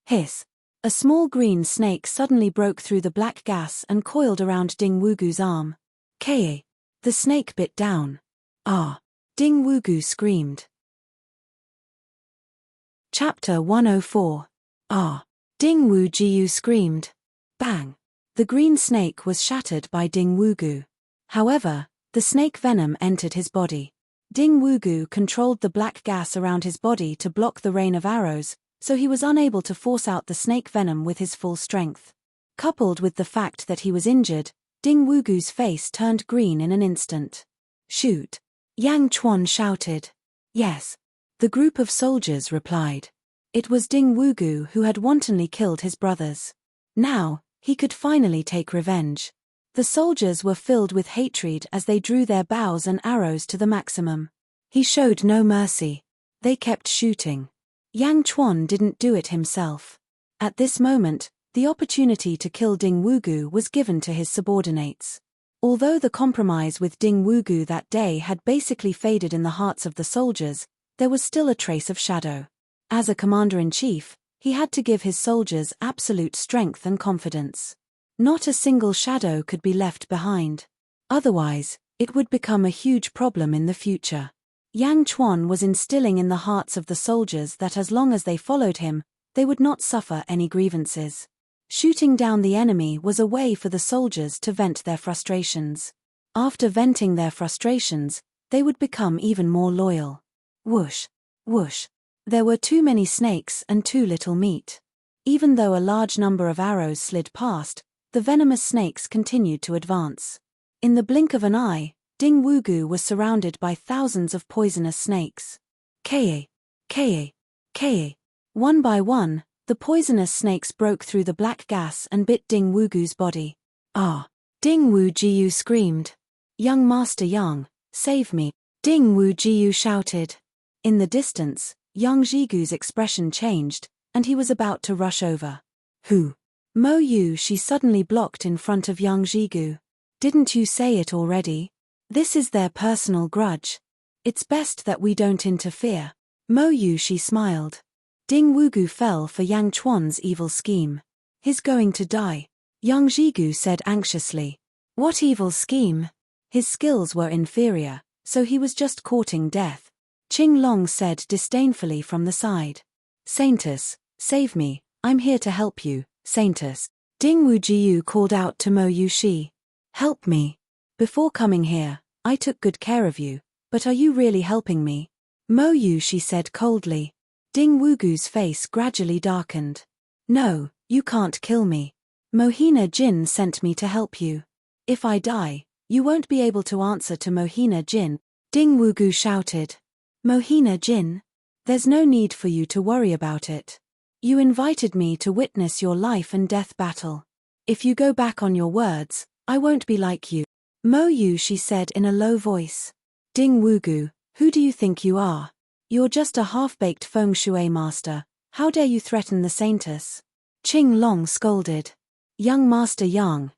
Hiss! A small green snake suddenly broke through the black gas and coiled around Ding Wugu's arm. Ka! The snake bit down. Ah! Ding Wugu screamed. Chapter 104. Ah! Ding Wu Jiu screamed. Bang! The green snake was shattered by Ding Wugu. However, the snake venom entered his body. Ding Wugu controlled the black gas around his body to block the rain of arrows, so he was unable to force out the snake venom with his full strength. Coupled with the fact that he was injured, Ding Wugu's face turned green in an instant. Shoot! Yang Chuan shouted. Yes. The group of soldiers replied. It was Ding Wugu who had wantonly killed his brothers. Now, he could finally take revenge. The soldiers were filled with hatred as they drew their bows and arrows to the maximum. He showed no mercy. They kept shooting. Yang Chuan didn't do it himself. At this moment, the opportunity to kill Ding Wugu was given to his subordinates. Although the compromise with Ding Wugu that day had basically faded in the hearts of the soldiers, there was still a trace of shadow. As a commander-in-chief, he had to give his soldiers absolute strength and confidence. Not a single shadow could be left behind. Otherwise, it would become a huge problem in the future. Yang Chuan was instilling in the hearts of the soldiers that as long as they followed him, they would not suffer any grievances. Shooting down the enemy was a way for the soldiers to vent their frustrations. After venting their frustrations, they would become even more loyal. Whoosh! Whoosh! There were too many snakes and too little meat. Even though a large number of arrows slid past, the venomous snakes continued to advance. In the blink of an eye, Ding Wugu was surrounded by thousands of poisonous snakes. Ka! Ka! Ka! One by one, the poisonous snakes broke through the black gas and bit Ding Wugu's body. Ah! Ding Wu Jiu screamed. Young Master Yang, save me! Ding Wu Jiu shouted. In the distance, Yang Jigu's expression changed, and he was about to rush over. Who? Mo Yu she suddenly blocked in front of Yang Jigu. Didn't you say it already? This is their personal grudge. It's best that we don't interfere. Mo Yu she smiled. Ding Wugu fell for Yang Chuan's evil scheme. He's going to die. Yang Jigu said anxiously. What evil scheme? His skills were inferior, so he was just courting death. Qing Long said disdainfully from the side. Saintess, save me, I'm here to help you, Saintess. Ding Wujiu called out to Mo Yushi. Help me. Before coming here, I took good care of you, but are you really helping me? Mo Yushi said coldly. Ding Wugu's face gradually darkened. No, you can't kill me. Mohina Jin sent me to help you. If I die, you won't be able to answer to Mohina Jin, Ding Wugu shouted. Mohina Jin? There's no need for you to worry about it. You invited me to witness your life and death battle. If you go back on your words, I won't be like you. Mo Yushi said in a low voice. Ding Wugu, who do you think you are? You're just a half-baked feng shui master. How dare you threaten the Saintess? Qing Long scolded. Young Master Yang,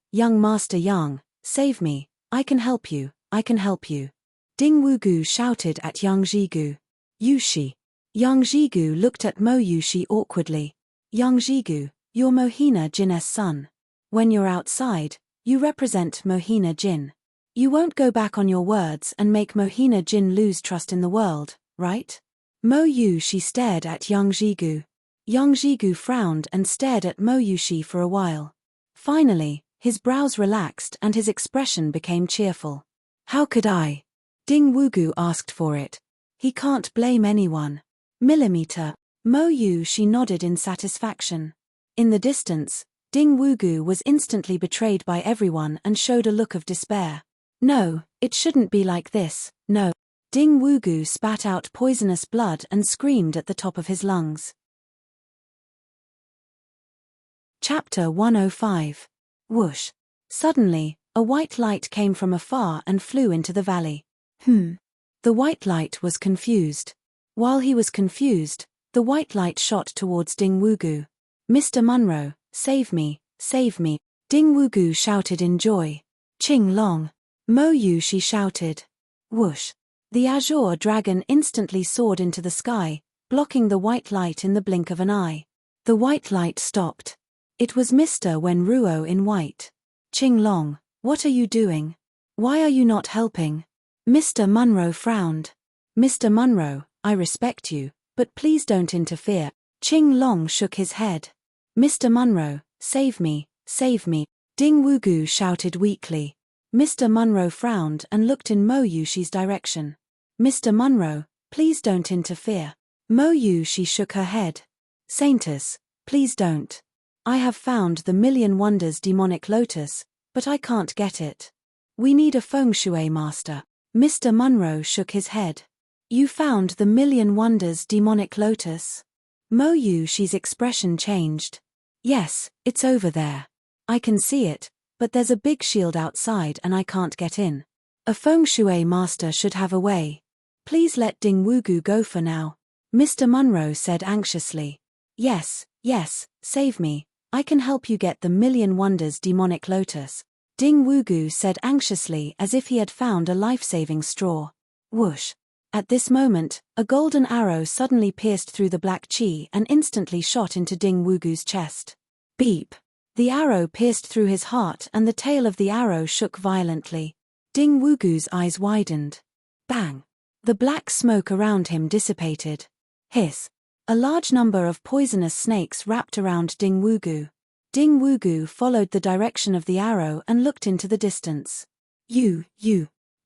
save me, I can help you, I can help you. Ding Wugu shouted at Yang Jigu. Yushi. Yang Jigu looked at Mo Yushi awkwardly. Yang Jigu, you're Mohina Jin's son. When you're outside, you represent Mohina Jin. You won't go back on your words and make Mohina Jin lose trust in the world, right? Mo Yushi stared at Yang Jigu. Yang Jigu frowned and stared at Mo Yushi for a while. Finally, his brows relaxed and his expression became cheerful. How could I? Ding Wugu asked for it. He can't blame anyone. Millimeter. Mo Yushi nodded in satisfaction. In the distance, Ding Wugu was instantly betrayed by everyone and showed a look of despair. No, it shouldn't be like this, no. Ding Wugu spat out poisonous blood and screamed at the top of his lungs. Chapter 105. Whoosh. Suddenly, a white light came from afar and flew into the valley. The white light was confused. While he was confused, the white light shot towards Ding Wugu. Mr. Munro, save me, save me. Ding Wugu shouted in joy. Qing Long. Mo Yushi shouted. Whoosh. The azure dragon instantly soared into the sky, blocking the white light in the blink of an eye. The white light stopped. It was Mr. Wenruo in white. Qing Long, what are you doing? Why are you not helping? Mr. Munro frowned. Mr. Munro, I respect you, but please don't interfere. Qing Long shook his head. Mr. Munro, save me, save me. Ding Wugu shouted weakly. Mr. Munro frowned and looked in Mo Yushi's direction. Mr. Munro, please don't interfere. Mo Yushi shook her head. Saintess, please don't. I have found the Million Wonders demonic lotus, but I can't get it. We need a feng shui master. Mr. Munro shook his head. You found the Million Wonders demonic lotus? Mo Yushi's expression changed. Yes, it's over there. I can see it, but there's a big shield outside and I can't get in. A feng shui master should have a way. Please let Ding Wugu go for now. Mr. Munro said anxiously. Yes, save me. I can help you get the Million Wonders demonic lotus. Ding Wugu said anxiously as if he had found a life-saving straw. Whoosh. At this moment, a golden arrow suddenly pierced through the black chi and instantly shot into Ding Wugu's chest. Beep. The arrow pierced through his heart and the tail of the arrow shook violently. Ding Wugu's eyes widened. Bang. The black smoke around him dissipated. Hiss. A large number of poisonous snakes wrapped around Ding Wugu. Ding Wugu followed the direction of the arrow and looked into the distance. You.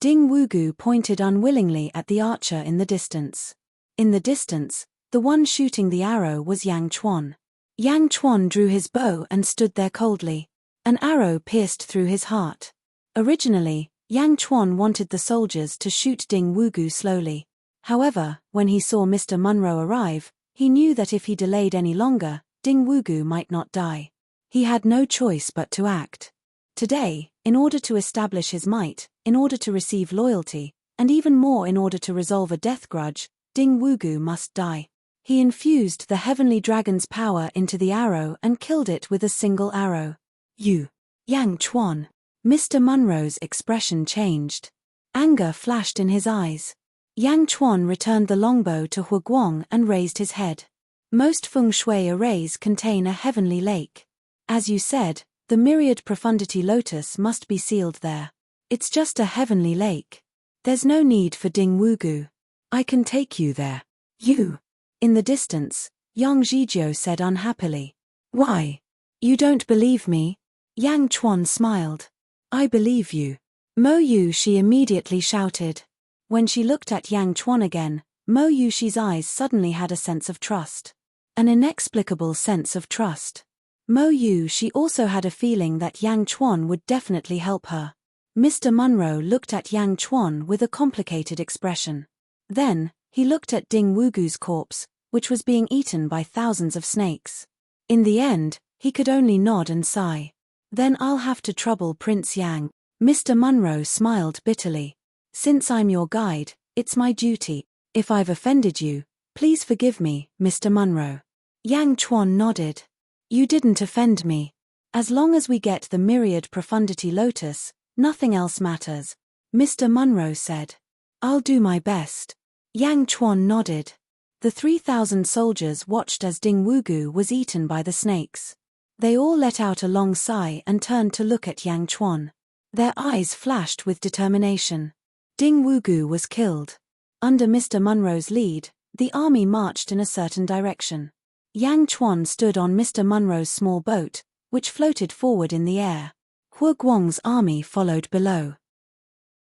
Ding Wugu pointed unwillingly at the archer in the distance. In the distance, the one shooting the arrow was Yang Chuan. Yang Chuan drew his bow and stood there coldly. An arrow pierced through his heart. Originally, Yang Chuan wanted the soldiers to shoot Ding Wugu slowly. However, when he saw Mr. Munro arrive, he knew that if he delayed any longer, Ding Wugu might not die. He had no choice but to act. Today, in order to establish his might, in order to receive loyalty, and even more in order to resolve a death grudge, Ding Wugu must die. He infused the heavenly dragon's power into the arrow and killed it with a single arrow. Yang Chuan. Mr. Munro's expression changed. Anger flashed in his eyes. Yang Chuan returned the longbow to Huguang and raised his head. Most feng shui arrays contain a heavenly lake. As you said, the myriad profundity lotus must be sealed there. It's just a heavenly lake. There's no need for Ding Wugu. I can take you there. You. In the distance, Yang Zhizhou said unhappily. Why? You don't believe me? Yang Chuan smiled. I believe you. Mo Yu, she immediately shouted. When she looked at Yang Chuan again, Mo Yushi's eyes suddenly had a sense of trust. An inexplicable sense of trust. Mo Yu, she also had a feeling that Yang Chuan would definitely help her. Mr. Munro looked at Yang Chuan with a complicated expression. Then, he looked at Ding Wugu's corpse, which was being eaten by thousands of snakes. In the end, he could only nod and sigh. Then I'll have to trouble Prince Yang. Mr. Munro smiled bitterly. Since I'm your guide, it's my duty. If I've offended you, please forgive me, Mr. Munro. Yang Chuan nodded. You didn't offend me. As long as we get the myriad profundity lotus, nothing else matters, Mr. Munro said. I'll do my best. Yang Chuan nodded. The 3,000 soldiers watched as Ding Wugu was eaten by the snakes. They all let out a long sigh and turned to look at Yang Chuan. Their eyes flashed with determination. Ding Wugu was killed. Under Mr. Munro's lead, the army marched in a certain direction. Yang Chuan stood on Mr. Munro's small boat, which floated forward in the air. Hu Guang's army followed below.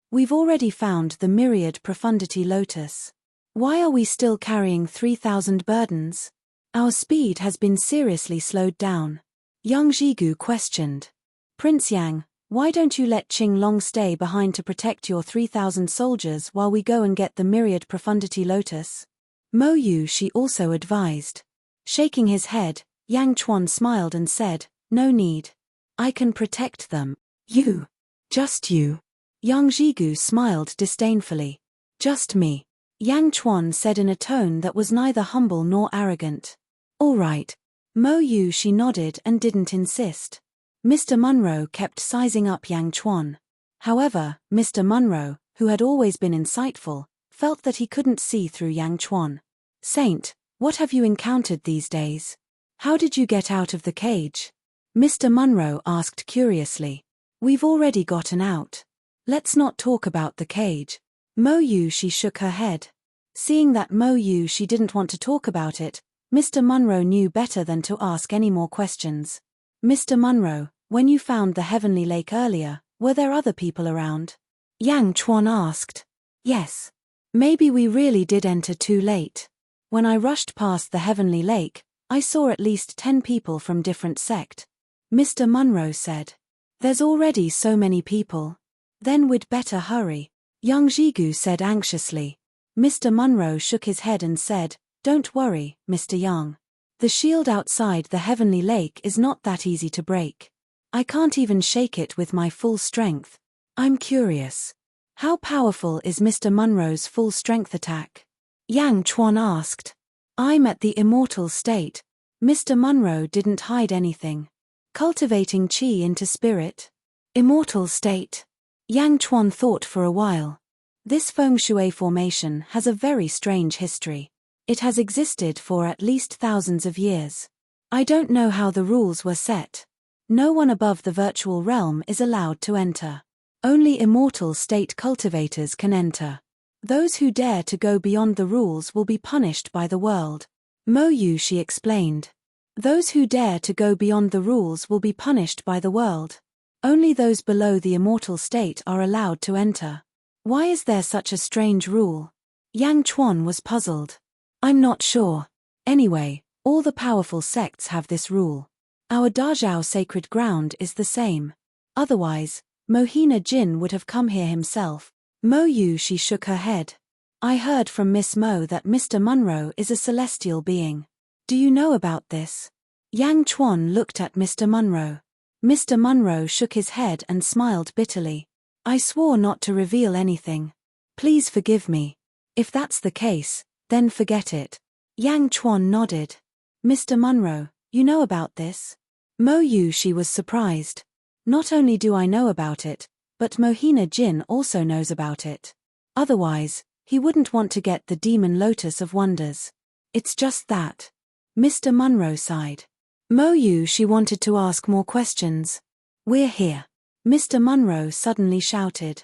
We've already found the myriad profundity lotus. Why are we still carrying 3,000 burdens? Our speed has been seriously slowed down. Yang Zhigu questioned. Prince Yang, why don't you let Qing Long stay behind to protect your 3,000 soldiers while we go and get the myriad profundity lotus? Mo Yu, she also advised. Shaking his head, Yang Chuan smiled and said, no need. I can protect them. You. Just you. Yang Zhigu smiled disdainfully. Just me. Yang Chuan said in a tone that was neither humble nor arrogant. All right. Mo Yu, she nodded and didn't insist. Mr. Munro kept sizing up Yang Chuan. However, Mr. Munro, who had always been insightful, felt that he couldn't see through Yang Chuan. Saint, what have you encountered these days? How did you get out of the cage? Mr. Munro asked curiously. We've already gotten out. Let's not talk about the cage. Mo Yu, she shook her head. Seeing that Mo Yu, she didn't want to talk about it, Mr. Munro knew better than to ask any more questions. Mr. Munro, when you found the heavenly lake earlier, were there other people around? Yang Chuan asked. Yes. Maybe we really did enter too late. When I rushed past the heavenly lake, I saw at least 10 people from different sect. Mr. Munro said. There's already so many people. Then we'd better hurry. Yang Zhigu said anxiously. Mr. Munro shook his head and said, don't worry, Mr. Yang. The shield outside the heavenly lake is not that easy to break. I can't even shake it with my full strength. I'm curious. How powerful is Mr. Munro's full strength attack? Yang Chuan asked. I'm at the immortal state. Mr. Munro didn't hide anything. Cultivating qi into spirit. Immortal state. Yang Chuan thought for a while. This feng shui formation has a very strange history. It has existed for at least thousands of years. I don't know how the rules were set. No one above the virtual realm is allowed to enter. Only immortal state cultivators can enter. Those who dare to go beyond the rules will be punished by the world. Mo Yu, she explained. Those who dare to go beyond the rules will be punished by the world. Only those below the immortal state are allowed to enter. Why is there such a strange rule? Yang Chuan was puzzled. I'm not sure. Anyway, all the powerful sects have this rule. Our Dazhao sacred ground is the same. Otherwise, Mohina Jin would have come here himself. Mo Yu, she shook her head. I heard from Miss Mo that Mr. Munro is a celestial being. Do you know about this? Yang Chuan looked at Mr. Munro. Mr. Munro shook his head and smiled bitterly. I swore not to reveal anything. Please forgive me. If that's the case, then forget it. Yang Chuan nodded. Mr. Munro, you know about this? Mo Yu, she was surprised. Not only do I know about it, but Mohina Jin also knows about it. Otherwise, he wouldn't want to get the Demon Lotus of Wonders. It's just that. Mr. Munro sighed. Mo Yu, she wanted to ask more questions. We're here. Mr. Munro suddenly shouted.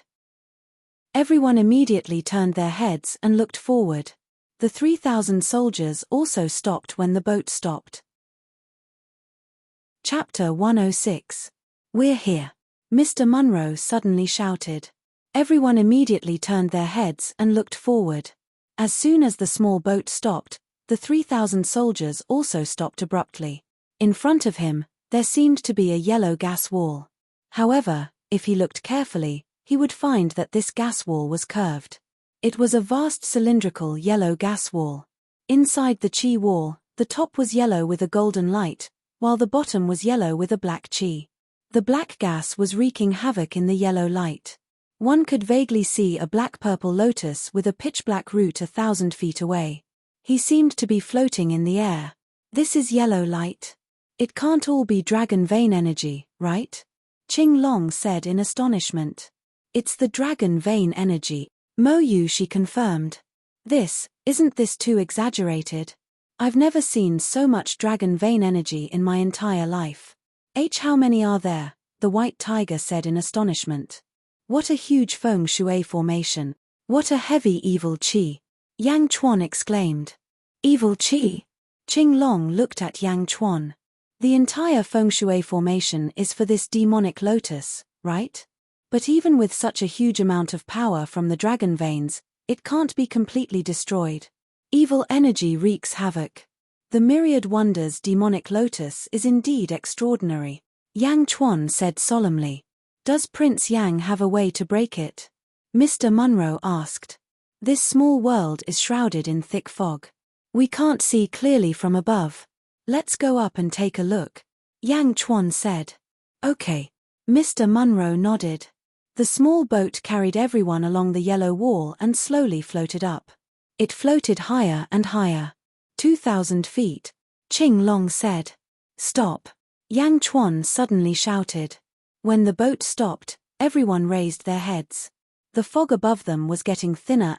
Everyone immediately turned their heads and looked forward. The 3,000 soldiers also stopped when the boat stopped. Chapter 106. We're here. Mr. Munro suddenly shouted. Everyone immediately turned their heads and looked forward. As soon as the small boat stopped, the 3,000 soldiers also stopped abruptly. In front of him, there seemed to be a yellow gas wall. However, if he looked carefully, he would find that this gas wall was curved. It was a vast cylindrical yellow gas wall. Inside the chi wall, the top was yellow with a golden light, while the bottom was yellow with a black chi. The black gas was wreaking havoc in the yellow light. One could vaguely see a black-purple lotus with a pitch-black root 1,000 feet away. He seemed to be floating in the air. This is yellow light. It can't all be dragon vein energy, right? Qing Long said in astonishment. It's the dragon vein energy. Mo Yu, she confirmed. Isn't this too exaggerated? I've never seen so much dragon vein energy in my entire life. How many are there? The white tiger said in astonishment. What a huge feng shui formation. What a heavy evil qi. Yang Chuan exclaimed. Evil qi? Qing Long looked at Yang Chuan. The entire feng shui formation is for this demonic lotus, right? But even with such a huge amount of power from the dragon veins, it can't be completely destroyed. Evil energy wreaks havoc. The myriad wonders demonic lotus is indeed extraordinary. Yang Chuan said solemnly. Does Prince Yang have a way to break it? Mr. Munro asked. This small world is shrouded in thick fog. We can't see clearly from above. Let's go up and take a look. Yang Chuan said. Okay. Mr. Munro nodded. The small boat carried everyone along the yellow wall and slowly floated up. It floated higher and higher. 2,000 feet. Qing Long said. Stop. Yang Chuan suddenly shouted. When the boat stopped, everyone raised their heads. The fog above them was getting thinner,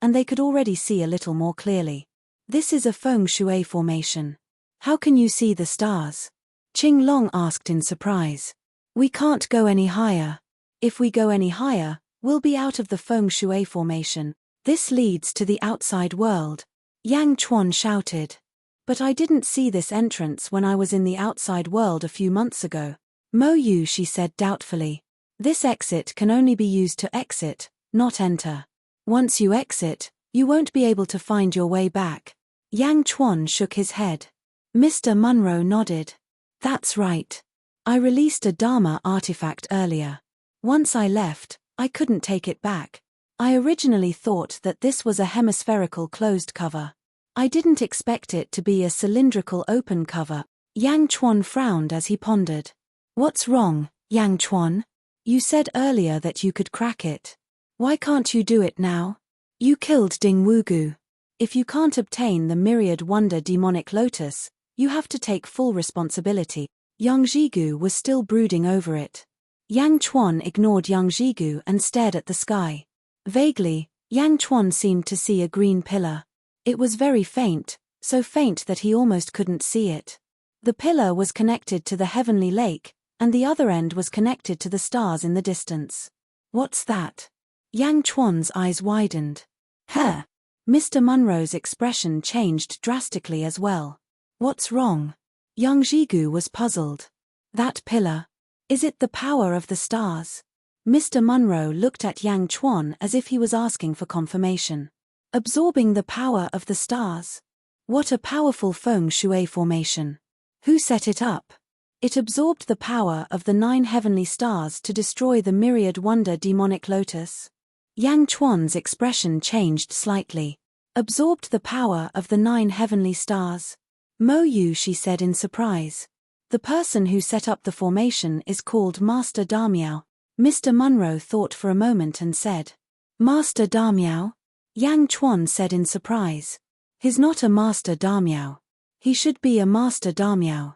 and they could already see a little more clearly. This is a feng shui formation. How can you see the stars? Qing Long asked in surprise. We can't go any higher. If we go any higher, we'll be out of the feng shui formation. This leads to the outside world. Yang Chuan shouted. But I didn't see this entrance when I was in the outside world a few months ago. Mo Yu, she said doubtfully. This exit can only be used to exit, not enter. Once you exit, you won't be able to find your way back. Yang Chuan shook his head. Mr. Munro nodded. That's right. I released a Dharma artifact earlier. Once I left, I couldn't take it back. I originally thought that this was a hemispherical closed cover. I didn't expect it to be a cylindrical open cover. Yang Chuan frowned as he pondered. What's wrong, Yang Chuan? You said earlier that you could crack it. Why can't you do it now? You killed Ding Wugu. If you can't obtain the myriad wonder demonic lotus, you have to take full responsibility. Yang Jigu was still brooding over it. Yang Chuan ignored Yang Jigu and stared at the sky. Vaguely, Yang Chuan seemed to see a green pillar. It was very faint, so faint that he almost couldn't see it. The pillar was connected to the heavenly lake, and the other end was connected to the stars in the distance. What's that? Yang Chuan's eyes widened. Huh? Mr. Munro's expression changed drastically as well. What's wrong? Yang Jigu was puzzled. That pillar. Is it the power of the stars? Mr. Munro looked at Yang Chuan as if he was asking for confirmation. Absorbing the power of the stars. What a powerful feng shui formation. Who set it up? It absorbed the power of the 9 heavenly stars to destroy the myriad wonder demonic lotus. Yang Chuan's expression changed slightly. Absorbed the power of the 9 heavenly stars. Mo Yu, she said in surprise. The person who set up the formation is called Master Damiao. Mr. Munro thought for a moment and said. Master Damiao? Yang Chuan said in surprise. He's not a Master Damiao. He should be a Master Damiao.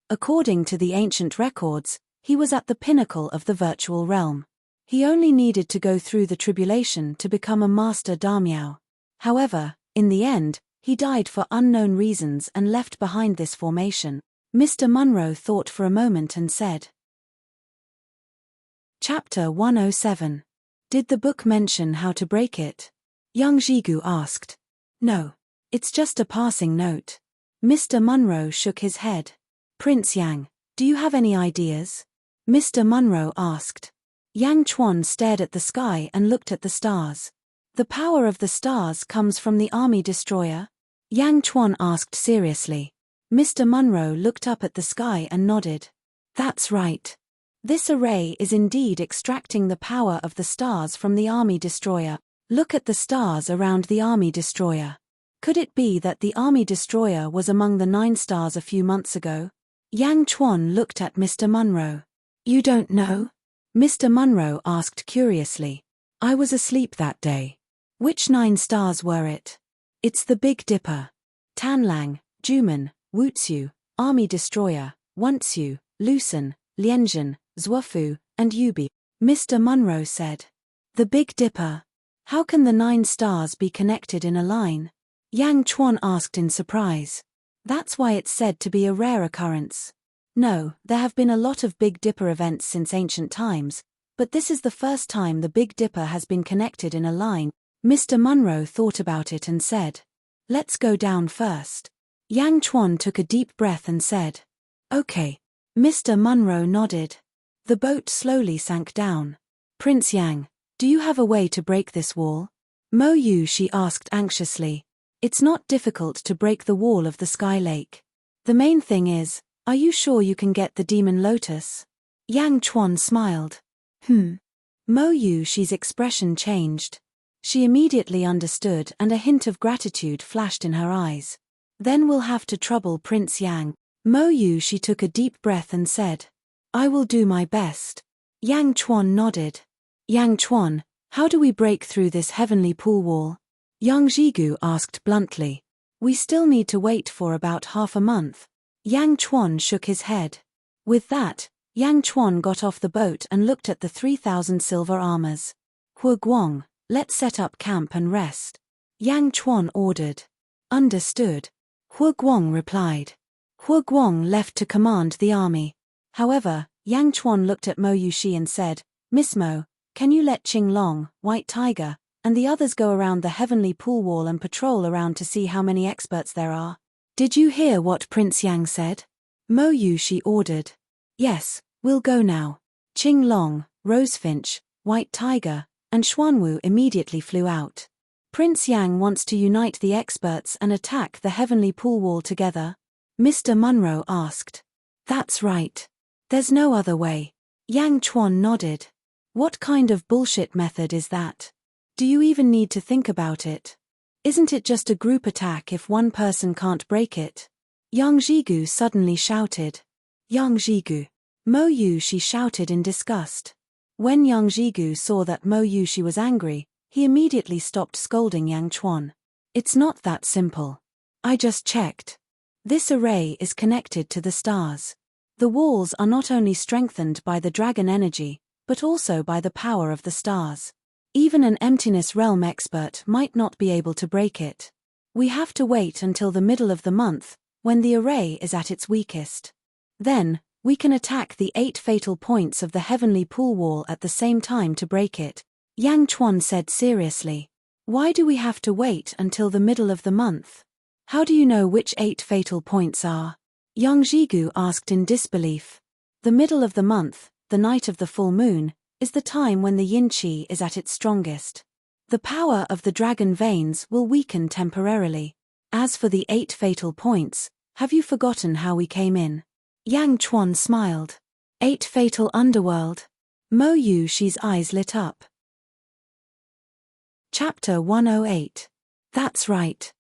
According to the ancient records, he was at the pinnacle of the virtual realm. He only needed to go through the tribulation to become a Master Damiao. However, in the end, he died for unknown reasons and left behind this formation. Mr. Munro thought for a moment and said. Chapter 107. Did the book mention how to break it? Young Jigu asked. No. It's just a passing note. Mr. Munro shook his head. Prince Yang, do you have any ideas? Mr. Munro asked. Yang Chuan stared at the sky and looked at the stars. The power of the stars comes from the army destroyer? Yang Chuan asked seriously. Mr. Munro looked up at the sky and nodded. That's right. This array is indeed extracting the power of the stars from the army destroyer. Look at the stars around the army destroyer. Could it be that the army destroyer was among the 9 stars a few months ago? Yang Chuan looked at Mr. Munro. You don't know? Mr. Munro asked curiously. I was asleep that day. Which 9 stars were it? It's the Big Dipper. Tanlang, Juman, Wutsu, Army Destroyer, Wuntsu, Lucen, Lianzhen, Zhuofu, and Yubi. Mr. Munro said. The Big Dipper. How can the 9 stars be connected in a line? Yang Chuan asked in surprise. That's why it's said to be a rare occurrence. No, there have been a lot of Big Dipper events since ancient times, but this is the first time the Big Dipper has been connected in a line. Mr. Munro thought about it and said. Let's go down first. Yang Chuan took a deep breath and said. Okay. Mr. Munro nodded. The boat slowly sank down. Prince Yang, do you have a way to break this wall? Mo Yu, she asked anxiously. It's not difficult to break the wall of the Sky Lake. The main thing is, are you sure you can get the Demon Lotus? Yang Chuan smiled. Mo Yu, she's expression changed. She immediately understood and a hint of gratitude flashed in her eyes. Then we'll have to trouble Prince Yang. Mo Yu, she took a deep breath and said. I will do my best. Yang Chuan nodded. Yang Chuan, how do we break through this heavenly pool wall? Yang Jigu asked bluntly. We still need to wait for about half a month. Yang Chuan shook his head. With that, Yang Chuan got off the boat and looked at the 3,000 silver armors. Hu Guang, let's set up camp and rest. Yang Chuan ordered. Understood. Hu Guang replied. Hu Guang left to command the army. However, Yang Chuan looked at Mo Yushi and said, Miss Mo, can you let Qing Long, White Tiger, and the others go around the heavenly pool wall and patrol around to see how many experts there are? Did you hear what Prince Yang said? Mo Yushi ordered. Yes, we'll go now. Qing Long, Rosefinch, White Tiger, and Xuanwu immediately flew out. Prince Yang wants to unite the experts and attack the heavenly pool wall together? Mr. Munro asked. That's right. There's no other way. Yang Chuan nodded. What kind of bullshit method is that? Do you even need to think about it? Isn't it just a group attack if one person can't break it? Yang Jigu suddenly shouted. Yang Jigu. Mo Yu, she shouted in disgust. When Yang Jigu saw that Mo Yu, she was angry, he immediately stopped scolding Yang Chuan. It's not that simple. I just checked. This array is connected to the stars. The walls are not only strengthened by the dragon energy, but also by the power of the stars. Even an emptiness realm expert might not be able to break it. We have to wait until the middle of the month, when the array is at its weakest. Then, we can attack the 8 fatal points of the heavenly pool wall at the same time to break it. Yang Chuan said seriously. Why do we have to wait until the middle of the month? How do you know which 8 fatal points are? Yang Jigu asked in disbelief. The middle of the month, the night of the full moon, is the time when the yin qi is at its strongest. The power of the dragon veins will weaken temporarily. As for the 8 fatal points, have you forgotten how we came in? Yang Chuan smiled. 8 fatal underworld. Mo Yu, she's eyes lit up. Chapter 108. That's right.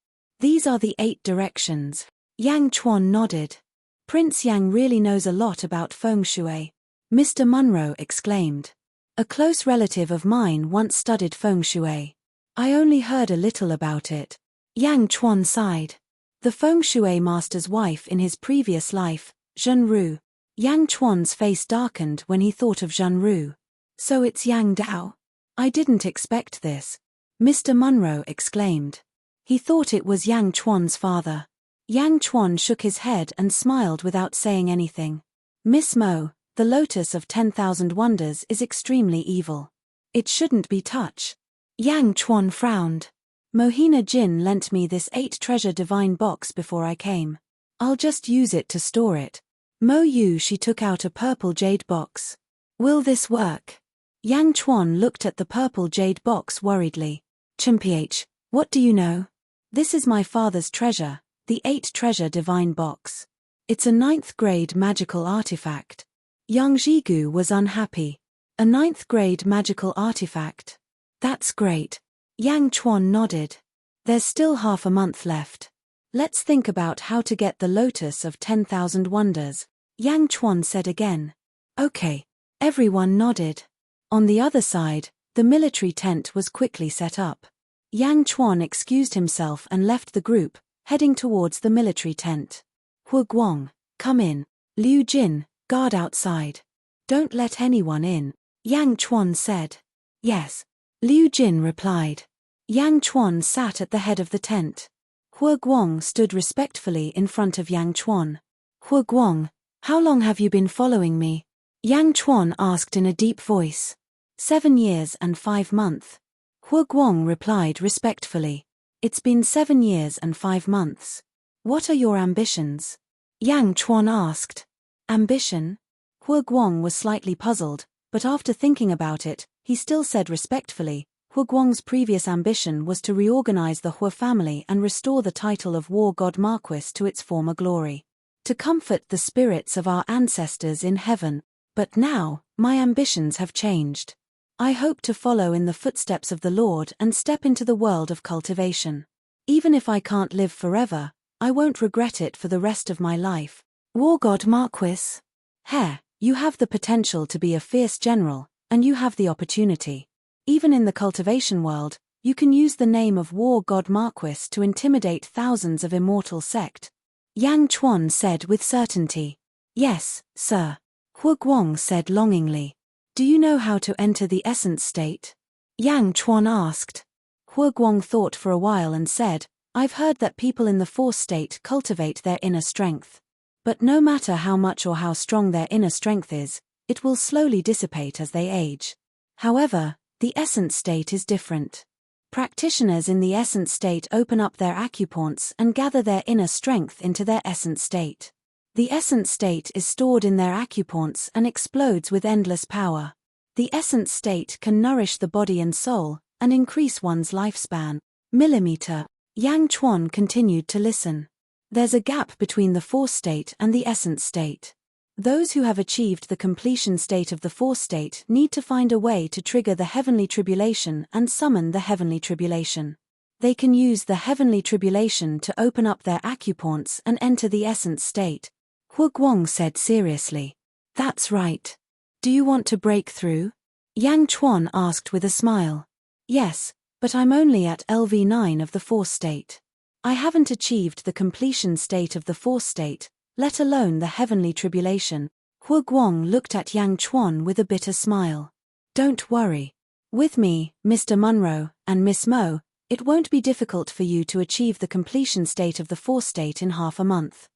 These are the 8 directions. Yang Chuan nodded. Prince Yang really knows a lot about feng shui. Mr. Munro exclaimed. A close relative of mine once studied feng shui. I only heard a little about it. Yang Chuan sighed. The feng shui master's wife in his previous life, Zhenru. Yang Chuan's face darkened when he thought of Zhenru. So it's Yang Dao. I didn't expect this. Mr. Munro exclaimed. He thought it was Yang Chuan's father. Yang Chuan shook his head and smiled without saying anything. Miss Mo, The lotus of 10,000 wonders is extremely evil. It shouldn't be touched. Yang Chuan frowned. Mohina Jin lent me this 8-treasure divine box before I came. I'll just use it to store it. Mo Yu, she took out a purple jade box. Will this work? Yang Chuan looked at the purple jade box worriedly. Chimph, what do you know? This is my father's treasure, the 8-treasure divine box. It's a 9th grade magical artifact. Yang Jigu was unhappy. A 9th grade magical artifact. That's great. Yang Chuan nodded. There's still half a month left. Let's think about how to get the lotus of 10,000 wonders, Yang Chuan said again. Okay. Everyone nodded. On the other side, the military tent was quickly set up. Yang Chuan excused himself and left the group, heading towards the military tent. Hu Guang, come in. Liu Jin, guard outside. Don't let anyone in, Yang Chuan said. Yes. Liu Jin replied. Yang Chuan sat at the head of the tent. Hu Guang stood respectfully in front of Yang Chuan. Hu Guang, how long have you been following me? Yang Chuan asked in a deep voice. 7 years and 5 months. Hu Guang replied respectfully. It's been 7 years and 5 months. What are your ambitions? Yang Chuan asked. Ambition? Hu Guang was slightly puzzled, but after thinking about it, he still said respectfully, Hu Guang's previous ambition was to reorganize the Hu family and restore the title of War God Marquis to its former glory. To comfort the spirits of our ancestors in heaven. But now, my ambitions have changed. I hope to follow in the footsteps of the Lord and step into the world of cultivation. Even if I can't live forever, I won't regret it for the rest of my life. War God Marquis? Heh, you have the potential to be a fierce general, and you have the opportunity. Even in the cultivation world, you can use the name of War God Marquis to intimidate thousands of immortal sect. Yang Chuan said with certainty. Yes, sir. Hu Guang said longingly. Do you know how to enter the essence state? Yang Chuan asked. Hu Guang thought for a while and said, I've heard that people in the force state cultivate their inner strength. But no matter how much or how strong their inner strength is, it will slowly dissipate as they age. However, the essence state is different. Practitioners in the essence state open up their acupoints and gather their inner strength into their essence state. The essence state is stored in their acupoints and explodes with endless power. The essence state can nourish the body and soul, and increase one's lifespan. Millimeter. Yang Chuan continued to listen. There's a gap between the force state and the essence state. Those who have achieved the completion state of the force state need to find a way to trigger the heavenly tribulation and summon the heavenly tribulation. They can use the heavenly tribulation to open up their acupoints and enter the essence state. Hu Guang said seriously. That's right. Do you want to break through? Yang Chuan asked with a smile. Yes, but I'm only at LV9 of the force state. I haven't achieved the completion state of the force state, let alone the heavenly tribulation. Hu Guang looked at Yang Chuan with a bitter smile. Don't worry. With me, Mr. Munro, and Miss Mo, it won't be difficult for you to achieve the completion state of the force state in half a month.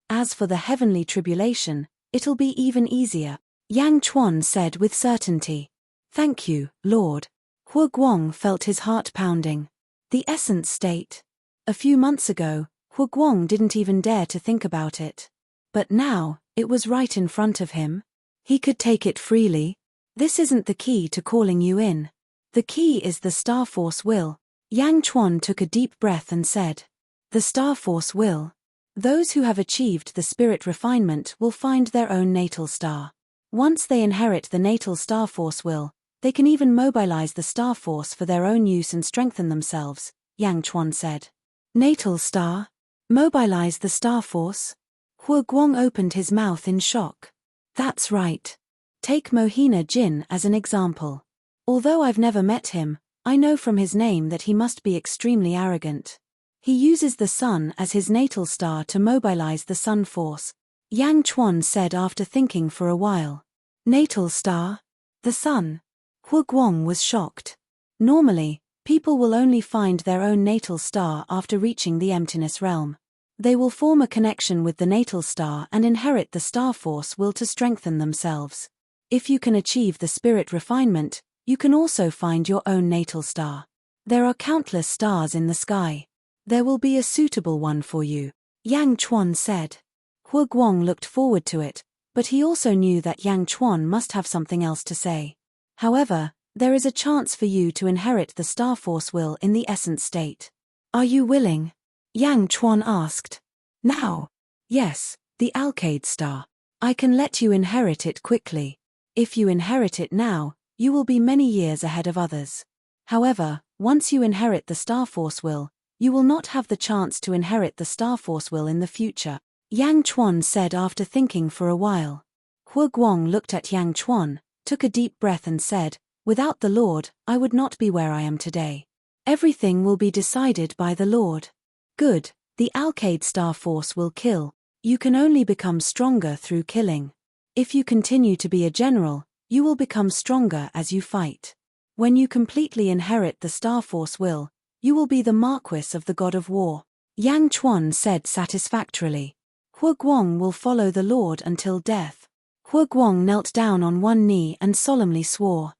As for the heavenly tribulation, it'll be even easier, Yang Chuan said with certainty. Thank you, Lord. Hu Guang felt his heart pounding. The essence state. A few months ago, Hu Guang didn't even dare to think about it. But now, it was right in front of him. He could take it freely. This isn't the key to calling you in. The key is the Star Force will. Yang Chuan took a deep breath and said. The Star Force will. Those who have achieved the spirit refinement will find their own natal star. Once they inherit the natal Star Force will, they can even mobilize the Star Force for their own use and strengthen themselves, Yang Chuan said. Natal star? Mobilize the Star Force? Hu Guang opened his mouth in shock. That's right. Take Mohina Jin as an example. Although I've never met him, I know from his name that he must be extremely arrogant. He uses the sun as his natal star to mobilize the Sun Force, Yang Chuan said after thinking for a while. Natal star? The sun? Hu Guang was shocked. Normally, people will only find their own natal star after reaching the emptiness realm. They will form a connection with the natal star and inherit the star force will to strengthen themselves. If you can achieve the spirit refinement, you can also find your own natal star. There are countless stars in the sky. There will be a suitable one for you, Yang Chuan said. Hua Guang looked forward to it, but he also knew that Yang Chuan must have something else to say. However, there is a chance for you to inherit the star force will in the essence state. Are you willing? Yang Chuan asked. Now? Yes, the Alcade star. I can let you inherit it quickly. If you inherit it now, you will be many years ahead of others. However, once you inherit the star force will, you will not have the chance to inherit the star force will in the future, Yang Chuan said after thinking for a while. Hua Guang looked at Yang Chuan, took a deep breath and said, without the Lord, I would not be where I am today. Everything will be decided by the Lord. Good, the Alcade star force will kill. You can only become stronger through killing. If you continue to be a general, you will become stronger as you fight. When you completely inherit the star force will, you will be the Marquis of the God of War, Yang Chuan said satisfactorily. Hua Guang will follow the Lord until death. Hua Guang knelt down on one knee and solemnly swore.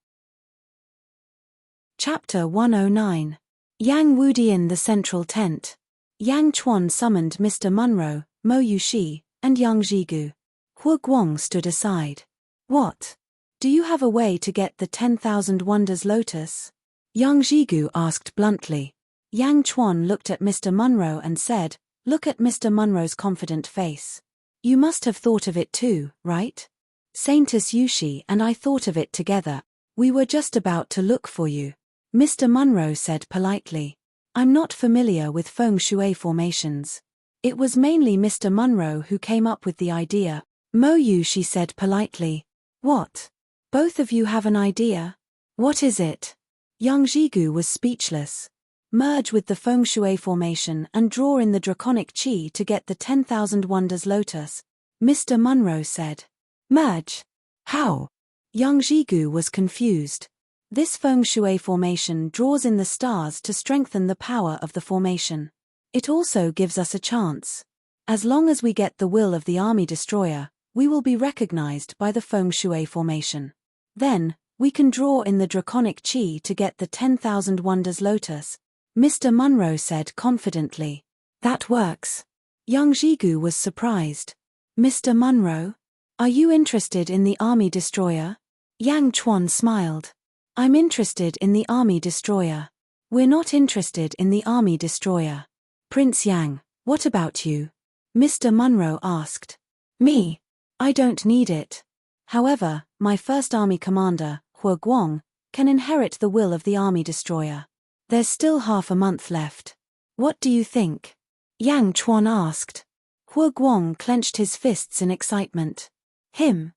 Chapter 109. Yang Wudi in the central tent. Yang Chuan summoned Mr. Munro, Mo Yushi, and Yang Jigu. Hua Guang stood aside. What? Do you have a way to get the 10,000 Wonders Lotus? Yang Jigu asked bluntly. Yang Chuan looked at Mr. Munro and said, look at Mr. Munro's confident face. You must have thought of it too, right? Saintess Yushi and I thought of it together. We were just about to look for you. Mr. Munro said politely. I'm not familiar with feng shui formations. It was mainly Mr. Munro who came up with the idea. Mo Yushi said politely. What? Both of you have an idea? What is it? Yang Jigu was speechless. Merge with the feng shui formation and draw in the draconic chi to get the 10,000 Wonders Lotus, Mr. Munro said. Merge? How? Yang Jigu was confused. This feng shui formation draws in the stars to strengthen the power of the formation. It also gives us a chance. As long as we get the will of the army destroyer, we will be recognized by the feng shui formation. Then, we can draw in the draconic chi to get the 10,000 Wonders Lotus, Mr. Munro said confidently. That works. Yang Jigu was surprised. Mr. Munro? Are you interested in the army destroyer? Yang Chuan smiled. I'm interested in the army destroyer. We're not interested in the army destroyer. Prince Yang, what about you? Mr. Munro asked. Me? I don't need it. However, my first army commander, Hua Guang, can inherit the will of the army destroyer. There's still half a month left. What do you think? Yang Chuan asked. Hua Guang clenched his fists in excitement. Him?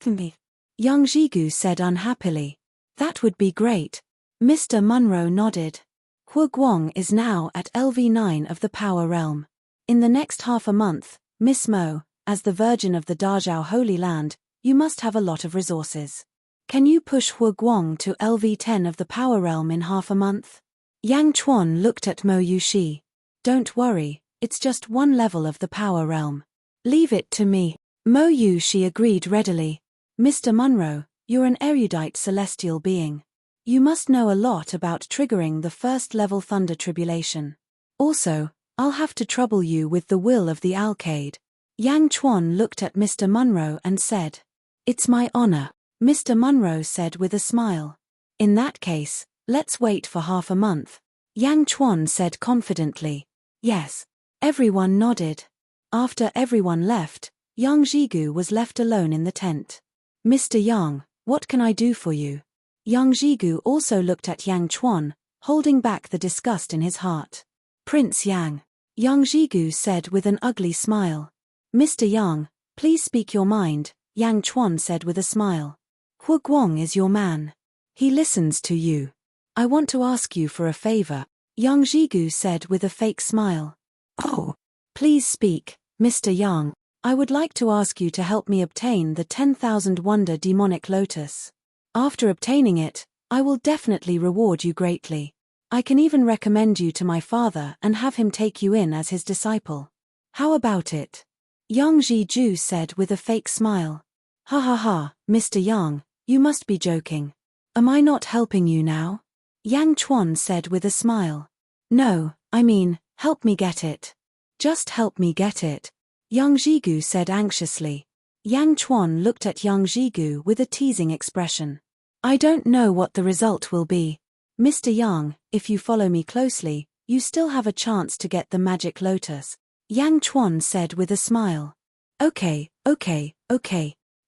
Me? Yang Jigu said unhappily. That would be great. Mr. Munro nodded. Hua Guang is now at LV9 of the Power Realm. In the next half a month, Miss Mo, as the Virgin of the Dazhao Holy Land, you must have a lot of resources. Can you push Hua Guang to LV10 of the Power Realm in half a month? Yang Chuan looked at Mo Yushi. Don't worry, it's just one level of the Power Realm. Leave it to me. Mo Yushi agreed readily. Mr. Munro, you're an erudite celestial being. You must know a lot about triggering the first level thunder tribulation. Also, I'll have to trouble you with the will of the Alcade. Yang Chuan looked at Mr. Munro and said. It's my honor, Mr. Munro said with a smile. In that case, let's wait for half a month. Yang Chuan said confidently. Yes. Everyone nodded. After everyone left, Yang Jigu was left alone in the tent. Mr. Yang, what can I do for you? Yang Jigu also looked at Yang Chuan, holding back the disgust in his heart. Prince Yang. Yang Jigu said with an ugly smile. Mr. Yang, please speak your mind, Yang Chuan said with a smile. Hua Guang is your man. He listens to you. I want to ask you for a favor, Yang Jigu said with a fake smile. Oh. Please speak, Mr. Yang. I would like to ask you to help me obtain the 10,000 Wonder Demonic Lotus. After obtaining it, I will definitely reward you greatly. I can even recommend you to my father and have him take you in as his disciple. How about it? Yang Zhiju said with a fake smile. Ha ha ha, Mr. Yang, you must be joking. Am I not helping you now? Yang Chuan said with a smile. No, I mean, help me get it. Just help me get it. Yang Zhigu said anxiously. Yang Chuan looked at Yang Zhigu with a teasing expression. I don't know what the result will be. Mr. Yang, if you follow me closely, you still have a chance to get the magic lotus. Yang Chuan said with a smile. Okay.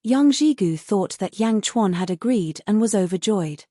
Yang Zhigu thought that Yang Chuan had agreed and was overjoyed.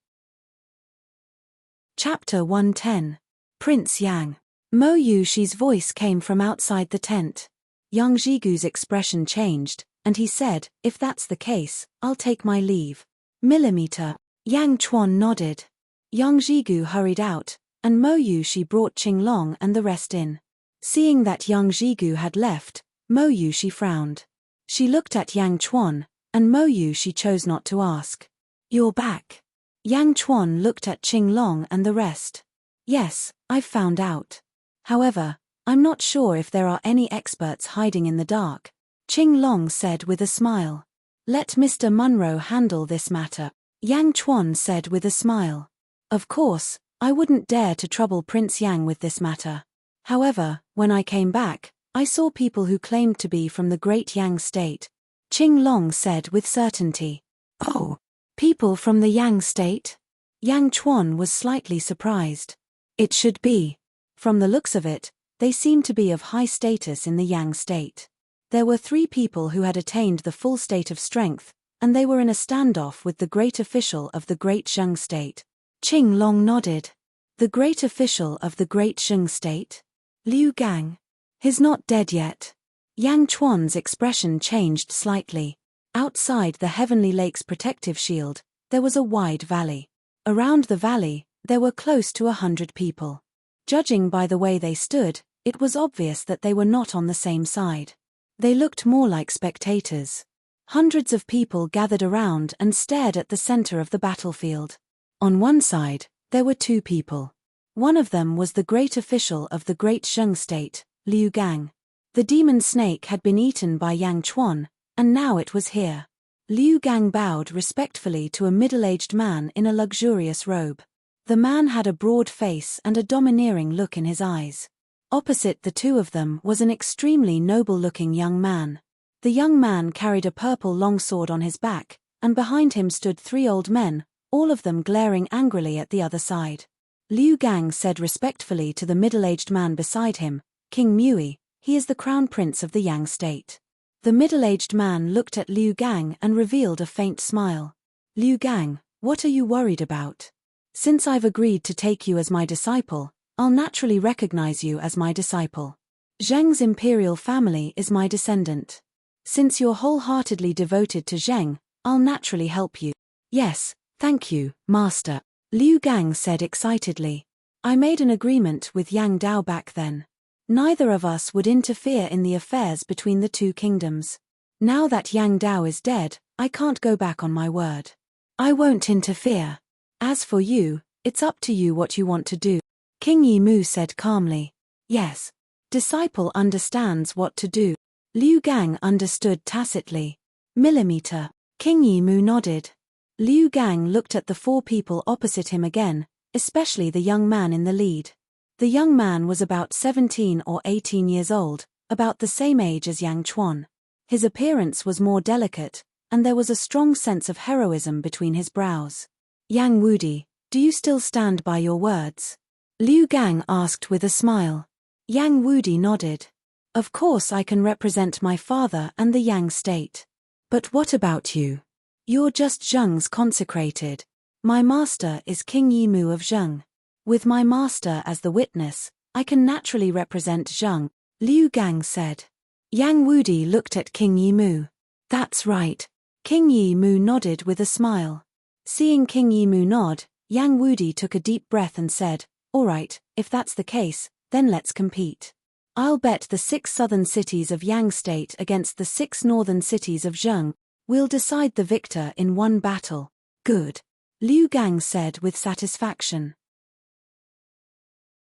Chapter 110. Prince Yang. Mo Yushi's voice came from outside the tent. Yang Zhigu's expression changed, and he said, if that's the case, I'll take my leave. Millimeter. Yang Chuan nodded. Yang Zhigu hurried out, and Mo Yushi brought Qinglong and the rest in. Seeing that Yang Zhigu had left, Mo Yushi frowned. She looked at Yang Chuan, and Mo Yushi chose not to ask. You're back. Yang Chuan looked at Qinglong and the rest. Yes, I've found out. However, I'm not sure if there are any experts hiding in the dark, Qinglong said with a smile. Let Mr. Munro handle this matter, Yang Chuan said with a smile. Of course, I wouldn't dare to trouble Prince Yang with this matter. However, when I came back, I saw people who claimed to be from the Great Yang State, Qinglong said with certainty. Oh, people from the Yang State? Yang Chuan was slightly surprised. It should be. From the looks of it, they seemed to be of high status in the Yang State. There were 3 people who had attained the full state of strength, and they were in a standoff with the great official of the Great Zheng State. Qinglong nodded. The great official of the Great Zheng State? Liu Gang. He's not dead yet. Yang Chuan's expression changed slightly. Outside the Heavenly Lake's protective shield, there was a wide valley. Around the valley, there were close to 100 people. Judging by the way they stood, it was obvious that they were not on the same side. They looked more like spectators. Hundreds of people gathered around and stared at the center of the battlefield. On one side, there were 2 people. One of them was the great official of the Great Zheng State, Liu Gang. The demon snake had been eaten by Yang Chuan, and now it was here. Liu Gang bowed respectfully to a middle-aged man in a luxurious robe. The man had a broad face and a domineering look in his eyes. Opposite the 2 of them was an extremely noble-looking young man. The young man carried a purple longsword on his back, and behind him stood 3 old men, all of them glaring angrily at the other side. Liu Gang said respectfully to the middle-aged man beside him, King Mui, he is the crown prince of the Yang State. The middle-aged man looked at Liu Gang and revealed a faint smile. Liu Gang, what are you worried about? Since I've agreed to take you as my disciple, I'll naturally recognize you as my disciple. Zheng's imperial family is my descendant. Since you're wholeheartedly devoted to Zheng, I'll naturally help you. Yes, thank you, Master, Liu Gang said excitedly. I made an agreement with Yang Dao back then. Neither of us would interfere in the affairs between the 2 kingdoms. Now that Yang Dao is dead, I can't go back on my word. I won't interfere. As for you, it's up to you what you want to do, King Yimu said calmly. Yes. Disciple understands what to do. Liu Gang understood tacitly. Millimeter. King Yimu nodded. Liu Gang looked at the 4 people opposite him again, especially the young man in the lead. The young man was about 17 or 18 years old, about the same age as Yang Chuan. His appearance was more delicate, and there was a strong sense of heroism between his brows. Yang Wudi, do you still stand by your words? Liu Gang asked with a smile. Yang Wudi nodded. Of course I can represent my father and the Yang State. But what about you? You're just Zheng's consecrated. My master is King Yimu of Zheng. With my master as the witness, I can naturally represent Zheng, Liu Gang said. Yang Wudi looked at King Yimu. That's right. King Yimu nodded with a smile. Seeing King Yimu nod, Yang Wudi took a deep breath and said, all right, if that's the case, then let's compete. I'll bet the 6 southern cities of Yang State against the 6 northern cities of Zheng. We'll decide the victor in one battle. Good. Liu Gang said with satisfaction.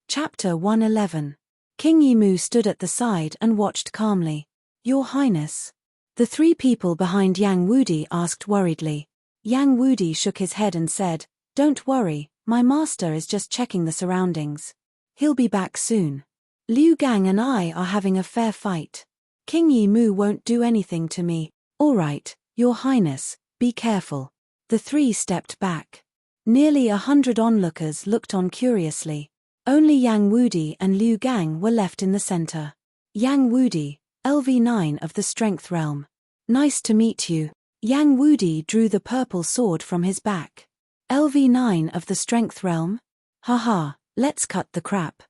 Chapter 111. King Yimu stood at the side and watched calmly. Your Highness. The three people behind Yang Wudi asked worriedly. Yang Wudi shook his head and said, Don't worry, my master is just checking the surroundings. He'll be back soon. Liu Gang and I are having a fair fight. King Yimu won't do anything to me. All right, Your Highness, be careful. The three stepped back. Nearly 100 onlookers looked on curiously. Only Yang Wudi and Liu Gang were left in the center. Yang Wudi, LV9 of the Strength Realm. Nice to meet you. Yang Wudi drew the purple sword from his back. LV9 of the Strength Realm? Haha, let's cut the crap.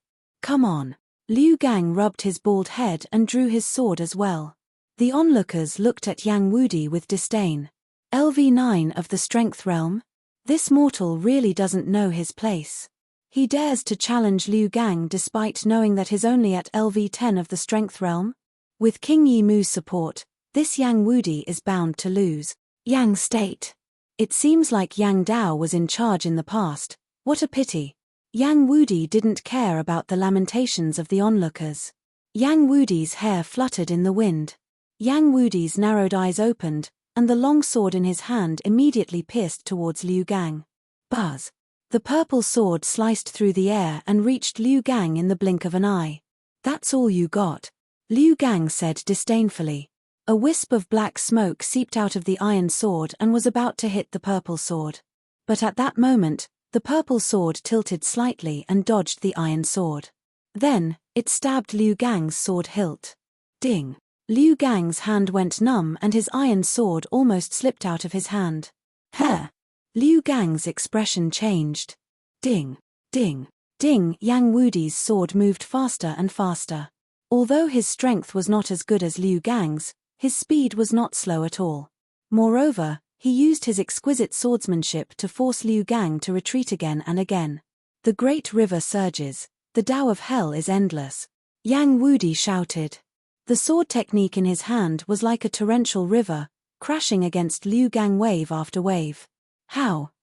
Come on. Liu Gang rubbed his bald head and drew his sword as well. The onlookers looked at Yang Wudi with disdain. LV9 of the Strength Realm? This mortal really doesn't know his place. He dares to challenge Liu Gang despite knowing that he's only at LV10 of the Strength Realm? With King Yimu's support, this Yang Wudi is bound to lose. Yang State. It seems like Yang Dao was in charge in the past. What a pity. Yang Wudi didn't care about the lamentations of the onlookers. Yang Wudi's hair fluttered in the wind. Yang Wudi's narrowed eyes opened, and the long sword in his hand immediately pierced towards Liu Gang. Buzz. The purple sword sliced through the air and reached Liu Gang in the blink of an eye. That's all you got? Liu Gang said disdainfully. A wisp of black smoke seeped out of the iron sword and was about to hit the purple sword. But at that moment, the purple sword tilted slightly and dodged the iron sword. Then, it stabbed Liu Gang's sword hilt. Ding! Liu Gang's hand went numb and his iron sword almost slipped out of his hand. Heh! Liu Gang's expression changed. Ding! Ding! Ding! Yang Wudi's sword moved faster and faster. Although his strength was not as good as Liu Gang's, his speed was not slow at all. Moreover, he used his exquisite swordsmanship to force Liu Gang to retreat again and again. The great river surges. The Tao of Hell is endless. Yang Wudi shouted. The sword technique in his hand was like a torrential river, crashing against Liu Gang wave after wave.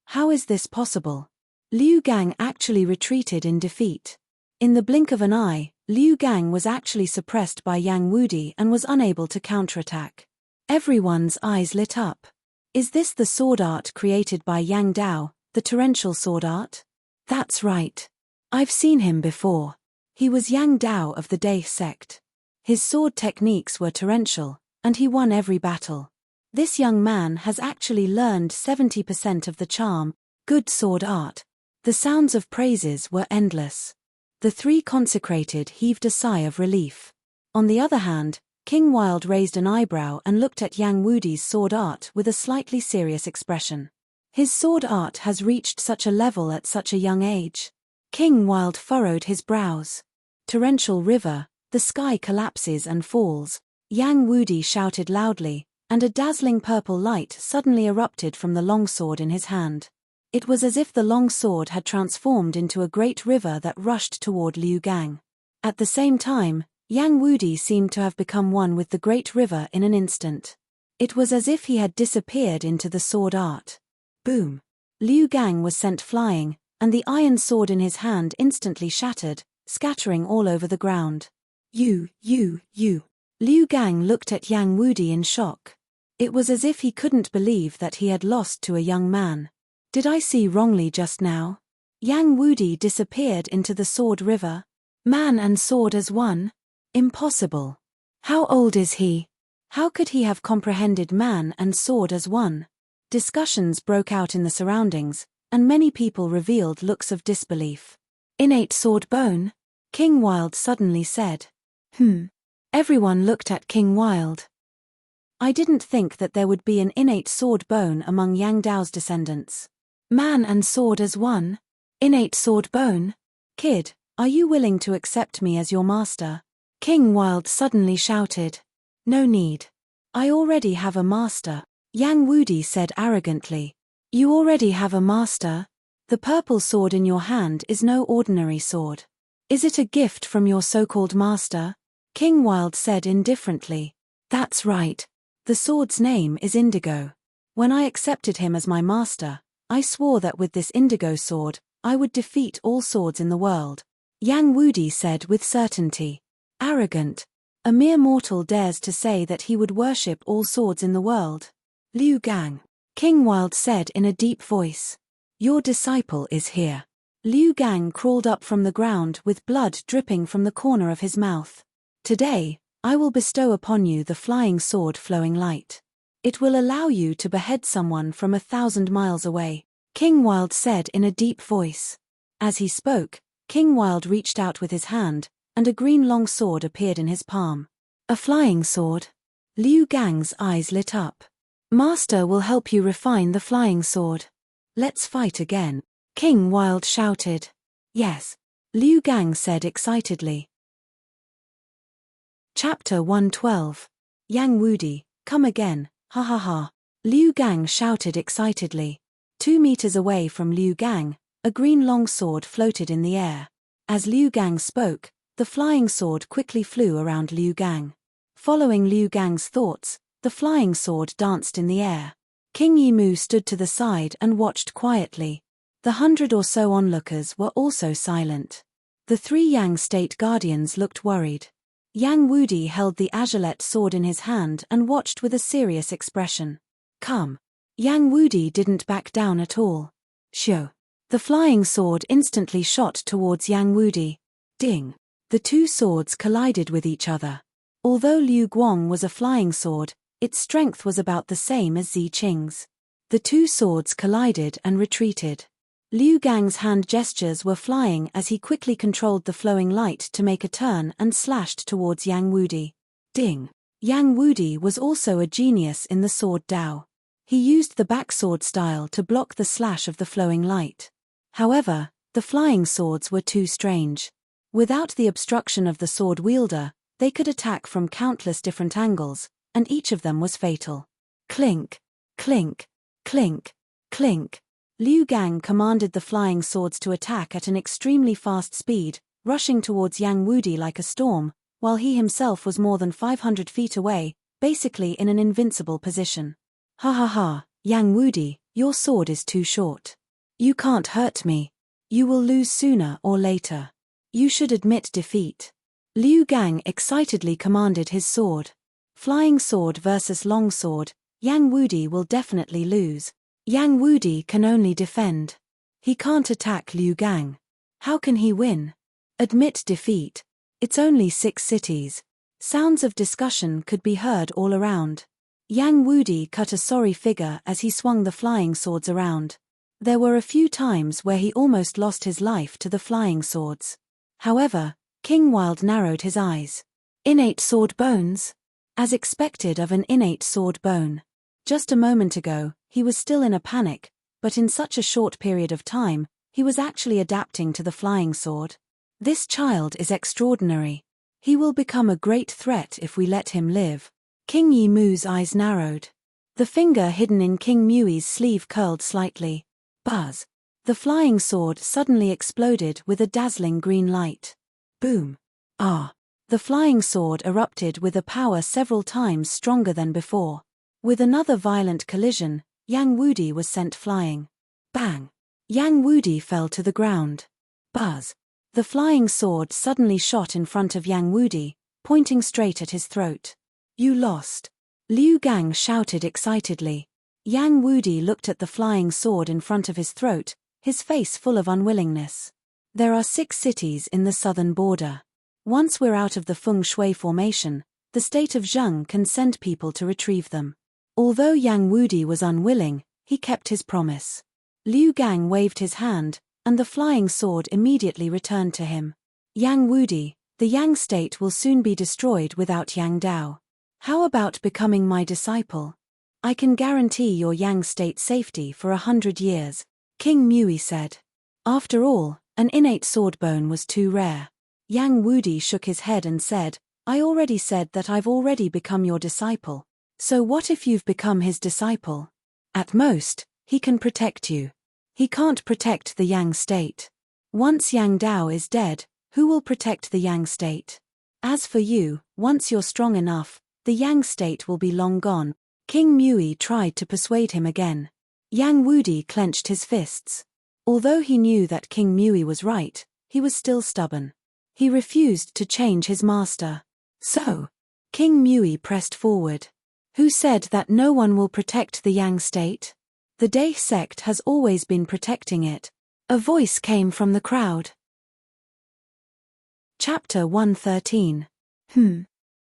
How is this possible? Liu Gang actually retreated in defeat. In the blink of an eye, Liu Gang was actually suppressed by Yang Wudi and was unable to counterattack. Everyone's eyes lit up. Is this the sword art created by Yang Dao, the torrential sword art? That's right. I've seen him before. He was Yang Dao of the Day sect. His sword techniques were torrential, and he won every battle. This young man has actually learned 70% of the charm, good sword art. The sounds of praises were endless. The three consecrated heaved a sigh of relief. On the other hand, King Wild raised an eyebrow and looked at Yang Wudi's sword art with a slightly serious expression. His sword art has reached such a level at such a young age. King Wild furrowed his brows. Torrential river, the sky collapses and falls. Yang Wudi shouted loudly, and a dazzling purple light suddenly erupted from the longsword in his hand. It was as if the long sword had transformed into a great river that rushed toward Liu Gang. At the same time, Yang Wudi seemed to have become one with the great river in an instant. It was as if he had disappeared into the sword art. Boom! Liu Gang was sent flying, and the iron sword in his hand instantly shattered, scattering all over the ground. You. Liu Gang looked at Yang Wudi in shock. It was as if he couldn't believe that he had lost to a young man. Did I see wrongly just now? Yang Wudi disappeared into the sword river. Man and sword as one? Impossible. How old is he? How could he have comprehended man and sword as one? Discussions broke out in the surroundings, and many people revealed looks of disbelief. Innate sword bone? King Wild suddenly said. Everyone looked at King Wild. I didn't think that there would be an innate sword bone among Yang Dao's descendants. Man and sword as one? Innate sword bone? Kid, are you willing to accept me as your master? King Wild suddenly shouted. No need. I already have a master. Yang Wudi said arrogantly. You already have a master? The purple sword in your hand is no ordinary sword. Is it a gift from your so-called master? King Wild said indifferently. That's right. The sword's name is Indigo. When I accepted him as my master, I swore that with this indigo sword, I would defeat all swords in the world. Yang Wudi said with certainty. Arrogant. A mere mortal dares to say that he would worship all swords in the world. Liu Gang. King Wild said in a deep voice. Your disciple is here. Liu Gang crawled up from the ground with blood dripping from the corner of his mouth. Today, I will bestow upon you the flying sword flowing light. It will allow you to behead someone from 1,000 miles away, King Wild said in a deep voice. As he spoke, King Wild reached out with his hand, and a green long sword appeared in his palm. A flying sword? Liu Gang's eyes lit up. Master will help you refine the flying sword. Let's fight again, King Wild shouted. Yes, Liu Gang said excitedly. Chapter 112. Yang Wudi, come again, ha ha ha. Liu Gang shouted excitedly. 2 meters away from Liu Gang, a green long sword floated in the air. As Liu Gang spoke, the flying sword quickly flew around Liu Gang. Following Liu Gang's thoughts, the flying sword danced in the air. King Yimu stood to the side and watched quietly. The 100 or so onlookers were also silent. The 3 Yang state guardians looked worried. Yang Wudi held the azurette sword in his hand and watched with a serious expression. Come. Yang Wudi didn't back down at all. Shoo. The flying sword instantly shot towards Yang Wudi. Ding. The 2 swords collided with each other. Although Liu Guang was a flying sword, its strength was about the same as Zi Qing's. The 2 swords collided and retreated. Liu Gang's hand gestures were flying as he quickly controlled the flowing light to make a turn and slashed towards Yang Wudi. Ding. Yang Wudi was also a genius in the sword Dao. He used the backsword style to block the slash of the flowing light. However, the flying swords were too strange. Without the obstruction of the sword wielder, they could attack from countless different angles, and each of them was fatal. Clink, clink, clink, clink. Liu Gang commanded the flying swords to attack at an extremely fast speed, rushing towards Yang Wudi like a storm, while he himself was more than 500 feet away, basically in an invincible position. Ha ha ha, Yang Wudi, your sword is too short. You can't hurt me. You will lose sooner or later. You should admit defeat. Liu Gang excitedly commanded his sword. Flying sword versus long sword, Yang Wudi will definitely lose. Yang Wudi can only defend. He can't attack Liu Gang. How can he win? Admit defeat. It's only 6 cities. Sounds of discussion could be heard all around. Yang Wudi cut a sorry figure as he swung the flying swords around. There were a few times where he almost lost his life to the flying swords. However, King Wild narrowed his eyes. Innate sword bones? As expected of an innate sword bone. Just a moment ago, he was still in a panic, but in such a short period of time, he was actually adapting to the flying sword. This child is extraordinary. He will become a great threat if we let him live. King Yimu's eyes narrowed. The finger hidden in King Mui's sleeve curled slightly. Buzz. The flying sword suddenly exploded with a dazzling green light. Boom. Ah. The flying sword erupted with a power several times stronger than before. With another violent collision, Yang Wudi was sent flying. Bang! Yang Wudi fell to the ground. Buzz! The flying sword suddenly shot in front of Yang Wudi, pointing straight at his throat. You lost. Liu Gang shouted excitedly. Yang Wudi looked at the flying sword in front of his throat, his face full of unwillingness. There are 6 cities in the southern border. Once we're out of the Feng Shui formation, the state of Zheng can send people to retrieve them. Although Yang Wudi was unwilling, he kept his promise. Liu Gang waved his hand, and the flying sword immediately returned to him. Yang Wudi, the Yang state will soon be destroyed without Yang Dao. How about becoming my disciple? I can guarantee your Yang state safety for 100 years, King Mui said. After all, an innate sword bone was too rare. Yang Wudi shook his head and said, I already said that I've already become your disciple. So what if you've become his disciple? At most, he can protect you. He can't protect the Yang state. Once Yang Dao is dead, who will protect the Yang state? As for you, once you're strong enough, the Yang state will be long gone. King Mui tried to persuade him again. Yang Wudi clenched his fists. Although he knew that King Mui was right, he was still stubborn. He refused to change his master. So, King Mui pressed forward. Who said that no one will protect the Yang state? The Day sect has always been protecting it. A voice came from the crowd. Chapter 113.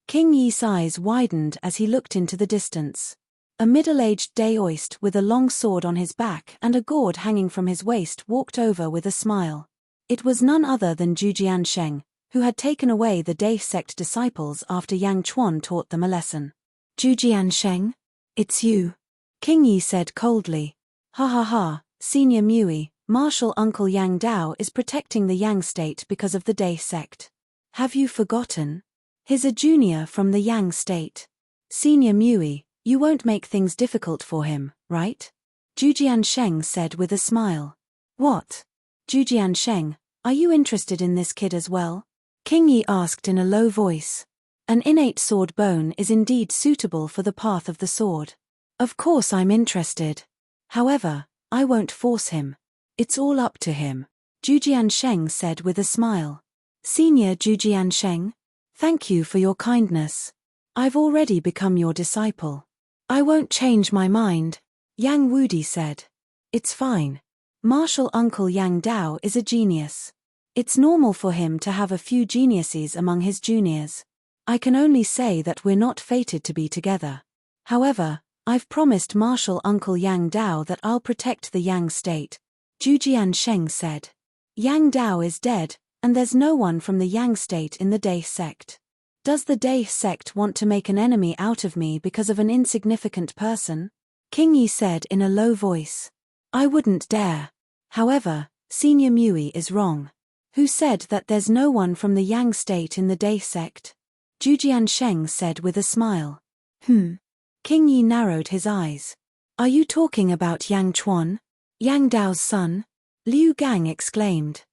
King Yi's eyes widened as he looked into the distance. A middle-aged daoist with a long sword on his back and a gourd hanging from his waist walked over with a smile. It was none other than Zhujian Sheng, who had taken away the Day sect disciples after Yang Chuan taught them a lesson. Zhujian Sheng? It's you. King Yi said coldly. Ha ha ha, Senior Mui, Martial Uncle Yang Dao is protecting the Yang state because of the Day sect. Have you forgotten? He's a junior from the Yang state. Senior Mui, you won't make things difficult for him, right? Zhujian Sheng said with a smile. What? Zhujian Sheng, are you interested in this kid as well? King Yi asked in a low voice. An innate sword bone is indeed suitable for the path of the sword. Of course I'm interested. However, I won't force him. It's all up to him. Zhujian Sheng said with a smile. Senior Zhujian Sheng, thank you for your kindness. I've already become your disciple. I won't change my mind, Yang Wudi said. It's fine. Martial Uncle Yang Dao is a genius. It's normal for him to have a few geniuses among his juniors. I can only say that we're not fated to be together. However, I've promised Martial Uncle Yang Dao that I'll protect the Yang state, Zhujian Sheng said. Yang Dao is dead, and there's no one from the Yang state in the Day sect. Does the Day sect want to make an enemy out of me because of an insignificant person? King Yi said in a low voice. I wouldn't dare. However, Senior Mui is wrong. Who said that there's no one from the Yang state in the Day sect? Zhujian Sheng said with a smile. King Yi narrowed his eyes. Are you talking about Yang Chuan? Yang Dao's son? Liu Gang exclaimed.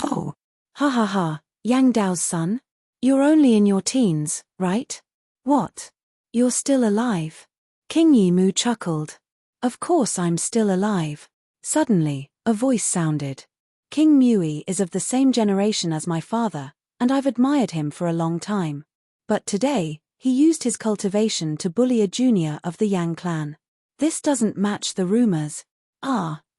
Oh, ha ha ha, Yang Dao's son? You're only in your teens, right? What? You're still alive? King Yi Mu chuckled. Of course I'm still alive. Suddenly, a voice sounded. King Mui is of the same generation as my father, and I've admired him for a long time. But today, he used his cultivation to bully a junior of the Yang clan. This doesn't match the rumors.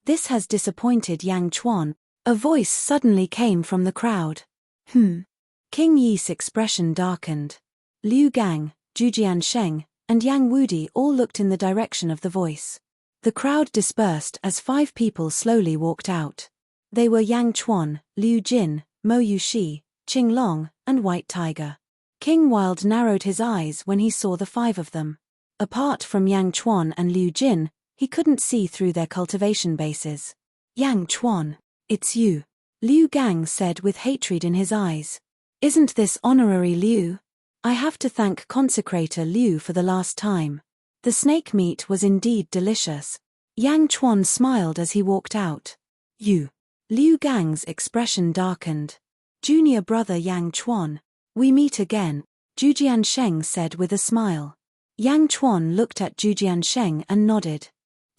This has disappointed Yang Chuan. A voice suddenly came from the crowd. King Yi's expression darkened. Liu Gang, Zhujian Sheng, and Yang Wudi all looked in the direction of the voice. The crowd dispersed as 5 people slowly walked out. They were Yang Chuan, Liu Jin, Mo Yuxi, Qing Long, and White Tiger. King Wild narrowed his eyes when he saw the 5 of them. Apart from Yang Chuan and Liu Jin, he couldn't see through their cultivation bases. Yang Chuan, it's you, Liu Gang said with hatred in his eyes. Isn't this honorary Liu? I have to thank Consecrator Liu for the last time. The snake meat was indeed delicious. Yang Chuan smiled as he walked out. You. Liu Gang's expression darkened. Junior brother Yang Chuan, we meet again, Zhujian Sheng said with a smile. Yang Chuan looked at Zhujian Sheng and nodded.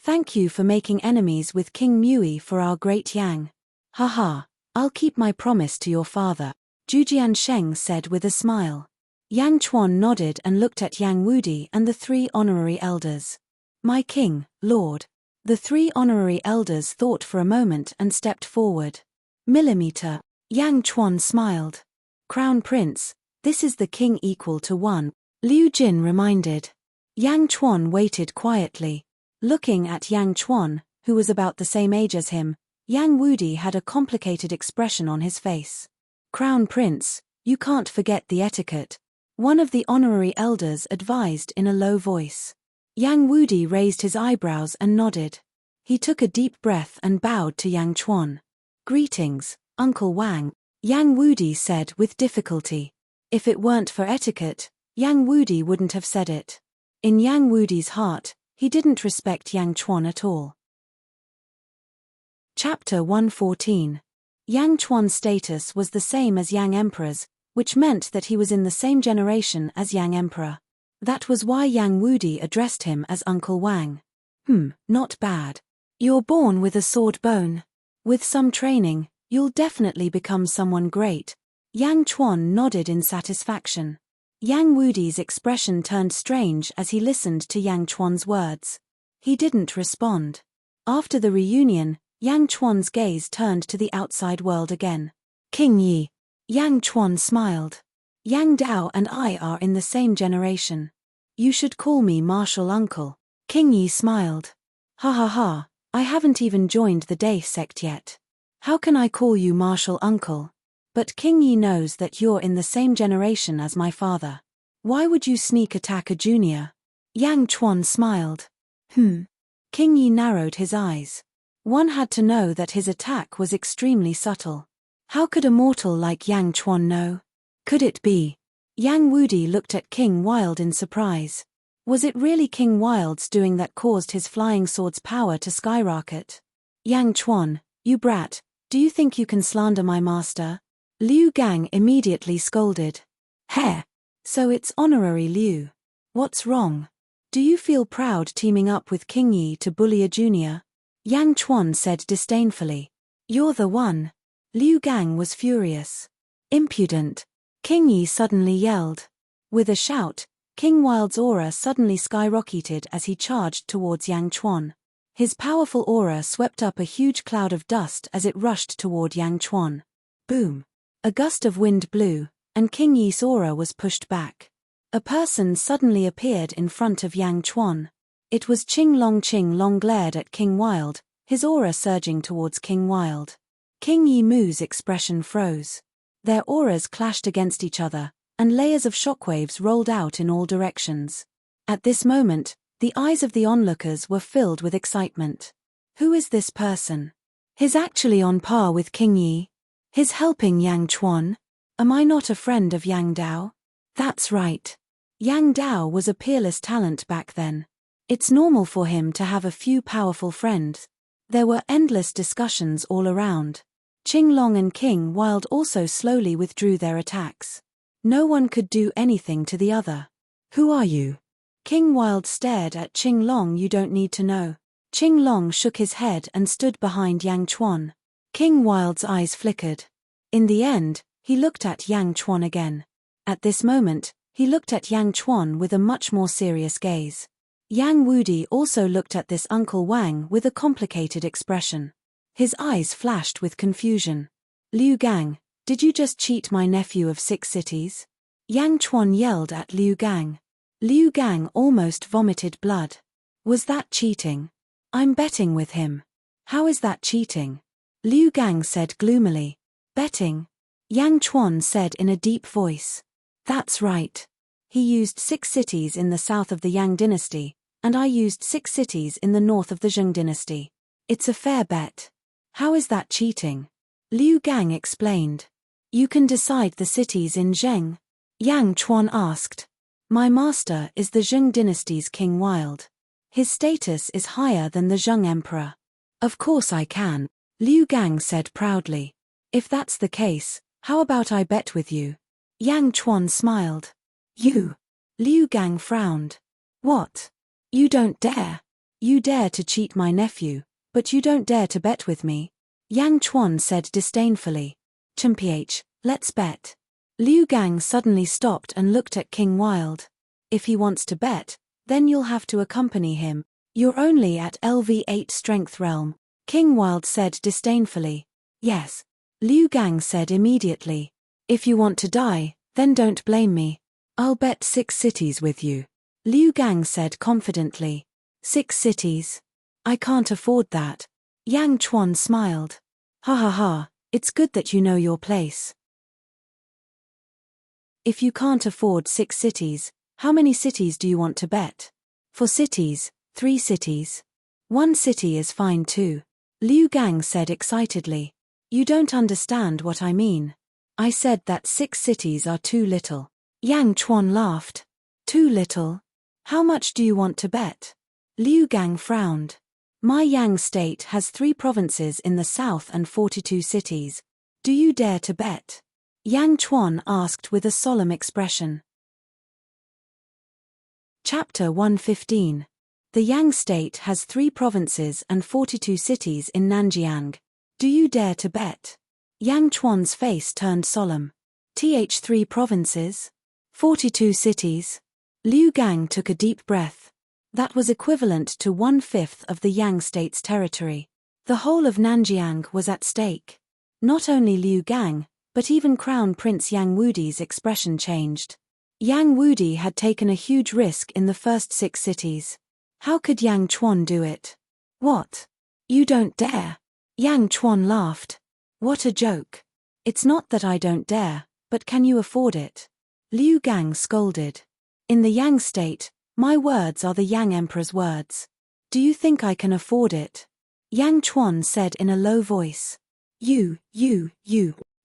Thank you for making enemies with King Mui for our great Yang. Haha, I'll keep my promise to your father, Zhujian Sheng said with a smile. Yang Chuan nodded and looked at Yang Wudi and the 3 honorary elders. My king, lord. The 3 honorary elders thought for a moment and stepped forward. Millimeter. Yang Chuan smiled. Crown Prince, this is the king equal to 1, Liu Jin reminded. Yang Chuan waited quietly. Looking at Yang Chuan, who was about the same age as him, Yang Wudi had a complicated expression on his face. Crown Prince, you can't forget the etiquette, one of the honorary elders advised in a low voice. Yang Wudi raised his eyebrows and nodded. He took a deep breath and bowed to Yang Chuan. Greetings, Uncle Wang, Yang Wudi said with difficulty. If it weren't for etiquette, Yang Wudi wouldn't have said it. In Yang Wudi's heart, he didn't respect Yang Chuan at all. Chapter 114. Yang Chuan's status was the same as Yang Emperor's, which meant that he was in the same generation as Yang Emperor. That was why Yang Wudi addressed him as Uncle Wang. Not bad. You're born with a sword bone. With some training, You'll definitely become someone great. Yang Chuan nodded in satisfaction. Yang Wudi's expression turned strange as he listened to Yang Chuan's words. He didn't respond. After the reunion, Yang Chuan's gaze turned to the outside world again. King Yi. Yang Chuan smiled. Yang Dao and I are in the same generation. You should call me martial uncle. King Yi smiled. Ha ha ha, I haven't even joined the Day sect yet. How can I call you martial uncle? But King Yi knows that you're in the same generation as my father. Why would you sneak attack a junior? Yang Chuan smiled. King Yi narrowed his eyes. One had to know that his attack was extremely subtle. How could a mortal like Yang Chuan know? Could it be? Yang Wudi looked at King Wild in surprise. Was it really King Wild's doing that caused his flying sword's power to skyrocket? Yang Chuan, you brat, do you think you can slander my master? Liu Gang immediately scolded. Heh! So it's honorary Liu. What's wrong? Do you feel proud teaming up with King Yi to bully a junior? Yang Chuan said disdainfully. You're the one. Liu Gang was furious. Impudent. King Yi suddenly yelled. With a shout, King Wild's aura suddenly skyrocketed as he charged towards Yang Chuan. His powerful aura swept up a huge cloud of dust as it rushed toward Yang Chuan. Boom! A gust of wind blew, and King Yi's aura was pushed back. A person suddenly appeared in front of Yang Chuan. It was Qing Long glared at King Wild, his aura surging towards King Wild. King Yi Mu's expression froze. Their auras clashed against each other, and layers of shockwaves rolled out in all directions. At this moment, the eyes of the onlookers were filled with excitement. Who is this person? He's actually on par with King Yi. He's helping Yang Chuan. Am I not a friend of Yang Dao? That's right. Yang Dao was a peerless talent back then. It's normal for him to have a few powerful friends. There were endless discussions all around. Qing Long and King Wild also slowly withdrew their attacks. No one could do anything to the other. Who are you? King Wild stared at Qing Long. You don't need to know. Qing Long shook his head and stood behind Yang Chuan. King Wild's eyes flickered. In the end, he looked at Yang Chuan again. At this moment, he looked at Yang Chuan with a much more serious gaze. Yang Wudi also looked at this Uncle Wang with a complicated expression. His eyes flashed with confusion. Liu Gang, did you just cheat my nephew of 6 cities? Yang Chuan yelled at Liu Gang. Liu Gang almost vomited blood. Was that cheating? I'm betting with him. How is that cheating? Liu Gang said gloomily. Betting? Yang Chuan said in a deep voice. That's right. He used 6 cities in the south of the Yang dynasty, and I used 6 cities in the north of the Zheng dynasty. It's a fair bet. How is that cheating? Liu Gang explained. You can decide the cities in Zheng. Yang Chuan asked. My master is the Zheng dynasty's King Wild. His status is higher than the Zheng emperor. Of course I can, Liu Gang said proudly. If that's the case, how about I bet with you? Yang Chuan smiled. You? Liu Gang frowned. What? You don't dare. You dare to cheat my nephew, but you don't dare to bet with me. Yang Chuan said disdainfully. Chimph, let's bet. Liu Gang suddenly stopped and looked at King Wild. If he wants to bet, then you'll have to accompany him. You're only at LV8 strength realm. King Wild said disdainfully. Yes. Liu Gang said immediately. If you want to die, then don't blame me. I'll bet 6 cities with you. Liu Gang said confidently. 6 cities? I can't afford that. Yang Chuan smiled. Ha ha ha, it's good that you know your place. If you can't afford 6 cities, how many cities do you want to bet? For cities, 3 cities. 1 city is fine too. Liu Gang said excitedly. You don't understand what I mean. I said that 6 cities are too little. Yang Chuan laughed. Too little? How much do you want to bet? Liu Gang frowned. My Yang state has 3 provinces in the south and 42 cities. Do you dare to bet? Yang Chuan asked with a solemn expression. Chapter 115. The Yang state has 3 provinces and 42 cities in Nanjiang. Do you dare to bet? Yang Chuan's face turned solemn. Th3 provinces? 42 cities? Liu Gang took a deep breath. That was equivalent to 1/5 of the Yang state's territory. The whole of Nanjiang was at stake. Not only Liu Gang, but even Crown Prince Yang Wudi's expression changed. Yang Wudi had taken a huge risk in the first 6 cities. How could Yang Chuan do it? What? You don't dare? Yang Chuan laughed. What a joke. It's not that I don't dare, but can you afford it? Liu Gang scolded. In the Yang state, my words are the Yang Emperor's words. Do you think I can afford it? Yang Chuan said in a low voice. You.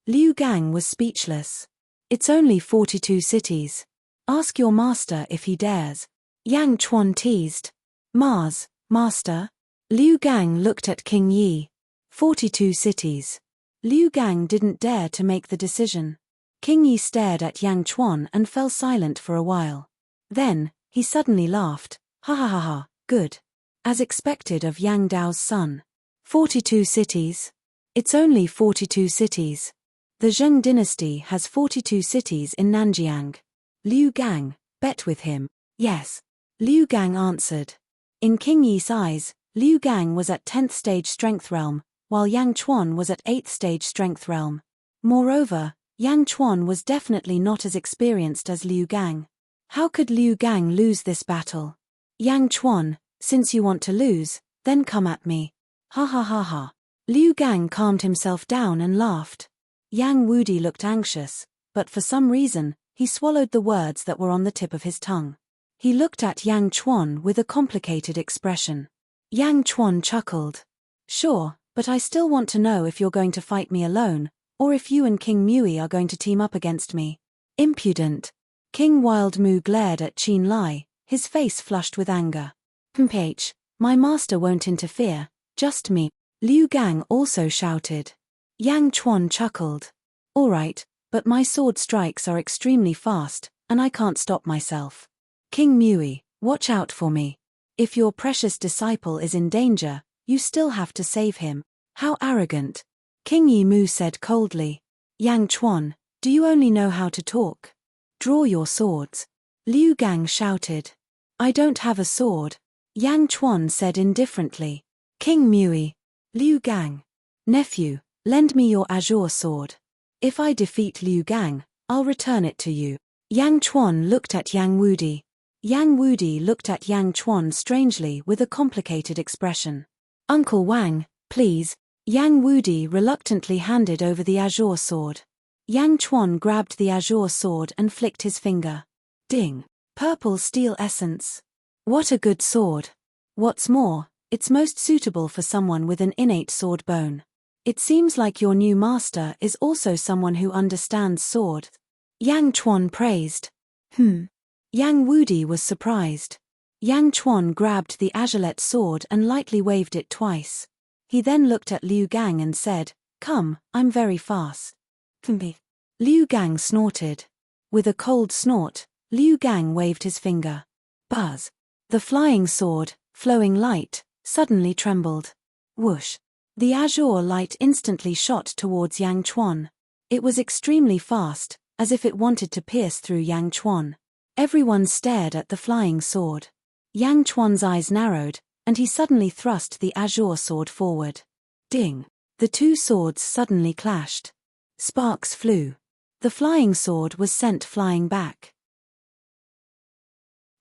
Liu Gang was speechless. It's only 42 cities. Ask your master if he dares. Yang Chuan teased. Master? Liu Gang looked at King Yi. 42 cities. Liu Gang didn't dare to make the decision. King Yi stared at Yang Chuan and fell silent for a while. Then, he suddenly laughed. Ha, good. As expected of Yang Dao's son. 42 cities? It's only 42 cities. The Zheng dynasty has 42 cities in Nanjiang. Liu Gang, bet with him. Yes. Liu Gang answered. In King Yi's eyes, Liu Gang was at 10th stage strength realm, while Yang Chuan was at 8th stage strength realm. Moreover, Yang Chuan was definitely not as experienced as Liu Gang. How could Liu Gang lose this battle? Yang Chuan, since you want to lose, then come at me. Ha. Liu Gang calmed himself down and laughed. Yang Wudi looked anxious, but for some reason, he swallowed the words that were on the tip of his tongue. He looked at Yang Chuan with a complicated expression. Yang Chuan chuckled. Sure, but I still want to know if you're going to fight me alone, or if you and King Mui are going to team up against me. Impudent. King Wild Mu glared at Qin Lai, his face flushed with anger. My master won't interfere, just me. Liu Gang also shouted. Yang Chuan chuckled. All right, but my sword strikes are extremely fast, and I can't stop myself. King Mui, watch out for me. If your precious disciple is in danger, you still have to save him. How arrogant. King Yi Mu said coldly. Yang Chuan, do you only know how to talk? Draw your swords. Liu Gang shouted. I don't have a sword. Yang Chuan said indifferently. King Mui. Liu Gang. Nephew, lend me your azure sword. If I defeat Liu Gang, I'll return it to you. Yang Chuan looked at Yang Wudi. Yang Wudi looked at Yang Chuan strangely with a complicated expression. Uncle Wang, please. Yang Wudi reluctantly handed over the azure sword. Yang Chuan grabbed the azure sword and flicked his finger. Ding. Purple steel essence. What a good sword. What's more, it's most suitable for someone with an innate sword bone. It seems like your new master is also someone who understands sword. Yang Chuan praised. Yang Wudi was surprised. Yang Chuan grabbed the azurette sword and lightly waved it twice. He then looked at Liu Gang and said, Come, I'm very fast. Liu Gang snorted. With a cold snort, Liu Gang waved his finger. Buzz. The flying sword, flowing light, suddenly trembled. Whoosh. The azure light instantly shot towards Yang Chuan. It was extremely fast, as if it wanted to pierce through Yang Chuan. Everyone stared at the flying sword. Yang Chuan's eyes narrowed, and he suddenly thrust the azure sword forward. Ding! The two swords suddenly clashed. Sparks flew. The flying sword was sent flying back.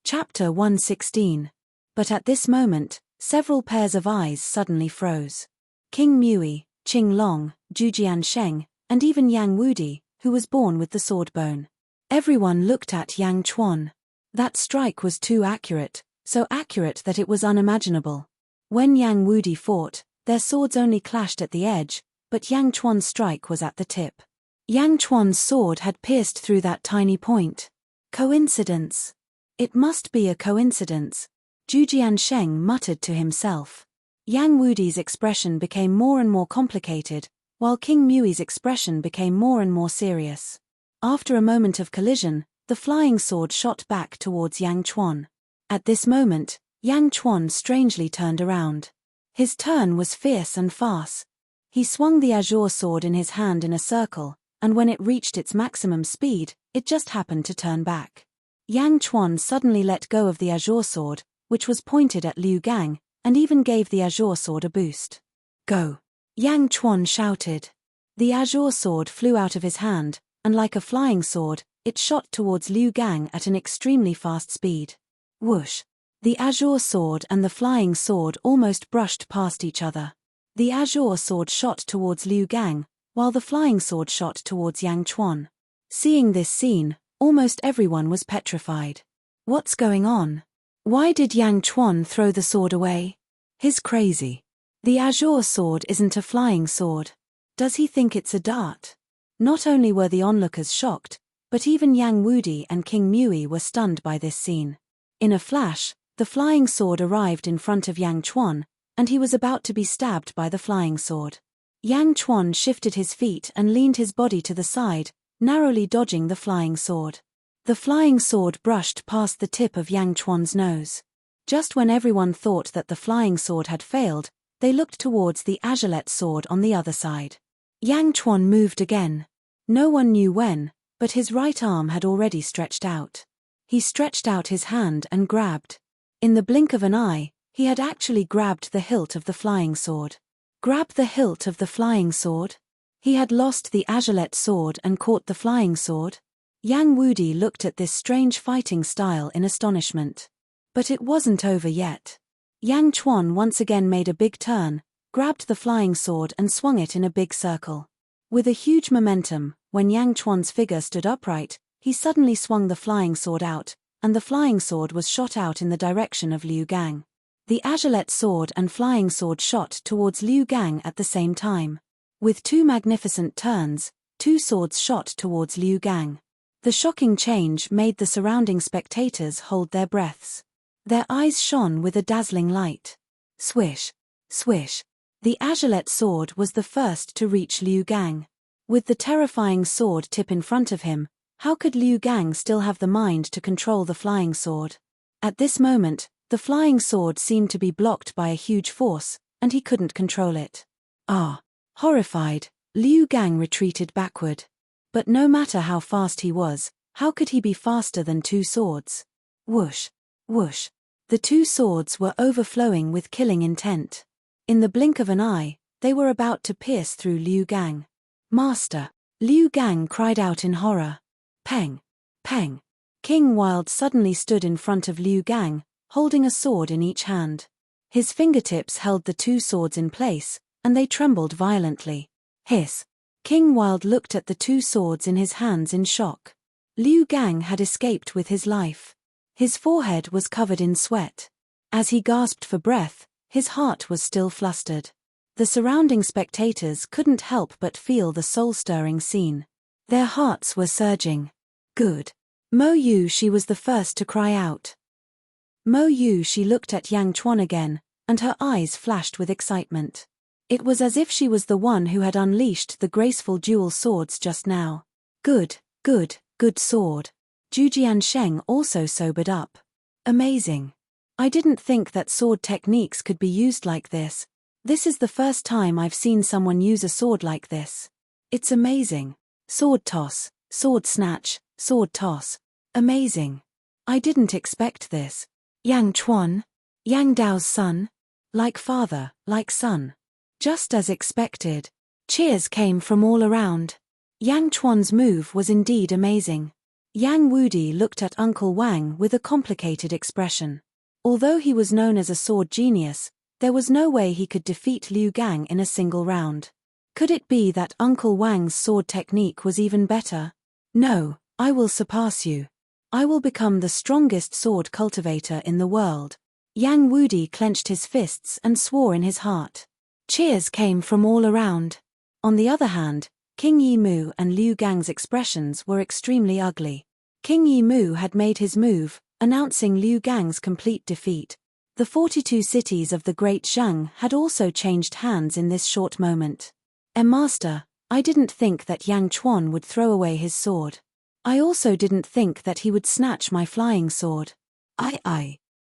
Chapter 116. But at this moment, several pairs of eyes suddenly froze. King Mui, Qing Long, Zhujian Sheng, and even Yang Wudi, who was born with the sword bone. Everyone looked at Yang Chuan. That strike was too accurate, so accurate that it was unimaginable. When Yang Wudi fought, their swords only clashed at the edge, but Yang Chuan's strike was at the tip. Yang Chuan's sword had pierced through that tiny point. Coincidence. It must be a coincidence. Zhujian Sheng muttered to himself. Yang Wudi's expression became more and more complicated, while King Mui's expression became more and more serious. After a moment of collision, the flying sword shot back towards Yang Chuan. At this moment, Yang Chuan strangely turned around. His turn was fierce and fast. He swung the azure sword in his hand in a circle, and when it reached its maximum speed, it just happened to turn back. Yang Chuan suddenly let go of the azure sword, which was pointed at Liu Gang, and even gave the azure sword a boost. Go! Yang Chuan shouted. The azure sword flew out of his hand, and like a flying sword, it shot towards Liu Gang at an extremely fast speed. Whoosh! The azure sword and the flying sword almost brushed past each other. The azure sword shot towards Liu Gang, while the flying sword shot towards Yang Chuan. Seeing this scene, almost everyone was petrified. What's going on? Why did Yang Chuan throw the sword away? He's crazy. The azure sword isn't a flying sword. Does he think it's a dart? Not only were the onlookers shocked, but even Yang Wudi and King Mui were stunned by this scene. In a flash, the flying sword arrived in front of Yang Chuan, and he was about to be stabbed by the flying sword. Yang Chuan shifted his feet and leaned his body to the side, narrowly dodging the flying sword. The flying sword brushed past the tip of Yang Chuan's nose. Just when everyone thought that the flying sword had failed, they looked towards the azurette sword on the other side. Yang Chuan moved again. No one knew when, but his right arm had already stretched out. He stretched out his hand and grabbed. In the blink of an eye, he had actually grabbed the hilt of the flying sword. Grab the hilt of the flying sword? He had lost the azurette sword and caught the flying sword? Yang Wudi looked at this strange fighting style in astonishment. But it wasn't over yet. Yang Chuan once again made a big turn, grabbed the flying sword and swung it in a big circle. With a huge momentum, when Yang Chuan's figure stood upright, he suddenly swung the flying sword out, and the flying sword was shot out in the direction of Liu Gang. The azurette sword and flying sword shot towards Liu Gang at the same time. With two magnificent turns, two swords shot towards Liu Gang. The shocking change made the surrounding spectators hold their breaths. Their eyes shone with a dazzling light. Swish! Swish! The azurette sword was the first to reach Liu Gang. With the terrifying sword tip in front of him, how could Liu Gang still have the mind to control the flying sword? At this moment, the flying sword seemed to be blocked by a huge force, and he couldn't control it. Horrified, Liu Gang retreated backward. But no matter how fast he was, how could he be faster than two swords? Whoosh! Whoosh! The two swords were overflowing with killing intent. In the blink of an eye, they were about to pierce through Liu Gang. Master! Liu Gang cried out in horror. Peng! Peng! King Wild suddenly stood in front of Liu Gang, holding a sword in each hand. His fingertips held the two swords in place, and they trembled violently. Hiss! King Wild looked at the two swords in his hands in shock. Liu Gang had escaped with his life. His forehead was covered in sweat. As he gasped for breath, his heart was still flustered. The surrounding spectators couldn't help but feel the soul-stirring scene. Their hearts were surging. Good. Mo Yu, she was the first to cry out. Mo Yu, she looked at Yang Chuan again, and her eyes flashed with excitement. It was as if she was the one who had unleashed the graceful dual swords just now. Good, good, good sword. Zhu Jiansheng also sobered up. Amazing. I didn't think that sword techniques could be used like this. This is the first time I've seen someone use a sword like this. It's amazing. Sword toss, sword snatch, sword toss. Amazing. I didn't expect this. Yang Chuan? Yang Dao's son? Like father, like son. Just as expected. Cheers came from all around. Yang Chuan's move was indeed amazing. Yang Wudi looked at Uncle Wang with a complicated expression. Although he was known as a sword genius, there was no way he could defeat Liu Gang in a single round. Could it be that Uncle Wang's sword technique was even better? No, I will surpass you. I will become the strongest sword cultivator in the world. Yang Wudi clenched his fists and swore in his heart. Cheers came from all around. On the other hand, King Yimu and Liu Gang's expressions were extremely ugly. King Yimu had made his move, announcing Liu Gang's complete defeat. The 42 cities of the Great Zhang had also changed hands in this short moment. Master, I didn't think that Yang Chuan would throw away his sword. I also didn't think that he would snatch my flying sword.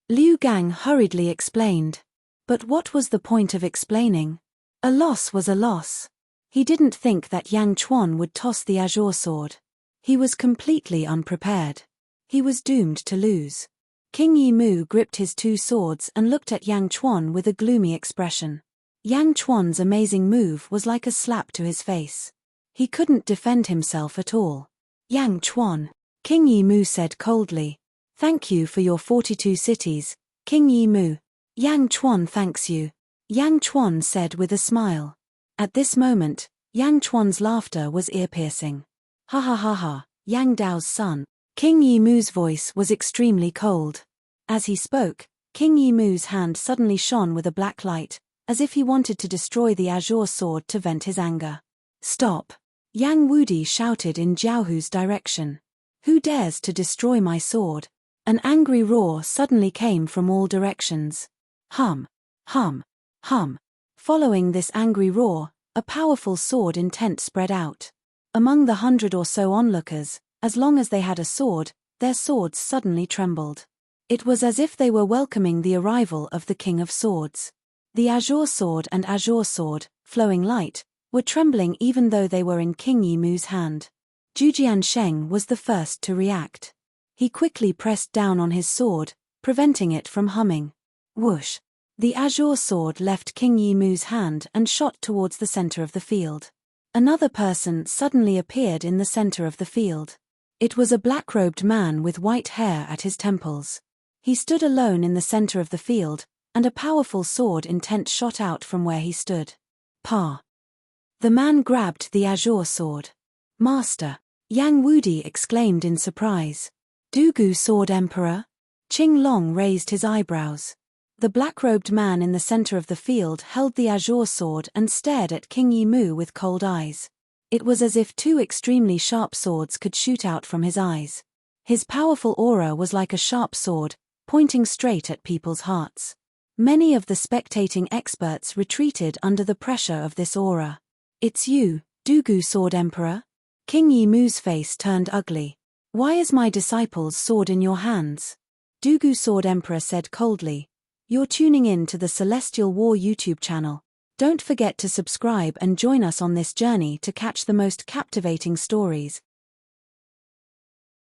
Liu Gang hurriedly explained. But what was the point of explaining? A loss was a loss. He didn't think that Yang Chuan would toss the azure sword. He was completely unprepared. He was doomed to lose. King Yi Mu gripped his two swords and looked at Yang Chuan with a gloomy expression. Yang Chuan's amazing move was like a slap to his face. He couldn't defend himself at all. Yang Chuan, King Yi Mu said coldly. Thank you for your 42 cities, King Yi Mu. Yang Chuan thanks you. Yang Chuan said with a smile. At this moment, Yang Chuan's laughter was ear-piercing. Ha ha ha ha, Yang Dao's son. King Yi Mu's voice was extremely cold. As he spoke, King Yi Mu's hand suddenly shone with a black light, as if he wanted to destroy the azure sword to vent his anger. Stop! Yang Wudi shouted in Jiaohu's direction. Who dares to destroy my sword? An angry roar suddenly came from all directions. Hum! Hum! Hum! Following this angry roar, a powerful sword intent spread out. Among the 100 or so onlookers, as long as they had a sword, their swords suddenly trembled. It was as if they were welcoming the arrival of the King of Swords. The azure sword and azure sword, flowing light, were trembling even though they were in King Yi Mu's hand. Zhujian Sheng was the first to react. He quickly pressed down on his sword, preventing it from humming. Whoosh! The azure sword left King Yi Mu's hand and shot towards the center of the field. Another person suddenly appeared in the center of the field. It was a black-robed man with white hair at his temples. He stood alone in the center of the field, and a powerful sword intent shot out from where he stood. Pa! The man grabbed the azure sword. Master! Yang Wudi exclaimed in surprise. Dugu Sword Emperor? Qing Long raised his eyebrows. The black-robed man in the center of the field held the azure sword and stared at King Yi Mu with cold eyes. It was as if two extremely sharp swords could shoot out from his eyes. His powerful aura was like a sharp sword, pointing straight at people's hearts. Many of the spectating experts retreated under the pressure of this aura. It's you, Dugu Sword Emperor? King Yi Mu's face turned ugly. Why is my disciple's sword in your hands? Dugu Sword Emperor said coldly. You're tuning in to the Celestial War YouTube channel. Don't forget to subscribe and join us on this journey to catch the most captivating stories,